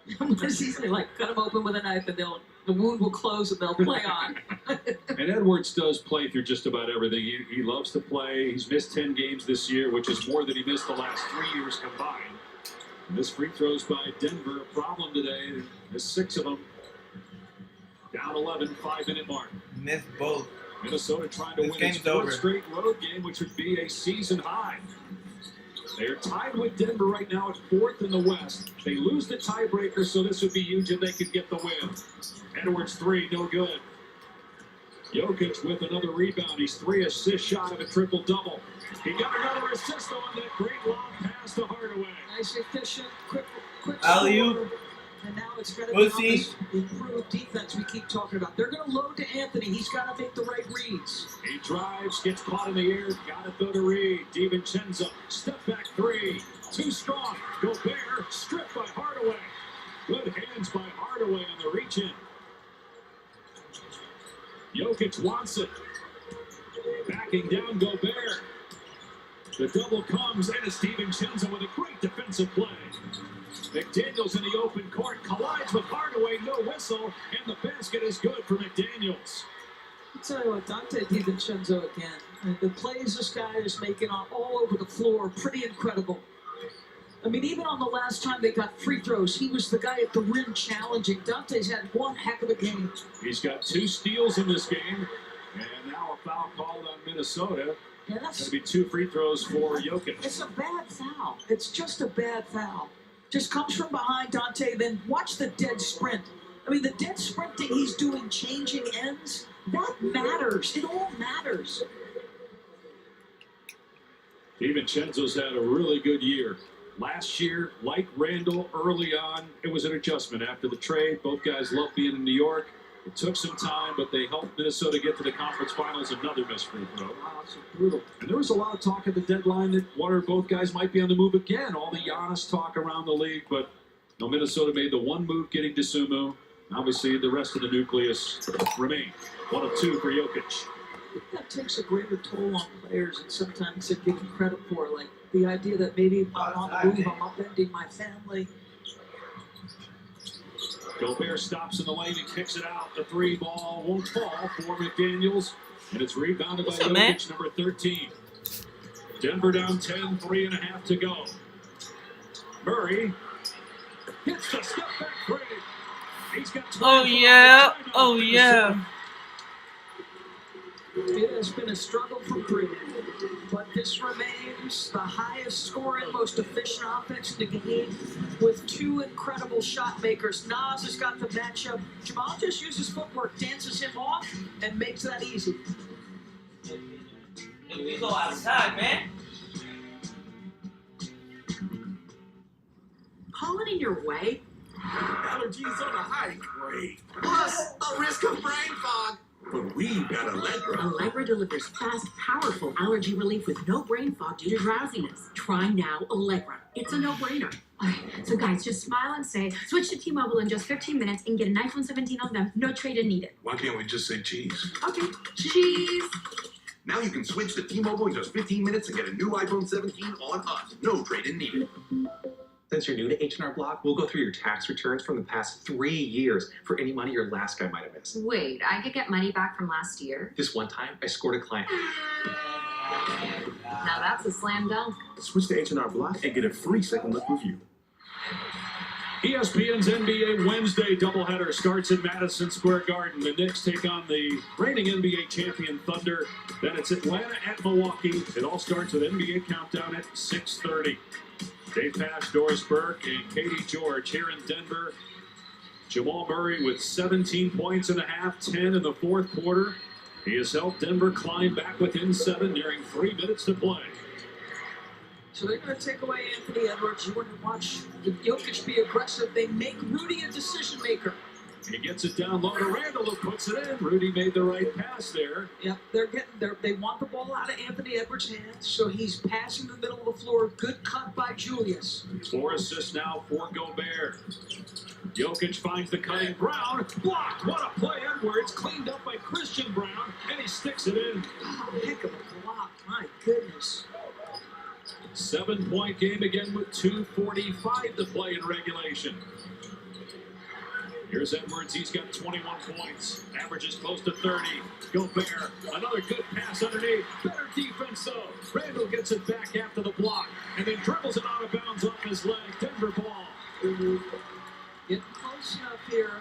It's easily like cut them open with a knife and the wound will close and they'll play on. And Edwards does play through just about everything. He loves to play. He's missed 10 games this year, which is more than he missed the last 3 years combined. And this free throws by Denver, a problem today. There's 6 of them. Down 11, 5-minute mark. Missed both. Minnesota trying to win its 4th straight road game, which would be a season high. They're tied with Denver right now at 4th in the West. They lose the tiebreaker, so this would be huge if they could get the win. Edwards 3, no good. Jokic with another rebound. He's 3 assists shy of a triple-double. He got another assist on that great long pass to Hardaway. Nice, efficient, quick Alley-oop. score. And now it's going to be on this improved defense we keep talking about. They're going to load to Anthony. He's got to make the right reads. He drives, gets caught in the air, got it though to Reed. DiVincenzo, step back 3. Too strong. Gobert, stripped by Hardaway. Good hands by Hardaway on the reach-in. Jokic wants it. Backing down Gobert. The double comes, and it's DiVincenzo with a great defensive play. McDaniels in the open court, collides with Hardaway, no whistle, and the basket is good for McDaniels. I'll tell you what, Dante DiVincenzo again. And the plays this guy is making are all over the floor, pretty incredible. I mean, even on the last time they got free throws, he was the guy at the rim challenging. Dante's had one heck of a game. He's got 2 steals in this game, and now a foul called on Minnesota. Yeah, that's going to be 2 free throws for Jokic. It's a bad foul. It's just a bad foul. Just comes from behind Dante, then watch the dead sprint. I mean, the dead sprinting he's doing, changing ends, that matters. It all matters. DiVincenzo's had a really good year. Last year, like Randall, early on, it was an adjustment after the trade. Both guys love being in New York. It took some time, but they helped Minnesota get to the conference finals. Another missed free throw. Wow, it's brutal. And there was a lot of talk at the deadline that one or both guys might be on the move again. All the Giannis talk around the league, but no, Minnesota made the one move getting Dosunmu. Obviously, the rest of the nucleus remain. 1 of 2 for Jokic. I think that takes a greater toll on players and sometimes they're given credit for, like the idea that maybe I'm on the move, I'm upending my family. Gobert stops in the lane and kicks it out. The 3 ball won't fall for McDaniels. And it's rebounded by Jokic, number 13. Denver down 10, 3.5 to go. Murray hits the step back 3. He's got 12. Oh yeah. Oh yeah. It has been a struggle for Green, but this remains the highest scoring, most efficient offense in the game with 2 incredible shot makers. Nas has got the matchup. Jamal just uses footwork, dances him off, and makes that easy. Hey, we go outside, man. Calling in your way? Allergies on a hike, great. Plus, a risk of brain fog. But we've got Allegra. Allegra delivers fast, powerful allergy relief with no brain fog due to drowsiness. Try now Allegra. It's a no-brainer. Alright, so guys, just smile and say, switch to T-Mobile in just 15 minutes and get an iPhone 17 on them, no trade-in needed. Why can't we just say cheese? Okay, cheese. Now you can switch to T-Mobile in just 15 minutes and get a new iPhone 17 on us. No trade-in needed. Since you're new to H&R Block, we'll go through your tax returns from the past 3 years for any money your last guy might have missed. Wait, I could get money back from last year? This one time, I scored a client. Now that's a slam dunk. Switch to H&R Block and get a free second-look review. ESPN's NBA Wednesday doubleheader starts in Madison Square Garden. The Knicks take on the reigning NBA champion Thunder. Then it's Atlanta at Milwaukee. It all starts with NBA Countdown at 6:30. Dave Pash, Doris Burke, and Katie George here in Denver. Jamal Murray with 17 points and a half, 10 in the fourth quarter. He has helped Denver climb back within 7 nearing 3 minutes to play. So they're going to take away Anthony Edwards. You want to watch Jokic be aggressive. They make Rudy a decision maker. He gets it down low to Randall, who puts it in. Rudy made the right pass there. Yep, they want the ball out of Anthony Edwards' hands, so he's passing the middle of the floor. Good cut by Julius. 4 assists now for Gobert. Jokic finds the cutting Brown. Blocked. What a play. Edwards cleaned up by Christian Brown, and he sticks it in. Oh, heck of a block. My goodness. 7-point game again with 2:45 to play in regulation. Here's Edwards. He's got 21 points. Averages close to 30. Gobert. Another good pass underneath. Better defense, though. Randall gets it back after the block and then dribbles it out of bounds off his leg. Denver ball. Getting close enough here.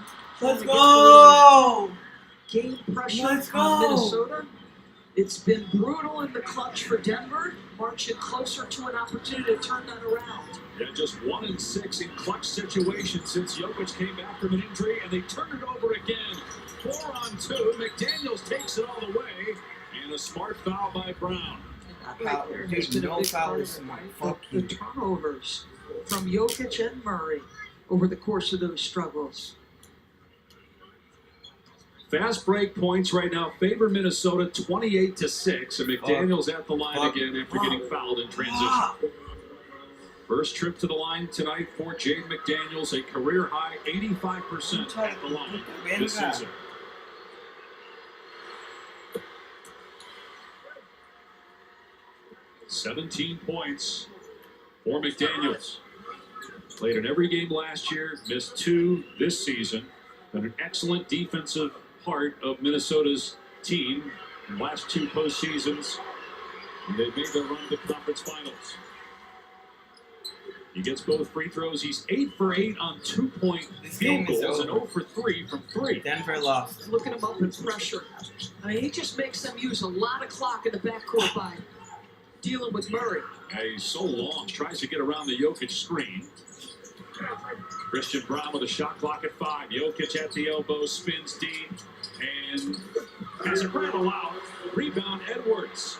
Let's go! Game pressure Let's go! on Minnesota. It's been brutal in the clutch for Denver. Marching closer to an opportunity to turn that around. Yeah, just 1 and 6 in clutch situations since Jokic came back from an injury, and they turn it over again. 4 on 2. McDaniels takes it all the way, and a smart foul by Brown. Right there has been a big part of the turnovers from Jokic and Murray over the course of those struggles. Fast break points right now favor Minnesota 28-6, and McDaniels at the line again after getting fouled in transition. First trip to the line tonight for Jaden McDaniels, a career high 85% at the line this season. "17 points for McDaniels. Played in every game last year, missed 2 this season. Been an excellent defensive part of Minnesota's team in the last 2 postseasons. And they've made their run to the conference finals. He gets both free throws. He's 8 for 8 on 2-point field goals and 0 for 3 from 3. Denver lost. Looking him up in pressure. I mean, he just makes them use a lot of clock in the backcourt by dealing with Murray. Yeah, he's so long. Tries to get around the Jokic screen. Christian Brown with a shot clock at 5. Jokic at the elbow, spins deep, and has a rattle out. Rebound, Edwards.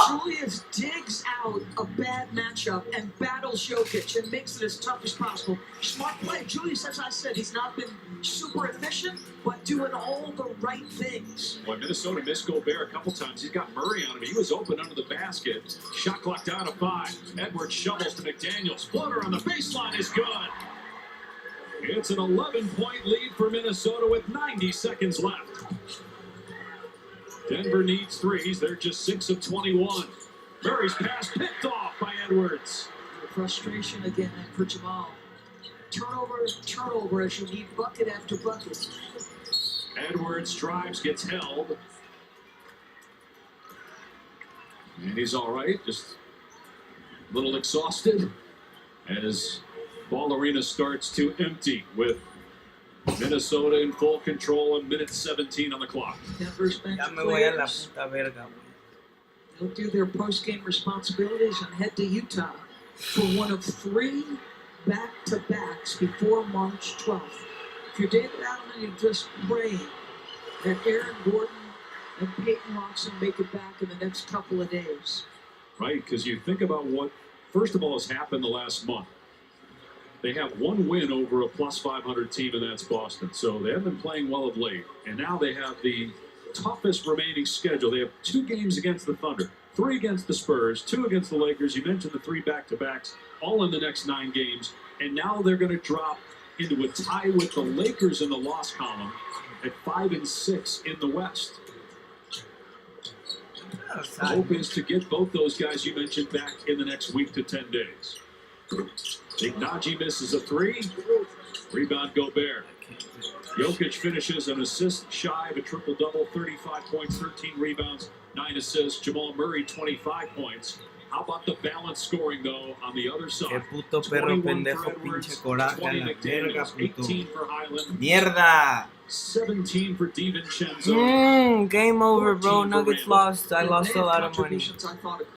Julius digs out a bad matchup and battles Jokic and makes it as tough as possible. Smart play. Julius, as I said, he's not been super efficient, but doing all the right things. Well, Minnesota missed Gobert a couple times. He's got Murray on him. He was open under the basket. Shot clock down to 5. Edwards shovels to McDaniels. Floater on the baseline is good. It's an 11-point lead for Minnesota with 90 seconds left. Denver needs 3s. They're just 6 of 21. Murray's pass picked off by Edwards. Frustration again for Jamal. Turnover as you need bucket after bucket. Edwards drives, gets held. And he's all right, just a little exhausted as Ball Arena starts to empty with Minnesota in full control and minute 17 on the clock. Denver's bench players, they'll do their post-game responsibilities and head to Utah for one of 3 back-to-backs before March 12th. If you're David Allen, you're just praying that Aaron Gordon and Peyton Watson make it back in the next couple of days. Right, because you think about what, first of all, has happened the last month. They have 1 win over a plus 500 team, and that's Boston. So they have been playing well of late. And now they have the toughest remaining schedule. They have 2 games against the Thunder, 3 against the Spurs, 2 against the Lakers. You mentioned the 3 back-to-backs, all in the next 9 games. And now they're going to drop into a tie with the Lakers in the loss column at 5 and 6 in the West. The hope is to get both those guys you mentioned back in the next week to 10 days. Ignaji misses a 3. Rebound Gobert. Jokic finishes an assist shy of a triple-double, 35 points, 13 rebounds, 9 assists. Jamal Murray, 25 points. How about the balance scoring, though, on the other side? Puto perro pendejo, pinche coraca, 20 la verga, McDaniels, puto. 18 for Highland. Mierda! 17 for DiVincenzo. Game over, bro. Nuggets lost. I lost a lot of money.